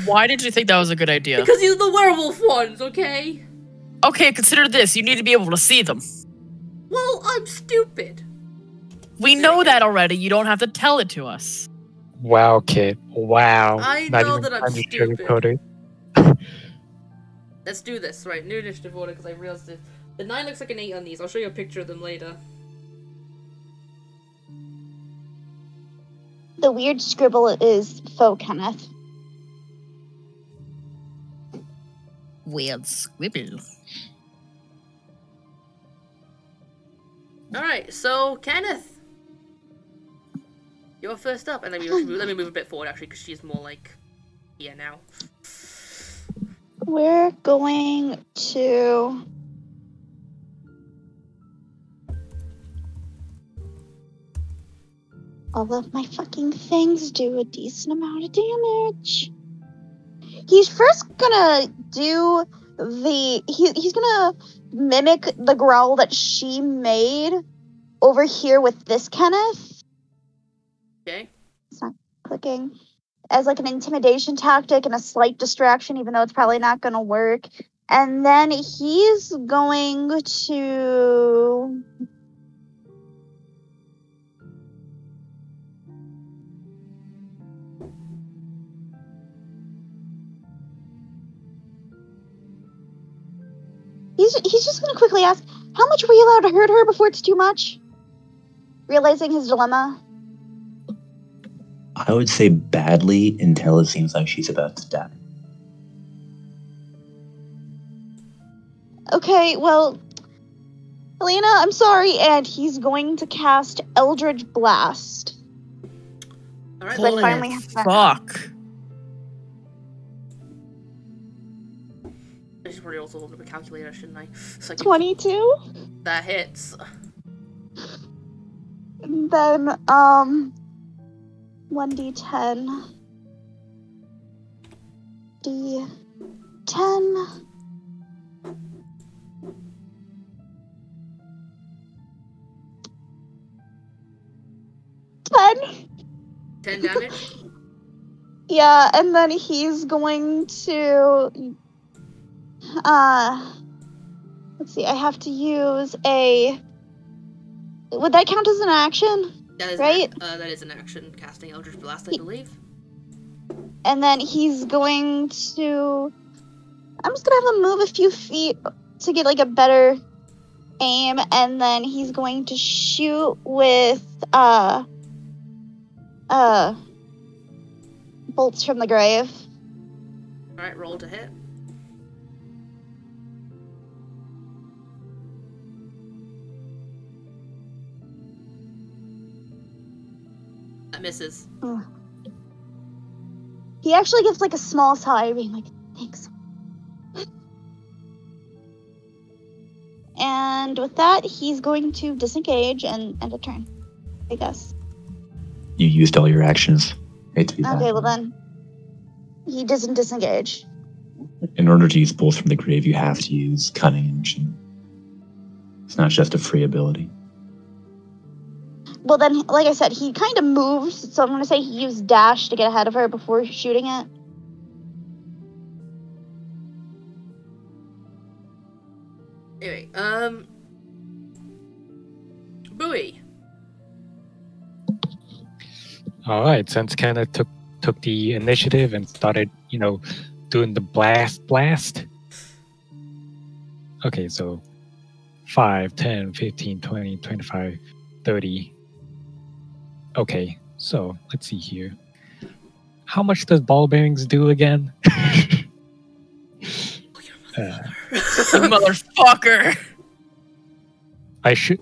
Why did you think that was a good idea? Because these are the werewolf ones, okay? Okay, consider this. You need to be able to see them. Well, I'm stupid. We know that already. You don't have to tell it to us. Wow, kid. Wow. I Not know even that I'm trying to stupid. sugarcoat it. Let's do this. Right, new initiative order, because I realized it. The 9 looks like an 8 on these. I'll show you a picture of them later. The weird scribble is faux Kenneth. Weird scribble. Alright, so, Kenneth! You're first up. And let me move a bit forward, actually, because she's more like... here now. We're going to... all of my fucking things do a decent amount of damage. He's first gonna do the... He's gonna mimic the growl that she made over here with this Kenneth. Okay. It's not clicking. As like an intimidation tactic and a slight distraction, even though it's probably not gonna work. And then he's going to... He's just going to quickly ask, how much were you allowed to hurt her before it's too much? Realizing his dilemma. I would say badly until it seems like she's about to die. Okay, well, Helena, I'm sorry, and he's going to cast Eldritch Blast. Alright, I finally have that. Fuck. I should probably also hold up a calculator, shouldn't I? So I can- 22? That hits. And then, 1d10. D10. 10. 10 damage? Yeah, and then he's going to... let's see, I have to use a... Would that count as an action? That is Right? that is an action, casting Eldritch Blast, I believe. And then he's going to... I'm just gonna have him move a few feet to get like a better aim, and then he's going to shoot with bolts from the grave. Alright, roll to hit. That misses. He actually gives like a small sigh, being like, thanks. And with that, he's going to disengage and end a turn, I guess. You used all your actions. Hate to be bad. Okay, well then, he doesn't disengage. In order to use bolts from the grave, you have to use cunning action. It's not just a free ability. Well then, like I said, he kind of moved, so I'm going to say he used dash to get ahead of her before shooting it. Anyway, Bowie. All right, since Kenneth took the initiative and started, doing the blast. Okay, so 5, 10, 15, 20, 25, 30. Okay, so let's see here. How much does ball bearings do again? Motherfucker. I should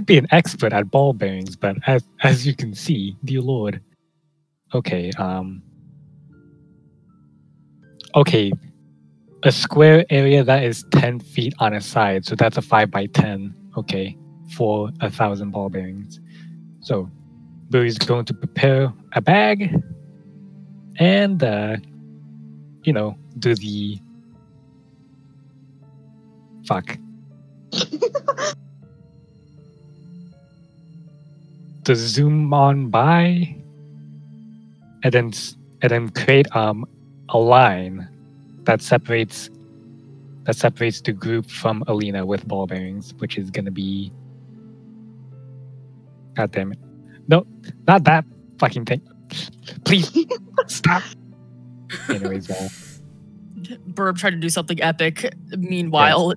be an expert at ball bearings, but as you can see, dear lord. Okay, okay, a square area that is 10 feet on a side, so that's a 5 by 10. Okay, for 1,000 ball bearings. So, Bowie's going to prepare a bag and, do the Fuck. To zoom on by, and then create a line that separates the group from Alina with ball bearings, which is gonna be. God damn it! No, not that fucking thing. Please stop. Anyways, Burb tried to do something epic. Meanwhile,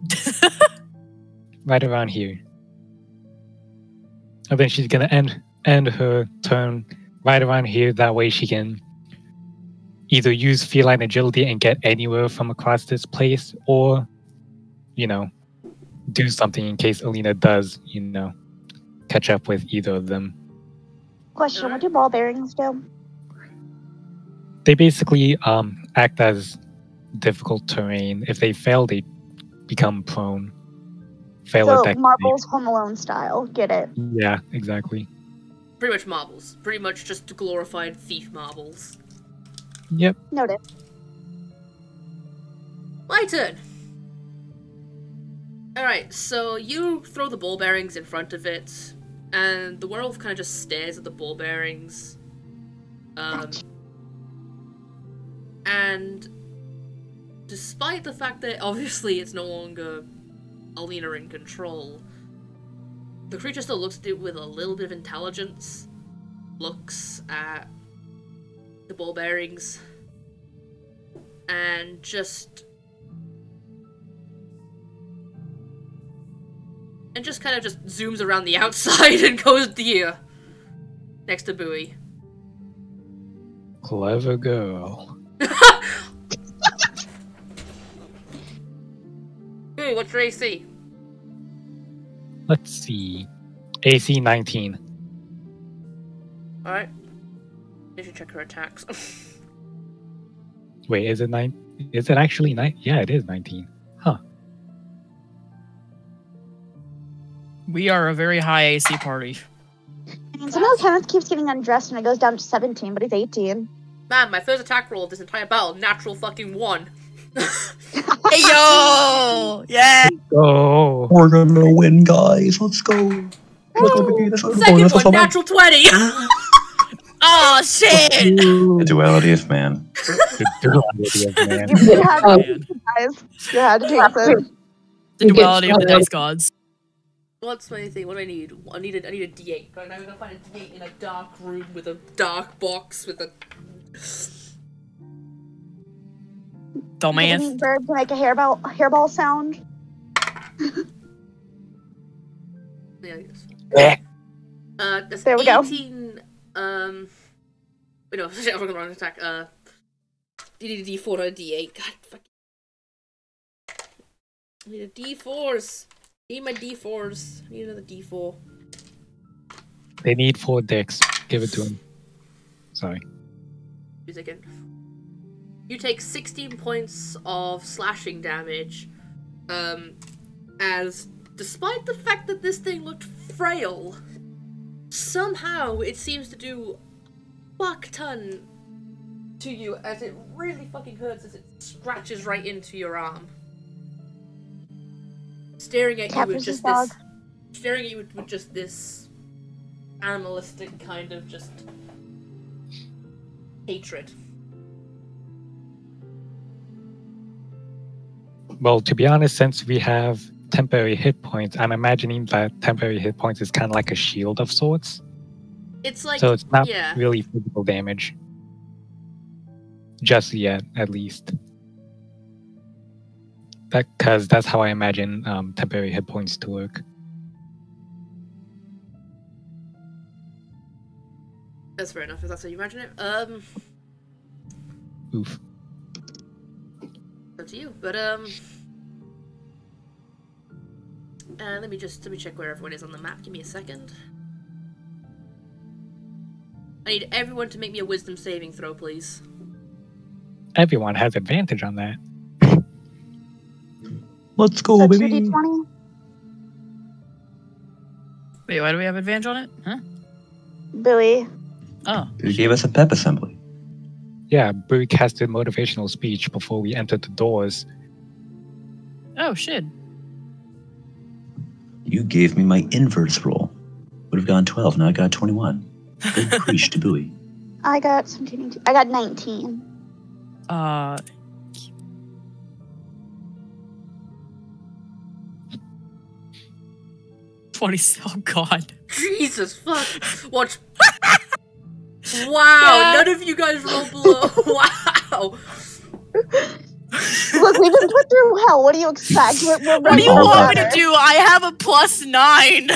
right around here. And then she's gonna end her turn right around here. That way she can either use feline agility and get anywhere from across this place, or, do something in case Alina does, catch up with either of them. Question, what do ball bearings do? They basically act as difficult terrain. If they fail, they become prone. Fail So at deck Marbles Home Alone style. Get it? Yeah, exactly. Pretty much marbles. Pretty much just glorified thief marbles. Yep. Noted. My turn. Alright, so you throw the ball bearings in front of it, and the werewolf kind of just stares at the ball bearings. And despite the fact that obviously it's no longer Alina in control, the creature still looks at it with a little bit of intelligence, looks at the ball bearings, and just kind of just zooms around the outside and goes here, next to Bowie. Clever girl. Bowie, what's your AC? Let's see. AC 19. Alright. I should check her attacks. Wait, is it 9? Is it actually 9? Yeah, it is 19. Huh. we are a very high AC party. And somehow Kenneth keeps getting undressed and it goes down to 17, but he's 18. Man, my first attack roll of this entire battle, natural fucking 1. Hey yo! Yeah! Oh. We're gonna win, guys. Let's go. Second one, natural 20! Oh shit! The duality of man. The duality of man. You had to, guys. You had to jinx it. The duality of the dice gods. What's my thing? What do I need? I need a D8. I'm gonna find a D8 in a dark room with a dark box with a... Dumbass. Bird to make a hairball sound. Yeah, yes. That's There we go. 18, wait, no, I'm going to run an attack. You need a D4 or a D8. God, fuck. I need a D4s. I need my D4s. I need another D4. They need 4 dicks. Give it to them. Sorry. 2 seconds. You take 16 points of slashing damage, as despite the fact that this thing looked frail, somehow it seems to do a fuck ton to you, as it really fucking hurts as it scratches right into your arm. Staring at you with just this, staring at you with just this animalistic kind of just hatred. Well, to be honest, since we have temporary hit points, I'm imagining that temporary hit points is kind of like a shield of sorts. It's like, so it's not yeah. really physical damage. Just yet, at least. Because that's how I imagine temporary hit points to work. That's fair enough, if that's how you imagine it. Oof. Up to you, but let me check where everyone is on the map. Give me a second. I need everyone to make me a wisdom saving throw, please. Everyone has advantage on that. Let's go, So baby. 2d20. Wait, why do we have advantage on it? Huh? Bowie. Oh. You gave us a pep assembly. Yeah, Boo casted motivational speech before we entered the doors. Oh shit. You gave me my inverse roll. Would have gotten 12. Now I got 21. Good preach to buoy. I got 17, 18. I got 19. 20. Oh God. Jesus fuck. Watch. Wow, Yeah. none of you guys roll below. Wow. Look, we've been put through hell. What do you expect? We're What ready do you for want me to better. do? I have a +9.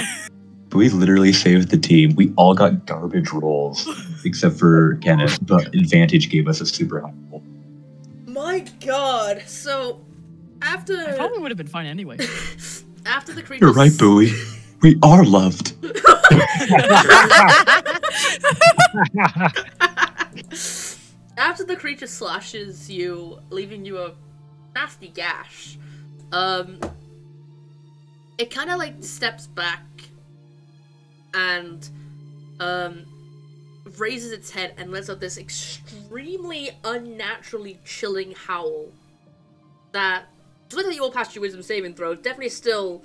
We literally saved the team. We all got garbage rolls, except for Kenneth, but Advantage gave us a super high roll. My god. So, I after probably would have been fine anyway. after the creature You're right, Bowie. We are loved. After the creature slashes you, leaving you a nasty gash, it kind of like steps back and raises its head and lets out this extremely unnaturally chilling howl that, despite that you all passed your wisdom saving throw, definitely still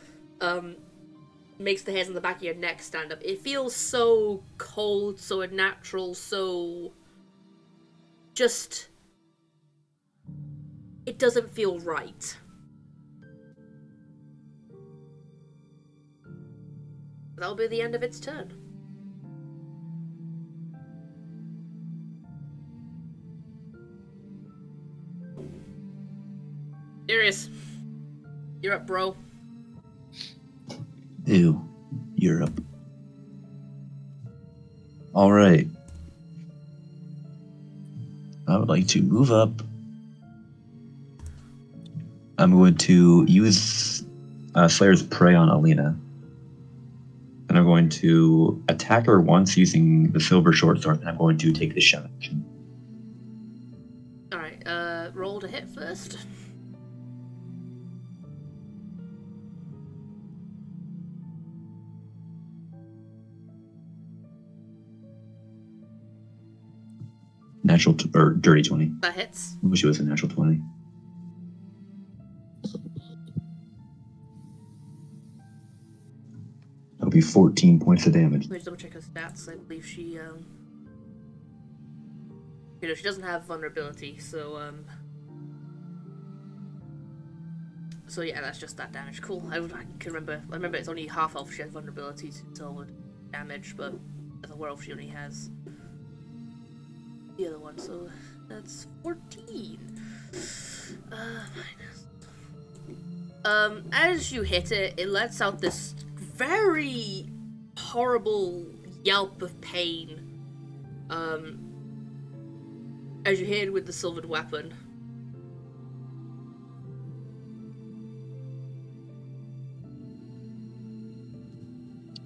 makes the hairs on the back of your neck stand up. It feels so cold, so unnatural, so just, it doesn't feel right. That'll be the end of its turn. Darius, you're up, bro. Ew. Europe. Alright. I would like to move up. I'm going to use Slayer's Prey on Alina. And I'm going to attack her once using the silver short sword, and I'm going to take the shot action. Alright, roll to hit first. Natural or dirty 20. That hits. I wish it was a natural 20. That'll be 14 points of damage. Let me just double check her stats. I believe she, you know, she doesn't have vulnerability, so, so yeah, that's just that damage. Cool. I can remember. I remember it's only half elf she has vulnerability to solid damage, but as a werewolf she only has the other one, so that's 14. Minus. As you hit it, it lets out this very horrible yelp of pain. As you hit it with the silvered weapon.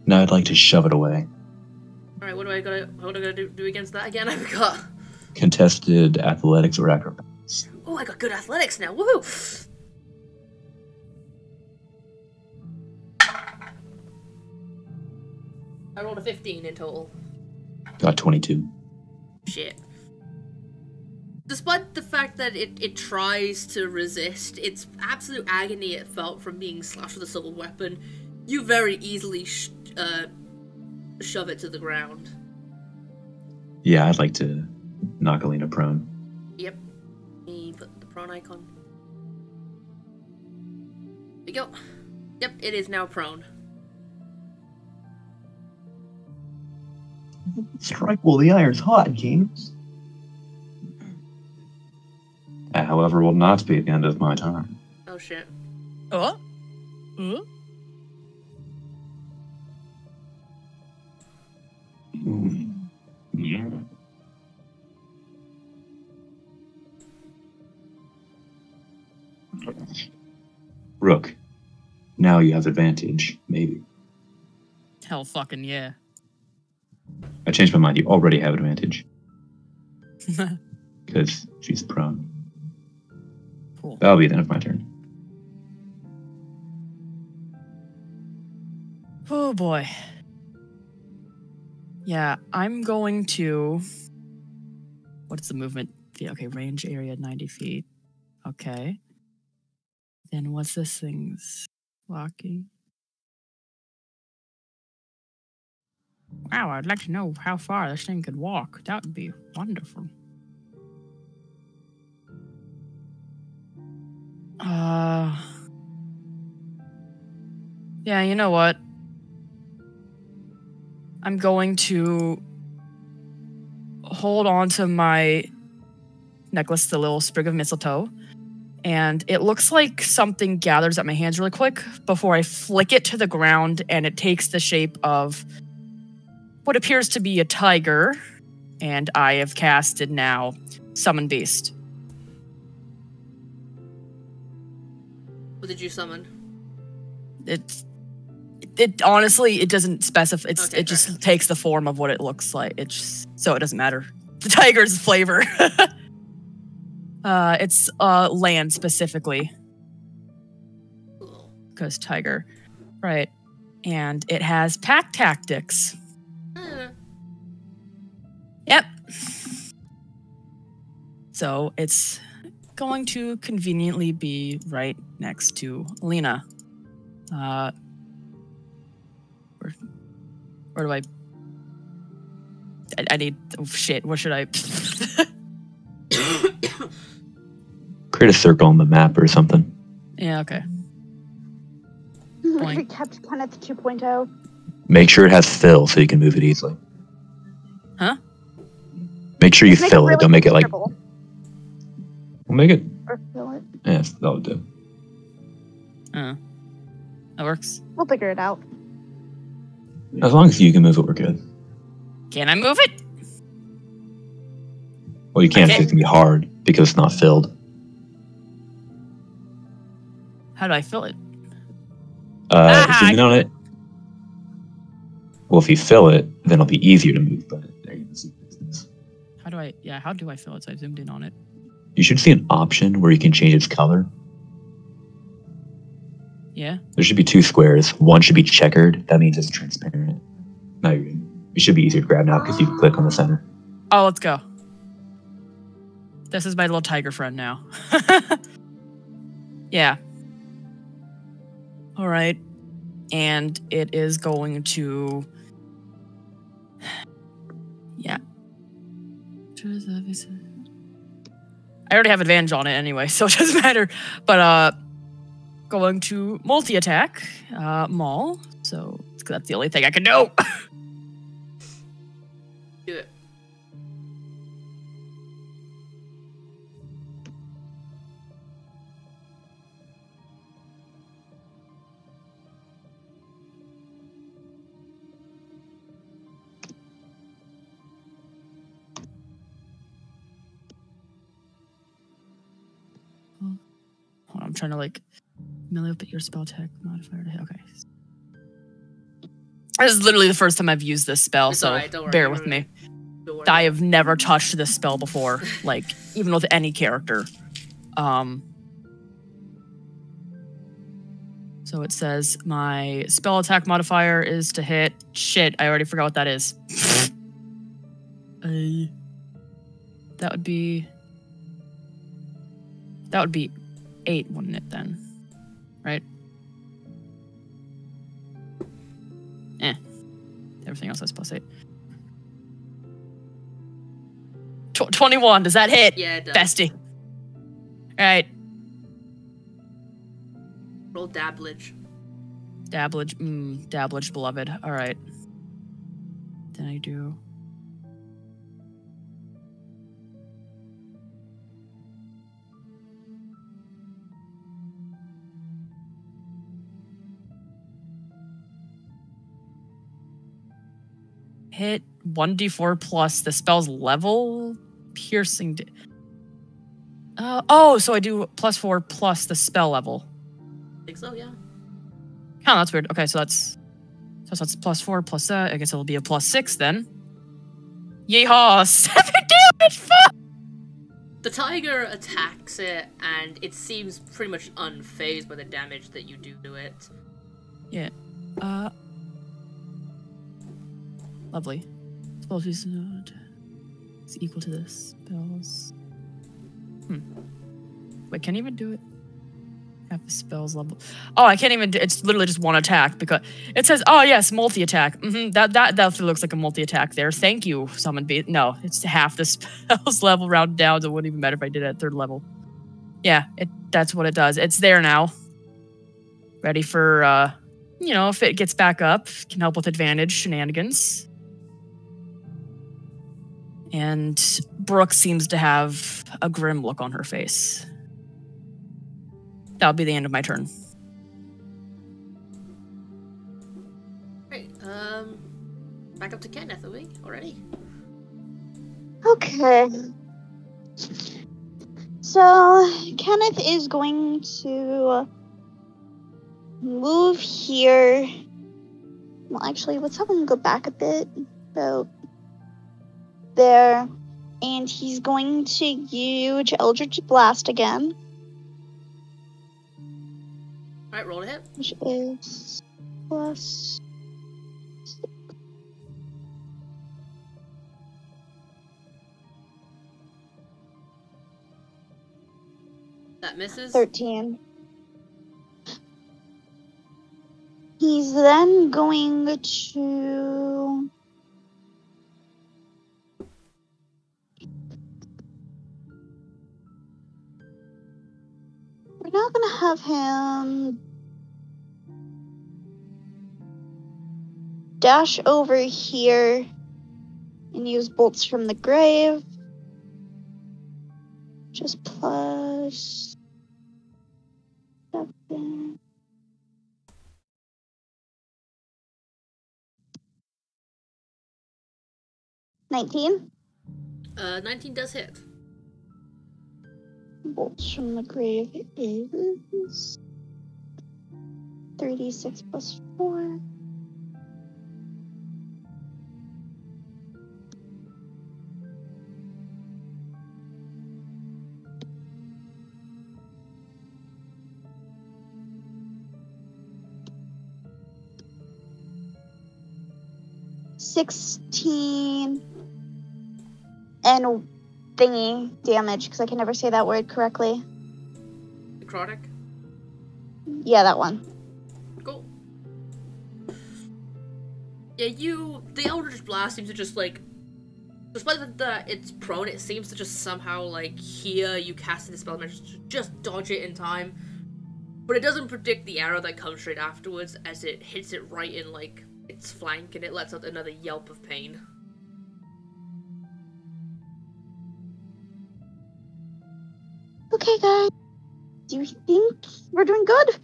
Now I'd like to shove it away. Alright, what do I gotta do against that again? I forgot. Contested athletics or acrobatics. Oh, I got good athletics now. Woohoo! I rolled a 15 in total. Got 22. Shit. Despite the fact that it tries to resist, its absolute agony it felt from being slashed with a silver weapon, you very easily shove it to the ground. Yeah, I'd like to knock Alina prone. Yep. Let me put the prone icon. There we go. Yep, it is now prone. Strike while the iron's hot, James. That, however, will not be the end of my turn. Oh shit. Oh? Yeah. Rook, now you have advantage, maybe. Hell fucking yeah. I changed my mind. You already have advantage. Because she's prone. Cool. That'll be the end of my turn. Oh boy. Yeah, I'm going to... What's the movement? Yeah, okay, range area 90 feet. Okay. Then what's this thing's blocking? Wow, I'd like to know how far this thing could walk. That would be wonderful. Yeah, you know what? I'm going to hold on to my necklace, the little sprig of mistletoe, and it looks like something gathers at my hands really quick before I flick it to the ground, and it takes the shape of what appears to be a tiger, and I have casted now Summon Beast. What did you summon? It honestly, it doesn't specify. Okay, it just takes the form of what it looks like. So it doesn't matter. The tiger's flavor. It's land specifically. Cool. Because tiger, right? And it has pack tactics. Yep. So it's going to conveniently be right next to Lena. Where do I need... Oh, shit. Where should I... Create a circle on the map or something. Yeah, okay. We kept Kenneth 2.0. Make sure it has fill so you can move it easily. Huh? Make sure you Just make fill it. really Don't make it like... comfortable. We'll make it... Or fill it. Yes, that would do. That works. We'll figure it out. As long as you can move it, we're good. Can I move it? Well, you can't. Okay. It's going to be hard because it's not filled. How do I fill it? Zoom in on it. Well, if you fill it, then it'll be easier to move, but there you can see business. How do I fill it? So I zoomed in on it. You should see an option where you can change its color. Yeah. There should be two squares. One should be checkered. That means it's transparent. Now you're good. It should be easier to grab now because you can click on the center. Oh, let's go. This is my little tiger friend now. Yeah. All right. And it is going to... Yeah. I already have advantage on it anyway, so it doesn't matter. But, going to multi-attack, Maul. So that's the only thing I can do. Do it. Hold on, I'm trying to like melee up your spell attack modifier to hit. Okay. This is literally the first time I've used this spell, It's so alright, don't worry, bear don't with worry. me. Don't worry. I have never touched this spell before, like even with any character. So it says my spell attack modifier is to hit. Shit, I already forgot what that is. That would be 8, wouldn't it then? Right? Everything else is +8. 21, does that hit? Yeah, it does. Bestie. Alright. Roll dabblage. Dabblage beloved. Alright. Then I do... Hit 1d4 plus the spell's level piercing. So I do +4 plus the spell level. I think so, yeah. Oh, that's weird. Okay, so that's +4 plus that. I guess it'll be a +6 then. Yeehaw! 7 damage. Fuck. The tiger attacks it, and it seems pretty much unfazed by the damage that you do to it. Yeah. Lovely. Spell is equal to this spells. Wait, can you even do it? Half the spell's level. Oh, I can't even. It's literally just one attack because it says, "Oh yes, multi-attack." That definitely looks like a multi-attack there. Thank you, summon beast. No, it's half the spell's level rounded down. So it wouldn't even matter if I did it at 3rd level. Yeah, that's what it does. It's there now. Ready for if it gets back up, can help with advantage shenanigans. And Brooke seems to have a grim look on her face. That'll be the end of my turn. Right. Back up to Kenneth, are we already? Okay. So Kenneth is going to move here. Well, actually, let's have him go back a bit. About there. And he's going to use Eldritch Blast again. Alright, roll to hit. Which is plus... That misses. 13. He's then going to... We're now going to have him dash over here and use Bolts from the Grave. Just plus 7. 19. 19 does hit. Bolts from the Grave is 3d6 plus 4. $16 and thingy damage, because I can never say that word correctly. Necrotic? Yeah, that one. Cool. Yeah, the Eldritch Blast seems to just, like, despite that it's prone, it seems to just somehow, like, hear you casting the spell and just dodge it in time. But it doesn't predict the arrow that comes straight afterwards as it hits it right in, like, its flank, and it lets out another yelp of pain. Okay, guys. Do you think we're doing good?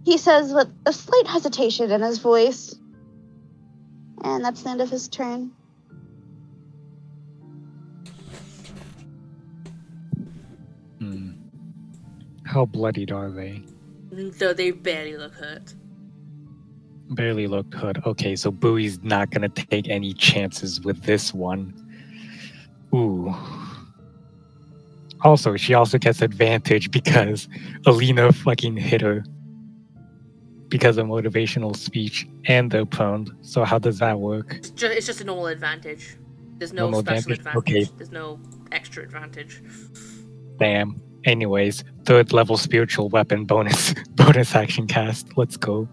He says with a slight hesitation in his voice. And that's the end of his turn. How bloodied are they? Though they barely look hurt. Barely looked hurt. Okay, so Bowie's not gonna take any chances with this one. Ooh. Also, she also gets advantage because Alina fucking hit her because of motivational speech and the prone. So how does that work? It's just a normal advantage. There's no Normal special advantage? advantage. Okay. There's no extra advantage. Damn. Anyways, 3rd level spiritual weapon bonus action cast. Let's go.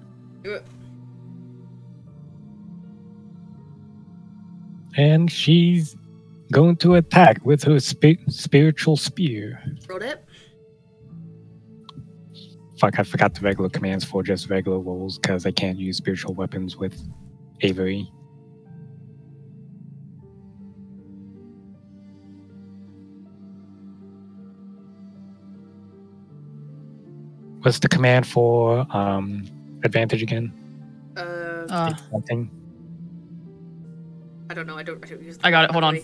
And she's going to attack with her spiritual spear. Roll it. Fuck, I forgot the regular commands for just regular rolls because I can't use spiritual weapons with Avery. What's the command for advantage again? Something. I don't know. I don't use. I got it. Hold on.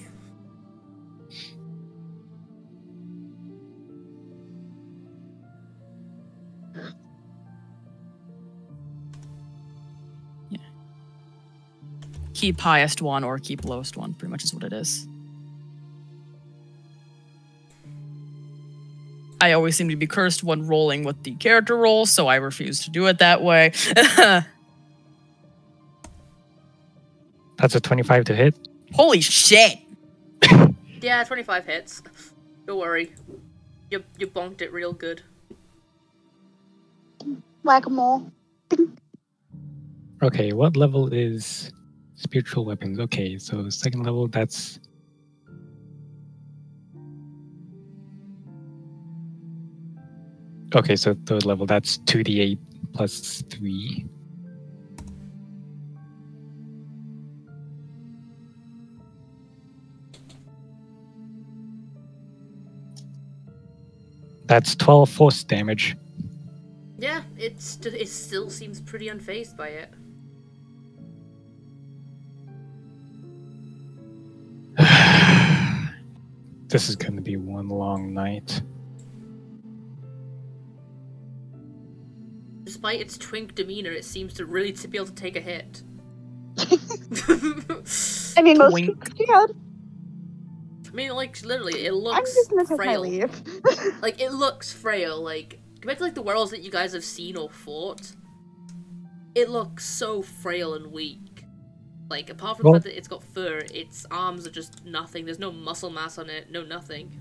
Yeah. Keep highest one or keep lowest one. Pretty much is what it is. I always seem to be cursed when rolling with the character roll, so I refuse to do it that way. That's a 25 to hit. Holy shit! Yeah, 25 hits. Don't worry. You bonked it real good. Whack-a-mole. Okay, what level is spiritual weapons? Okay, so second level, that's... Okay, so third level, that's 2d8 plus 3. That's 12 force damage. Yeah, it still seems pretty unfazed by it. This is going to be one long night. Despite its twink demeanor, it seems to really be able to take a hit. I mean, most Twink. people can. I mean, like, literally, it I'm looks just gonna take my frail. leave. Like, it looks frail, like, compared to, like, the werewolves that you guys have seen or fought, it looks so frail and weak. Like, apart from the fact that it's got fur, its arms are just nothing, there's no muscle mass on it, no nothing.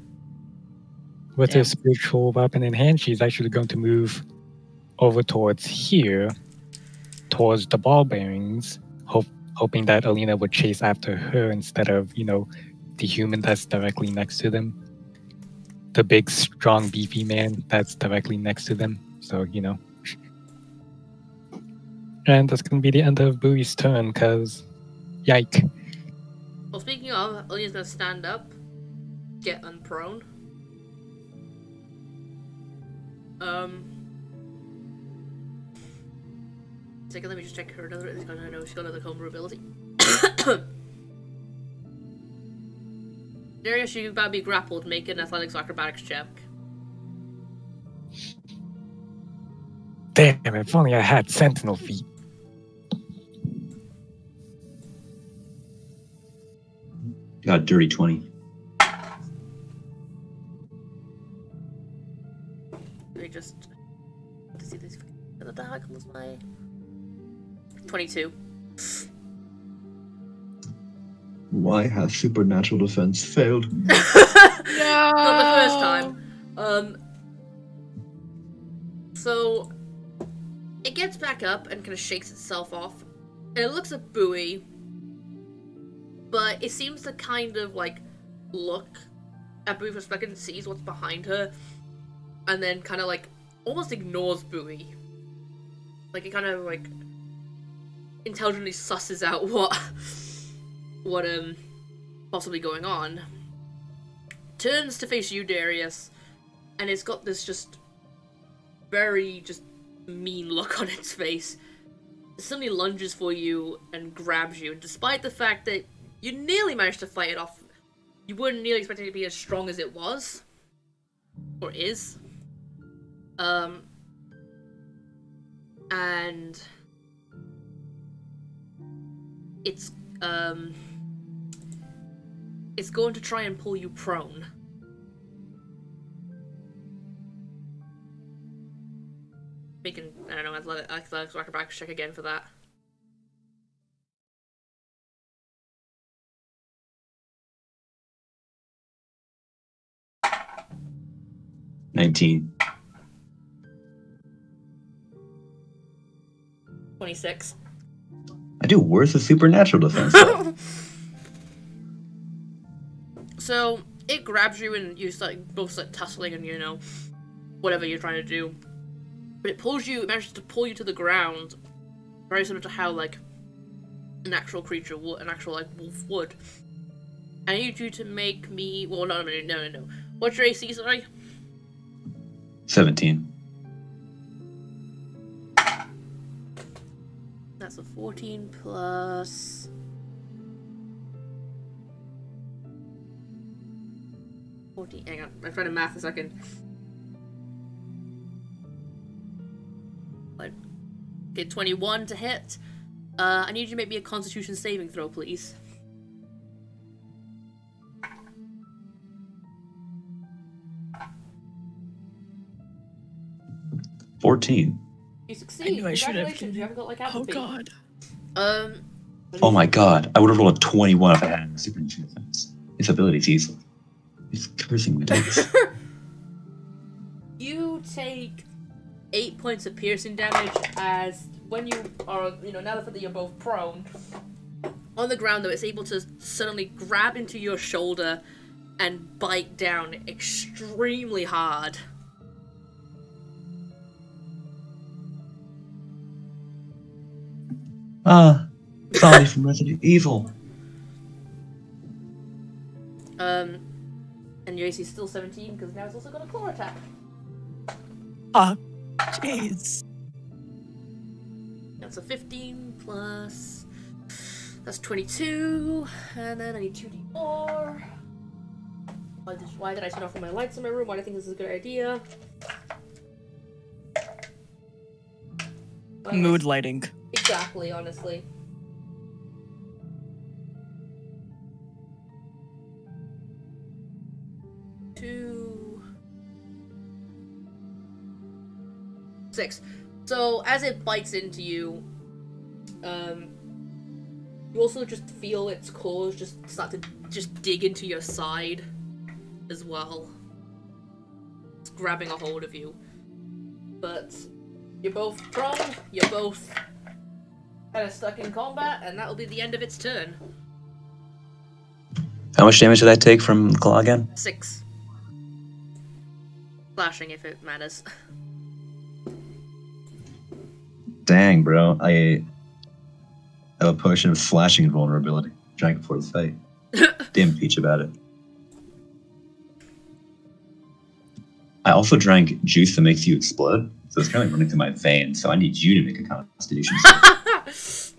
With her spiritual weapon in hand, she's actually going to move over towards here, towards the ball bearings, hoping that Alina would chase after her instead of, you know, the human that's directly next to them. The big, strong, beefy man that's directly next to them. So, you know. And that's going to be the end of Bowie's turn, because... Yike. Well, speaking of, Alina's gonna stand up, get unprone. Second, let me just check her another. I know she's got another combo ability. Darius, you gotta be grappled. Make an athletics acrobatics check. Damn, if only I had sentinel feet. Got a dirty 20. Let me just to see this. What the heck was my 22? Why has supernatural defense failed? Not the first time. So it gets back up and kind of shakes itself off, and it looks at Bowie, but it seems to kind of like look at Bowie for a second, sees what's behind her, and then kind of like almost ignores Bowie. Like it kind of like intelligently susses out what possibly going on. Turns to face you, Darius, and it's got this just very just mean look on its face. It suddenly lunges for you and grabs you, and despite the fact that you nearly managed to fight it off, you weren't nearly expecting it to be as strong as it was. Or is. And it's going to try and pull you prone. Making, I don't know, athletics or acrobatics check again for that. $19. 26. I do worse with supernatural defense. So it grabs you and you both start tussling and, you know, whatever you're trying to do. But it manages to pull you to the ground, very similar to how like an actual creature would, an actual like wolf would. I need you to make me. Well, no. What's your AC? Sorry. 17. That's a 14 plus. Hang on, I'm trying to math a second. What? Okay, 21 to hit. I need you to make me a Constitution saving throw, please. $14. You succeed. I knew I should have. Congratulations, you haven't got like half Oh a beat. god. Oh my god, I would have rolled a 21 if I had supernatural defense. His abilities easily. He's cursing me dice. You take 8 points of piercing damage as when you are, now that you're both prone, on the ground though, it's able to suddenly grab into your shoulder and bite down extremely hard. Ah, Zombie from Resident Evil. And your AC is still 17 because now it's also got a claw attack. Oh, jeez. That's a 15 plus. That's 22, and then I need 2d4. Why did I turn off all my lights in my room? Why do I think this is a good idea? Mood lighting. Exactly, honestly. Two, 6. So as it bites into you, you also just feel its claws just start to just dig into your side as well. It's grabbing a hold of you. But you're both prone, you're both kind of stuck in combat, and that'll be the end of its turn. How much damage did I take from the claw again? 6. Slashing if it matters. Dang, bro. I have a potion of slashing vulnerability. Drank before the fight. Damn Peach about it. I also drank juice that makes you explode, so it's kind of running through my veins, so I need you to make a constitution save.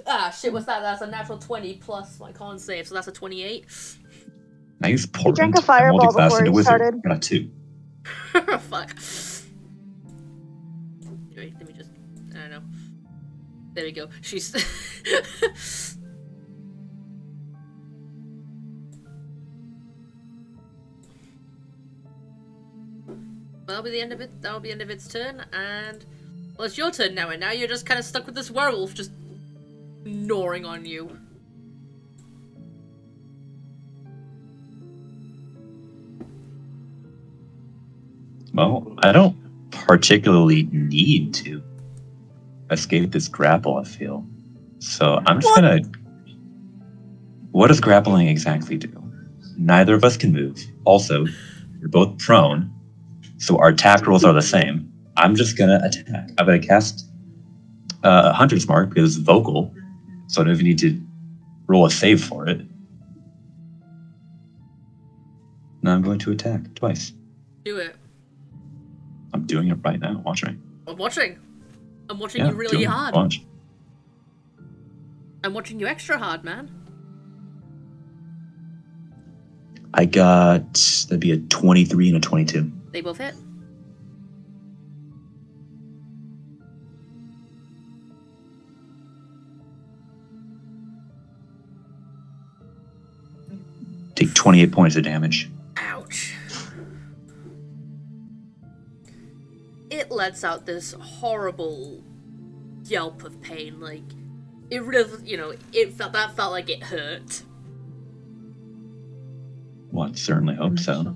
Ah, shit, what's that? That's a natural 20 plus my con save, so that's a 28. I use portent. drank a fireball multi-class before into he wizard. started. I got a 2. Fuck. Wait, let me just... I don't know. There we go. She's... That'll be the end of it. That'll be the end of its turn, and... Well, it's your turn now, and now you're just kind of stuck with this werewolf just gnawing on you. Well, I don't particularly need to escape this grapple, I feel. So I'm just gonna... What does grappling exactly do? Neither of us can move. Also, we're both prone, so our attack rolls are the same. I'm just gonna attack. I'm gonna cast Hunter's Mark because it's vocal, so I don't even need to roll a save for it. Now I'm going to attack twice. Do it. I'm doing it right now. Watch me. I'm watching. I'm watching Yeah, you really doing it. hard. Watch. I'm watching you extra hard, man. I got... That'd be a 23 and a 22. They both hit. Take 28 points of damage. Ouch. It lets out this horrible yelp of pain, like, it really, that felt like it hurt. Well, I certainly hope so.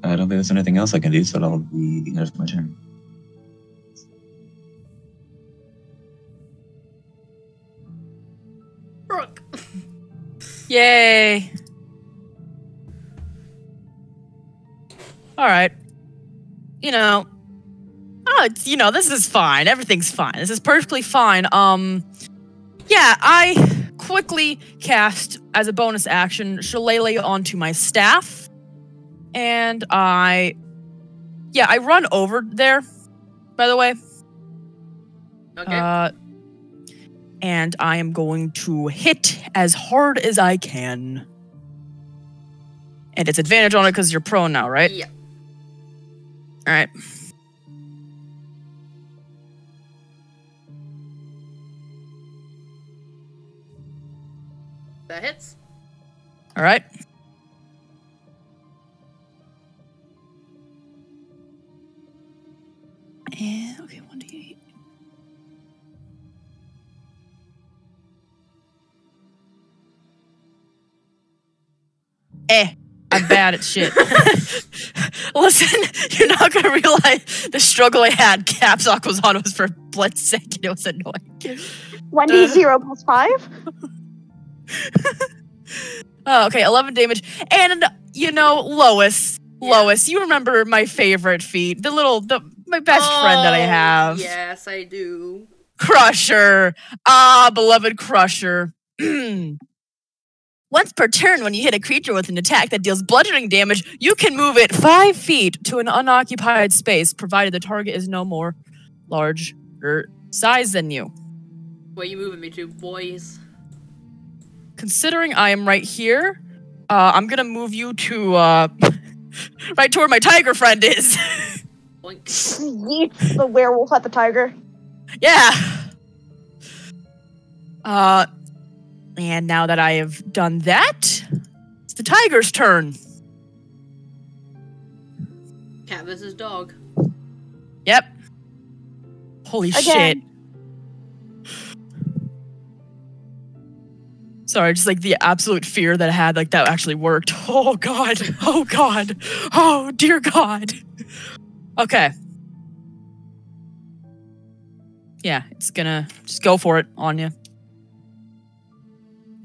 I don't think there's anything else I can do, so that'll be the end of my turn. Brooke. Yay. All right. This is fine. Everything's fine. This is perfectly fine. Yeah, I quickly cast as a bonus action Shillelagh onto my staff. And I run over there, by the way. Okay. And I am going to hit as hard as I can. And it's advantage on it because you're prone now, right? Yeah. All right. That hits. All right. And okay, 1d8. I'm bad at shit. Listen, you're not gonna realize the struggle I had. Capsock was on was for a split second. It was annoying. 1d0 plus 5. Oh, okay, 11 damage. And, you know, Lois. Yeah. Lois, you remember my favorite feat. My best friend that I have. Yes, I do. Crusher. Beloved Crusher. Once per turn, when you hit a creature with an attack that deals bludgeoning damage, you can move it 5 feet to an unoccupied space, provided the target is no more larger size than you. Where you moving me to, boys? Considering I am right here, I'm gonna move you to right to where my tiger friend is. Boink. Yeets the werewolf at the tiger. Yeah. And now that I have done that, it's the tiger's turn. Cat versus dog. Yep. Holy shit. Again. Sorry, just like the absolute fear that I had, like that actually worked. Oh god. Oh god. Oh dear god. Okay. Yeah, it's gonna just go for it on you.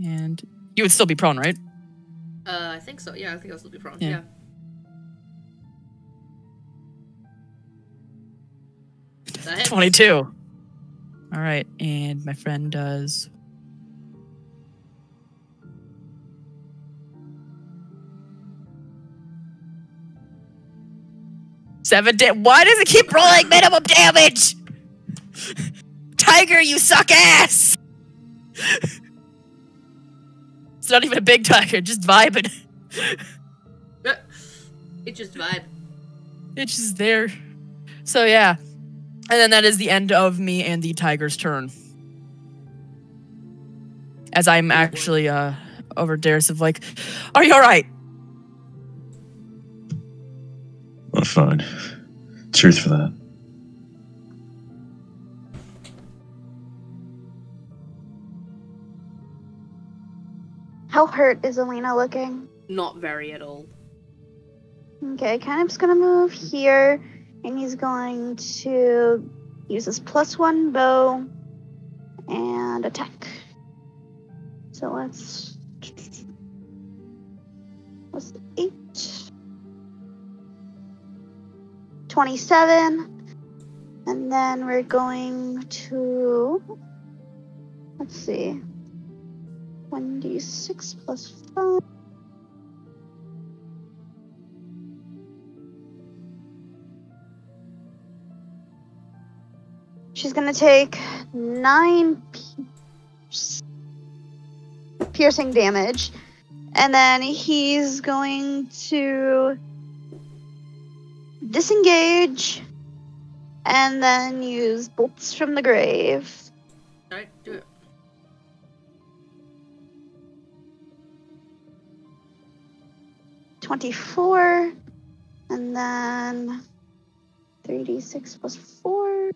And you would still be prone, right? I think so. Yeah, I think I'll still be prone. Yeah. Yeah. That hits. 22. All right, and my friend does. Why does it keep rolling minimum damage? Tiger, you suck ass! It's not even a big tiger, just vibing. It just vibe. It's just there. So yeah. And then that is the end of me and the tiger's turn. As I'm actually over Darisive like, are you alright? I'm fine. Cheers for that. How hurt is Alina looking? Not very at all. Okay, Canop's gonna move here, and he's going to use his +1 bow and attack. So let's 8, 27, and then we're going to, let's see, 1d6 plus 5. She's gonna take 9 piercing damage, and then he's going to disengage and then use bolts from the grave. Alright, do it. $24, and then 3d6 plus 4.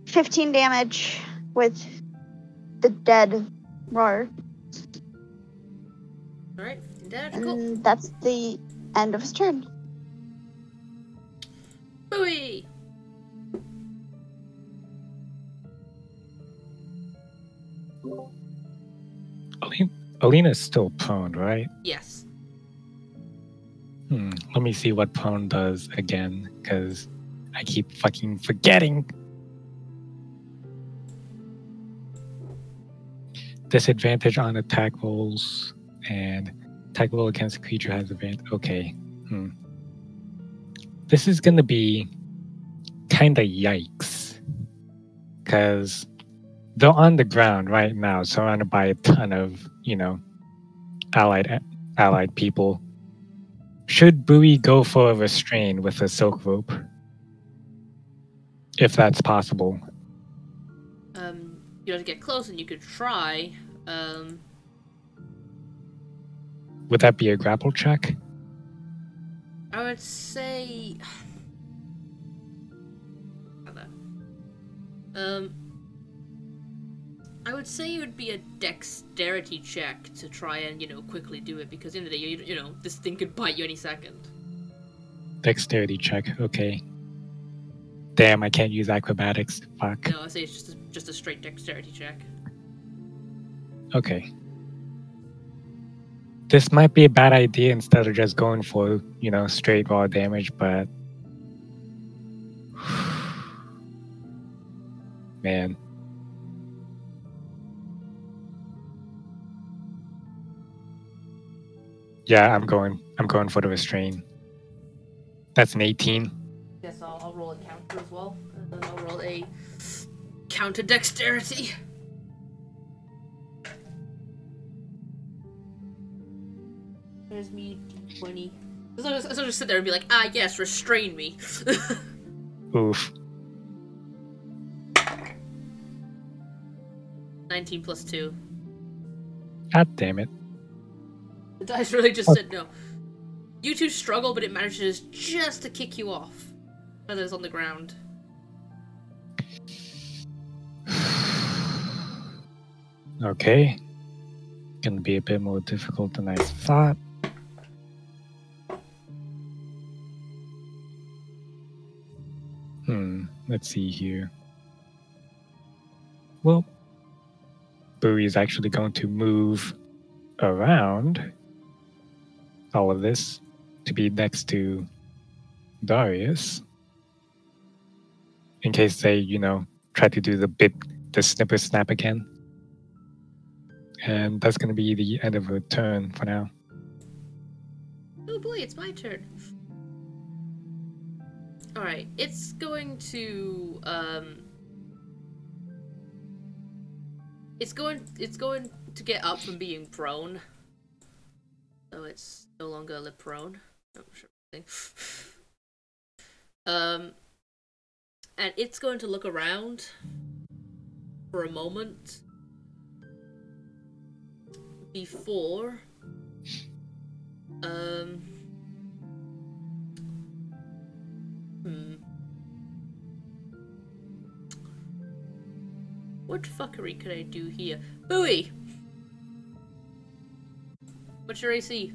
$15 damage with the dead roar. Alright, damage, And cool. that's the end of his turn. Booey! Alina's still prone, right? Yes. Let me see what prone does again, because I keep fucking forgetting. Disadvantage on attack rolls, and attack roll against a creature has advantage. Okay. This is gonna be kinda yikes. Because they're on the ground right now, surrounded by a ton of, allied people. Should Bowie go for a restrain with a silk rope? If that's possible. You have to get close and you could try. Would that be a grapple check? I would say... like that. I would say it would be a dexterity check to try and, quickly do it, because in the day, this thing could bite you any second. Dexterity check. Okay. Damn, I can't use acrobatics. Fuck. No, I say it's just a straight dexterity check. Okay. This might be a bad idea instead of just going for, straight raw damage, but... Man. Yeah, I'm going for the restrain. That's an 18. Guess I'll roll a counter as well, and then I'll roll a counter dexterity. There's me, 20. So I'll just sit there and be like, yes, restrain me. Oof. 19 plus 2. God damn it. The dice really just said no. You two struggle, but it manages just to kick you off. Feathers on the ground. Okay. Gonna be a bit more difficult than I thought. Let's see here. Well, Bowie is actually going to move around all of this to be next to Darius. In case they, try to do the snipper snap again. And that's going to be the end of her turn for now. Oh boy, it's my turn. Alright, it's going to, It's going to get up from being prone. So it's no longer prone. Oh, sure. And it's going to look around for a moment before what fuckery could I do here? Bowie! What's your AC?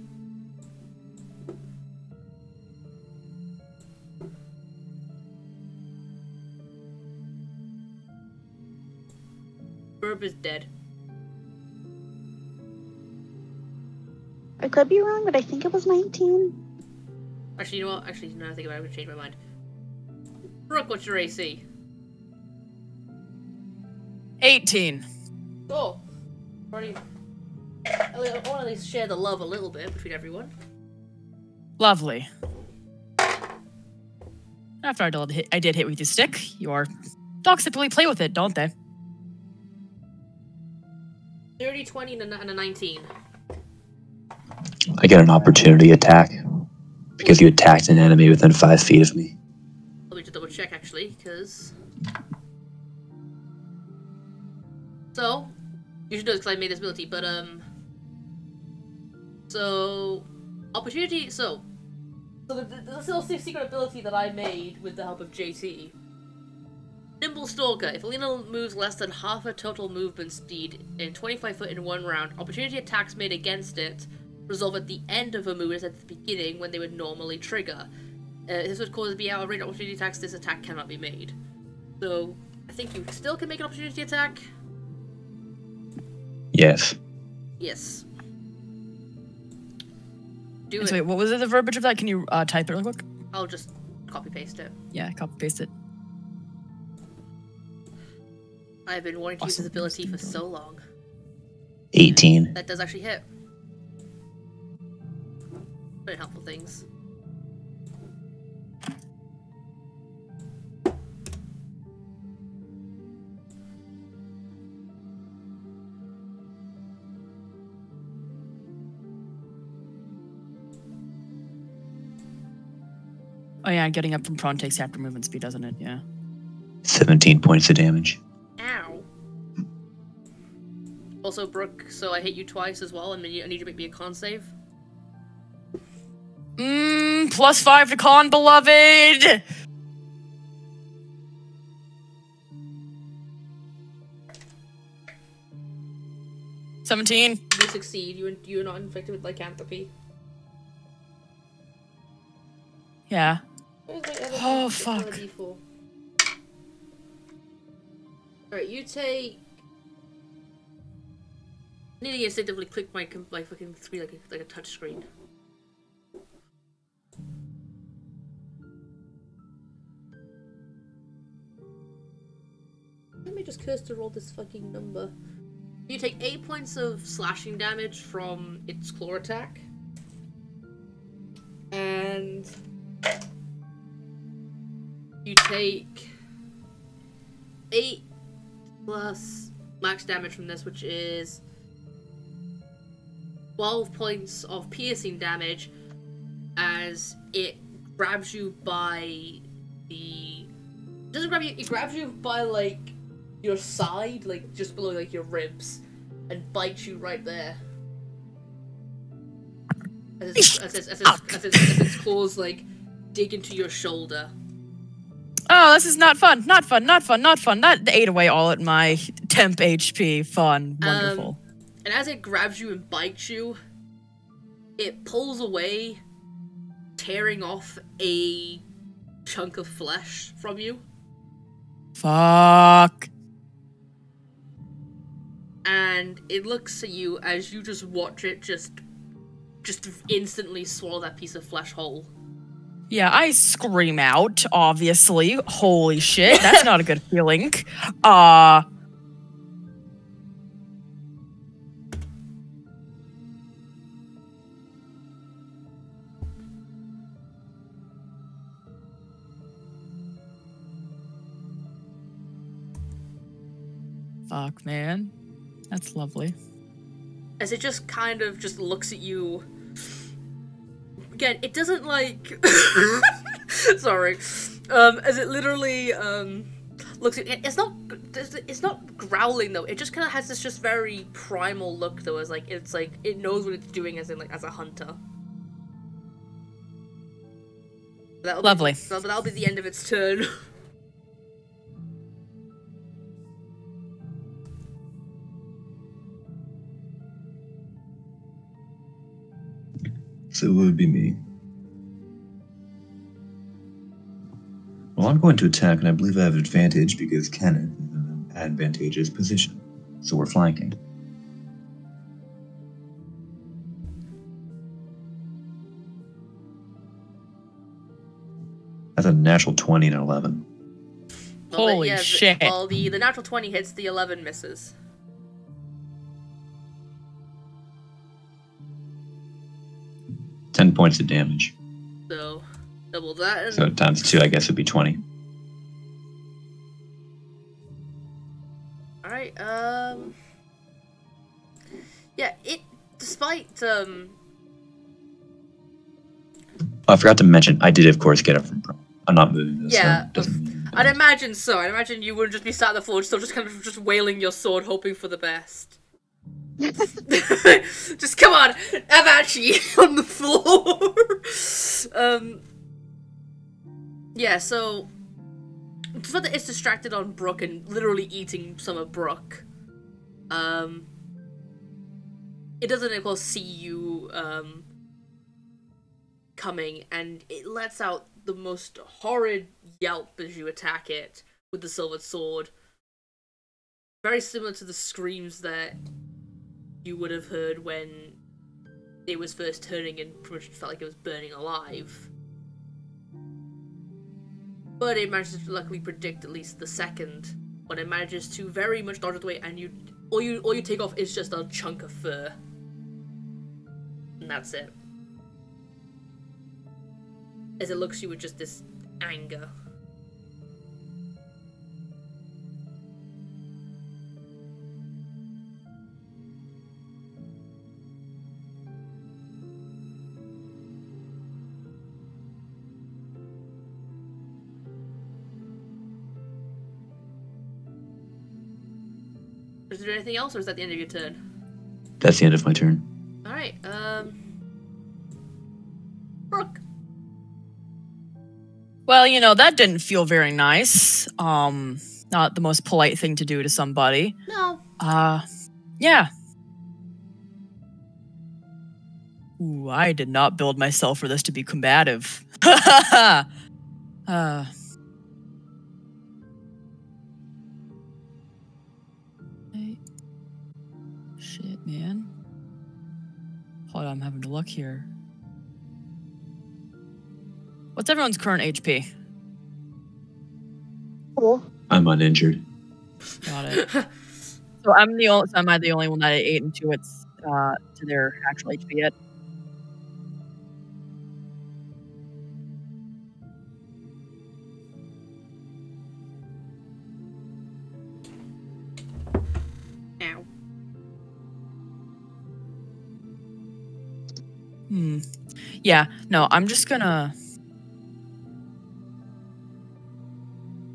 Burb is dead. I could be wrong, but I think it was 19. Actually, you know what? Actually, now I think about it, I'm gonna change my mind. Brooke, what's your AC? 18. Cool. Already. I want to at least share the love a little bit between everyone. Lovely. After I did hit with your stick, your dogs typically play with it, don't they? 30, 20, and a 19. I get an opportunity attack because you attacked an enemy within 5 feet of me. Let me just double check actually, because. So, you should know this because I made this ability, but so opportunity. So the little secret ability that I made with the help of JT. Nimble Stalker. If Alina moves less than half her total movement speed in 25 foot in one round, opportunity attacks made against it resolve at the end of a move as at the beginning when they would normally trigger. This would cause it to be out of range opportunity attacks. This attack cannot be made. So I think you still can make an opportunity attack. Yes. Yes. So wait, what was the verbiage of that? Can you type it real quick? I'll just copy paste it. Yeah, copy paste it. I've been wanting to use this ability for so long. 18. That does actually hit. Very helpful things. Oh yeah, getting up from prone takes after movement speed, doesn't it? Yeah. 17 points of damage. Ow. Also, Brooke, so I hit you twice as well, and I need you to make me a con save. +5 to con, beloved! 17. You succeed. You're not infected with lycanthropy. Yeah. Where's my other Oh, D- fuck. other D4? Alright, you take... I need to instinctively click my fucking screen like a touch screen. Let me just curse to roll this fucking number. You take 8 points of slashing damage from its claw attack. And you take 8 plus max damage from this, which is 12 points of piercing damage as it grabs you by the... It doesn't grab you, it grabs you by, like, your side, like, just below, like, your ribs, and bites you right there. As its claws, like, dig into your shoulder. Oh, this is not fun. Not fun. Not fun. Not fun. That ate away all at my temp HP. Fun. Wonderful. And as it grabs you and bites you, it pulls away, tearing off a chunk of flesh from you. Fuck. And it looks at you as you just watch it just instantly swallow that piece of flesh whole. Yeah, I scream out, obviously. Holy shit, that's not a good feeling. Fuck, man. That's lovely. As it just kind of just looks at you. Again, it doesn't like... Sorry. As it literally looks at... It's not growling though. It just kind of has this just very primal look though. As like it's like it knows what it's doing as in like as a hunter. Lovely. That'll be the end of its turn. So it would be me. Well, I'm going to attack, and I believe I have advantage because Kenneth is in an advantageous position. So we're flanking. That's a natural 20 and 11. Holy shit. Well, the natural 20 hits, the 11 misses. Ten points of damage. So, double that. And... So times 2, I guess, would be 20. Alright, yeah, despite, Oh, I forgot to mention, I did, of course, get up from prone. I'm not moving this. Yeah, so I'd imagine so. I'd imagine you wouldn't just be sat on the floor, still just kind of just wailing your sword, hoping for the best. Just come on, I'm actually on the floor. Yeah, so it's not that it's distracted on Brooke and literally eating some of Brooke. It doesn't, of course, see you coming, and it lets out the most horrid yelp as you attack it with the silvered sword. Very similar to the screams that you would have heard when it was first turning and pretty much felt like it was burning alive. But it manages to luckily predict at least the second, when it manages to very much dodge the way, and all you take off is just a chunk of fur. And that's it. As it looks at you with just this anger. Is there anything else, or is that the end of your turn? that's the end of my turn. Alright, Brooke. Well, you know, that didn't feel very nice. Not the most polite thing to do to somebody. No. Yeah. Ooh, I did not build myself for this to be combative. Shit, man. Hold on, I'm having to look here. What's everyone's current HP? Cool. I'm uninjured. Got it. So am I the only one that ate into its to their actual HP yet? Ow. Yeah, no, I'm just gonna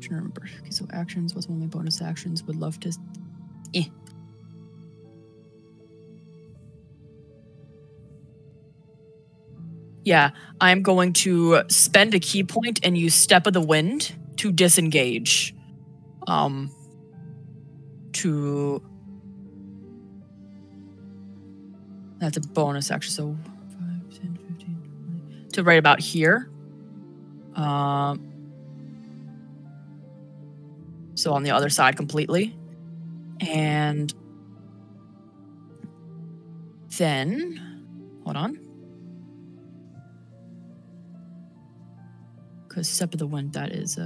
trying to remember. Okay, so actions, what's one of my bonus actions? Would love to Yeah, I'm going to spend a key point and use Step of the Wind to disengage. That's a bonus action, so 5, 10, 15, 20, to right about here. So on the other side completely. And then, hold on. Because Step of the Wind, that is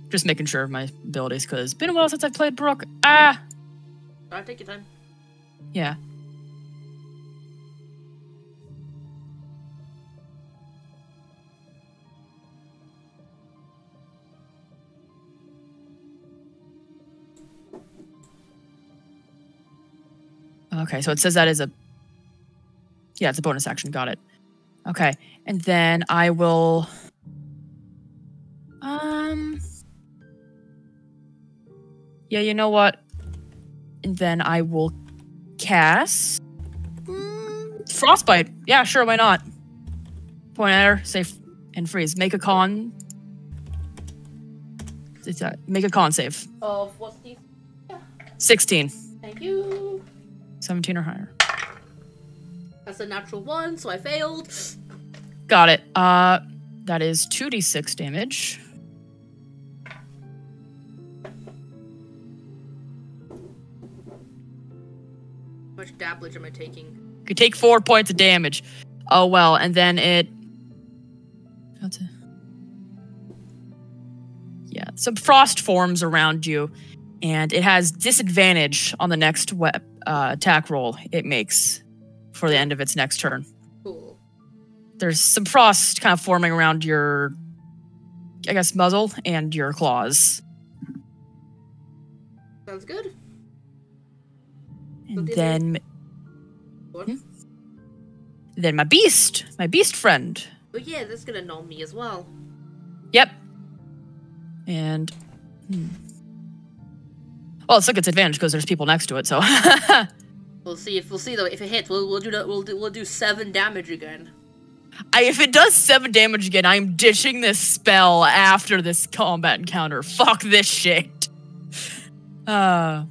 just making sure of my abilities, because it's been a while since I've played Brook. Alright, take your time. Yeah. Okay, so it says that is it's a bonus action. Got it. Okay, and then I will yeah, you know what? And then I will cast Frostbite. Yeah, sure, why not? Point at her, safe and freeze. Make a con. Make a con save. Of what's the 16. Thank you. 17 or higher. That's a natural 1, so I failed. Got it. That is 2d6 damage. How much damage am I taking? You take 4 points of damage. Oh well, and then it. Yeah, some frost forms around you, and it has disadvantage on the next attack roll it makes for the end of its next turn. Cool. There's some frost kind of forming around your, I guess, muzzle and your claws. Sounds good. And then, then my beast friend. Oh yeah, that's gonna gnaw me as well. Yep. And well, it's like it's advantage because there's people next to it. So we'll see though. If it hits, we'll do 7 damage again. If it does 7 damage again, I'm ditching this spell after this combat encounter. Fuck this shit. That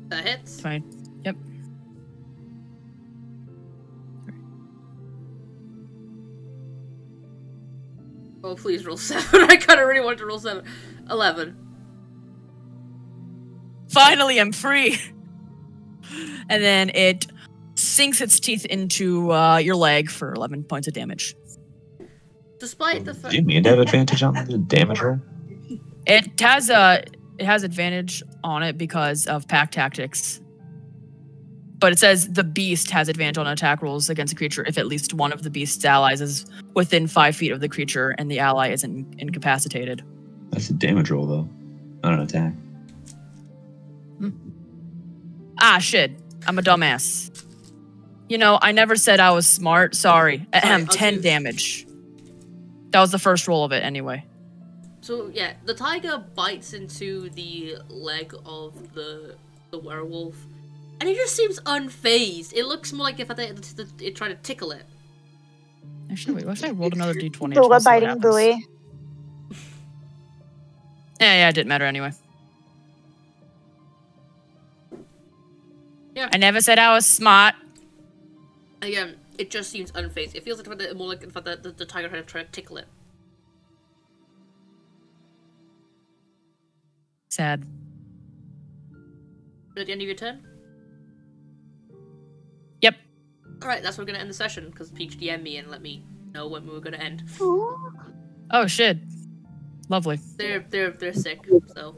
hits. Fine. Yep. Oh, please roll 7. I kind of really want to roll 7. 11. Finally, I'm free. And then it sinks its teeth into your leg for 11 points of damage. Despite the fact... Do you mean to have advantage on the damage roll? It has advantage on it because of pack tactics. But it says the beast has advantage on attack rolls against a creature if at least one of the beast's allies is within 5 feet of the creature and the ally isn't incapacitated. That's a damage roll, though. Not an attack. Ah, shit. I'm a dumbass. You know, I never said I was smart. Sorry. Ahem, 10 damage. That was the first roll of it, anyway. So, yeah, the tiger bites into the leg of the werewolf, and it just seems unfazed. It looks more like if it tried to tickle it. Actually, wait, what if I rolled another d20? Still a biting buoy. Yeah, it didn't matter anyway. Yeah. I never said I was smart. Again, it just seems unfazed. It feels like more like the tiger trying to tickle it. Sad. At the end of your turn? Yep. Alright, that's where we're gonna end the session, because Peach DM'd me and let me know when we were gonna end. Oh shit. Lovely. They're sick, so.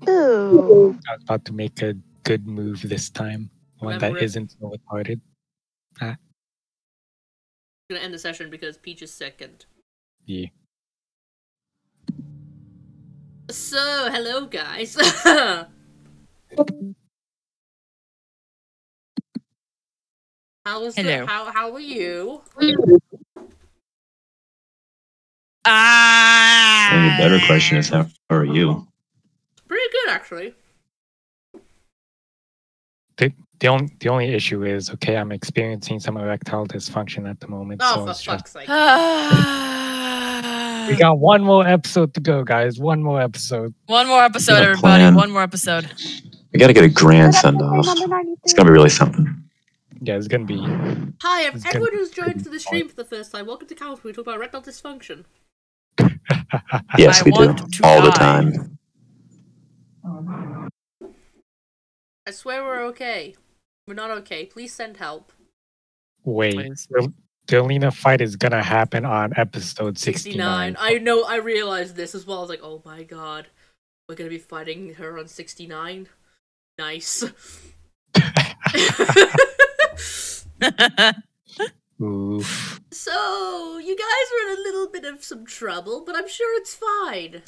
Ooh. I was about to make a good move this time. One Remember that it. isn't so retarded. I'm gonna end the session because Peach is sick and. Yeah. So, hello guys. Hello. How are you? The better question is, how are you? Pretty good, actually. The only issue is, okay, I'm experiencing some erectile dysfunction at the moment. Oh, so for it's fuck's just, sake. we got one more episode to go, guys. One more episode. One more episode, Good everybody. plan. One more episode. We gotta get a grand send off. It's gonna be really something. Yeah, it's gonna be. Hi, It's gonna everyone be who's joined pretty to the stream for the first time. Welcome to Calamus, where we talk about erectile dysfunction. Yes, I we do. want to All the die. time. I swear we're okay. We're not okay. Please send help. Wait, Please. the Alina fight is gonna happen on episode 69. I know, I realized this as well. I was like, oh my god. We're gonna be fighting her on 69? Nice. Oof. So, you guys were in a little bit of some trouble, but I'm sure it's fine.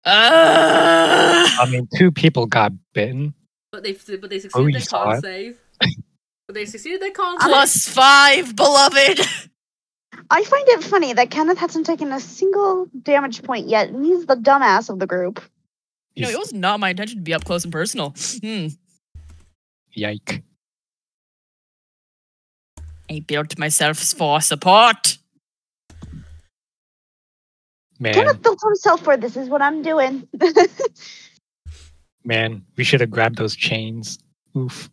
I mean, 2 people got bitten. But they succeeded Oh, you their saw con it. save. But they succeeded their con save. +5, beloved. I find it funny that Kenneth hasn't taken a single damage point yet, and he's the dumbass of the group. You know, it was not my intention to be up close and personal. Yike. I built myself for support. Man, Kenneth built himself for this is what I'm doing. man, we should have grabbed those chains. Oof.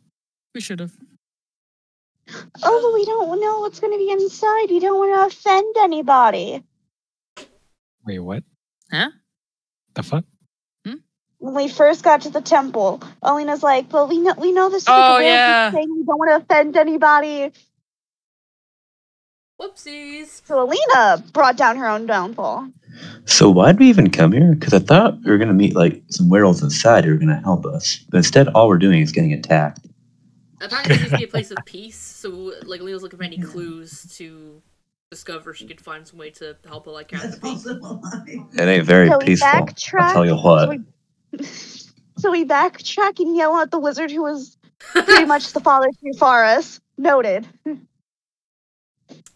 We should have. Oh, we don't know what's going to be inside. You don't want to offend anybody. Wait, what? Huh? The fuck? When we first got to the temple, Alina's like, "Well, we know this is like Oh, a way yeah. of saying we don't want to offend anybody." Whoopsies. So Alina brought down her own downfall. So why'd we even come here? Because I thought we were gonna meet like some werewolves inside who were gonna help us. But instead, all we're doing is getting attacked. Apparently, this used to be a place of peace, so like Leo's looking for any clues to discover if she could find some way to help her like Catherine peace. It ain't very So we peaceful. backtrack. I'll tell you what. So we backtrack and yell at the wizard who was pretty much the father to Faris. Noted.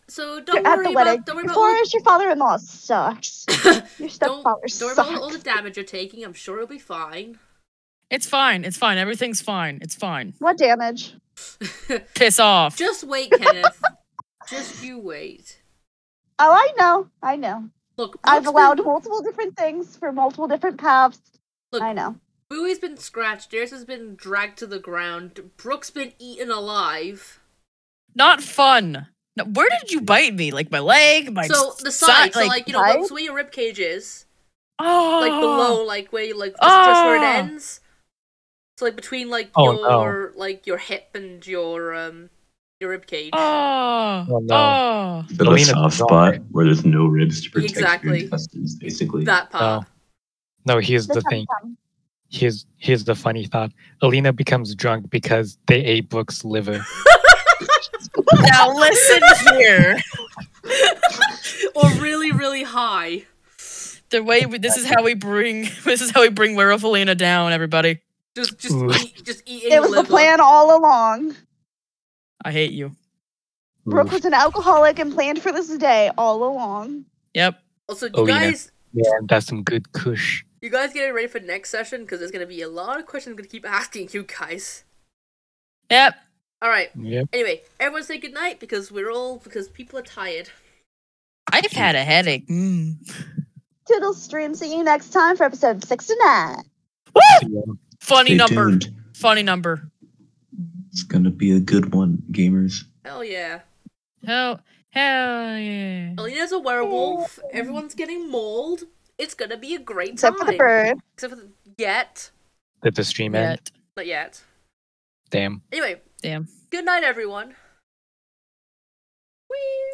So don't At worry the wedding. about don't worry about all Faris, your father-in-law sucks. Your stepfather don't worry about all the sucks. damage you're taking. I'm sure it'll be fine. It's fine. It's fine. Everything's fine. It's fine. What damage? Piss off. Just wait, Kenneth. Just you wait. Oh, I know. Look, I've Brooke's allowed been, multiple different things for multiple different paths. Look, I know. Bowie's been scratched. Darius has been dragged to the ground. Brooke's been eaten alive. Not fun. No, where did you bite me? Like my leg? My So the side, so like you know, side? so where your rib cage is, oh, like below, like where you like just where it ends. So like between like Oh, your hip and your rib cage. Oh, Oh, no. oh. Bit of a Alina's soft wrong. spot where there's no ribs to protect Exactly. your intestines, basically. That part. No, here's The the thing. tum-tum. Here's the funny thought. Alina becomes drunk because they ate Brooke's liver. Now listen here. Or really, really high. The way this is how we bring Werewolf Alina down, everybody. Just Ooh. eating It was the liver. plan all along. I hate you. Brooke was an alcoholic and planned for this day all along. Yep. Also, you Alina. guys, Man, that's some good kush. you guys get ready for next session because there's gonna be a lot of questions I'm gonna keep asking you guys. Yep. All right. Yep. Anyway, everyone say goodnight because people are tired. I've had a headache. Toodle stream. See you next time for episode 69. See ya. Funny Stay number. tuned. Funny number. It's gonna be a good one, gamers. Hell yeah. Hell yeah. Alina's a werewolf. Everyone's getting mauled. It's gonna be a great Except time. for the bird. Except for the yet. Did the stream end? Yet. Not yet. Damn. Anyway. Damn. Good night, everyone. Whee!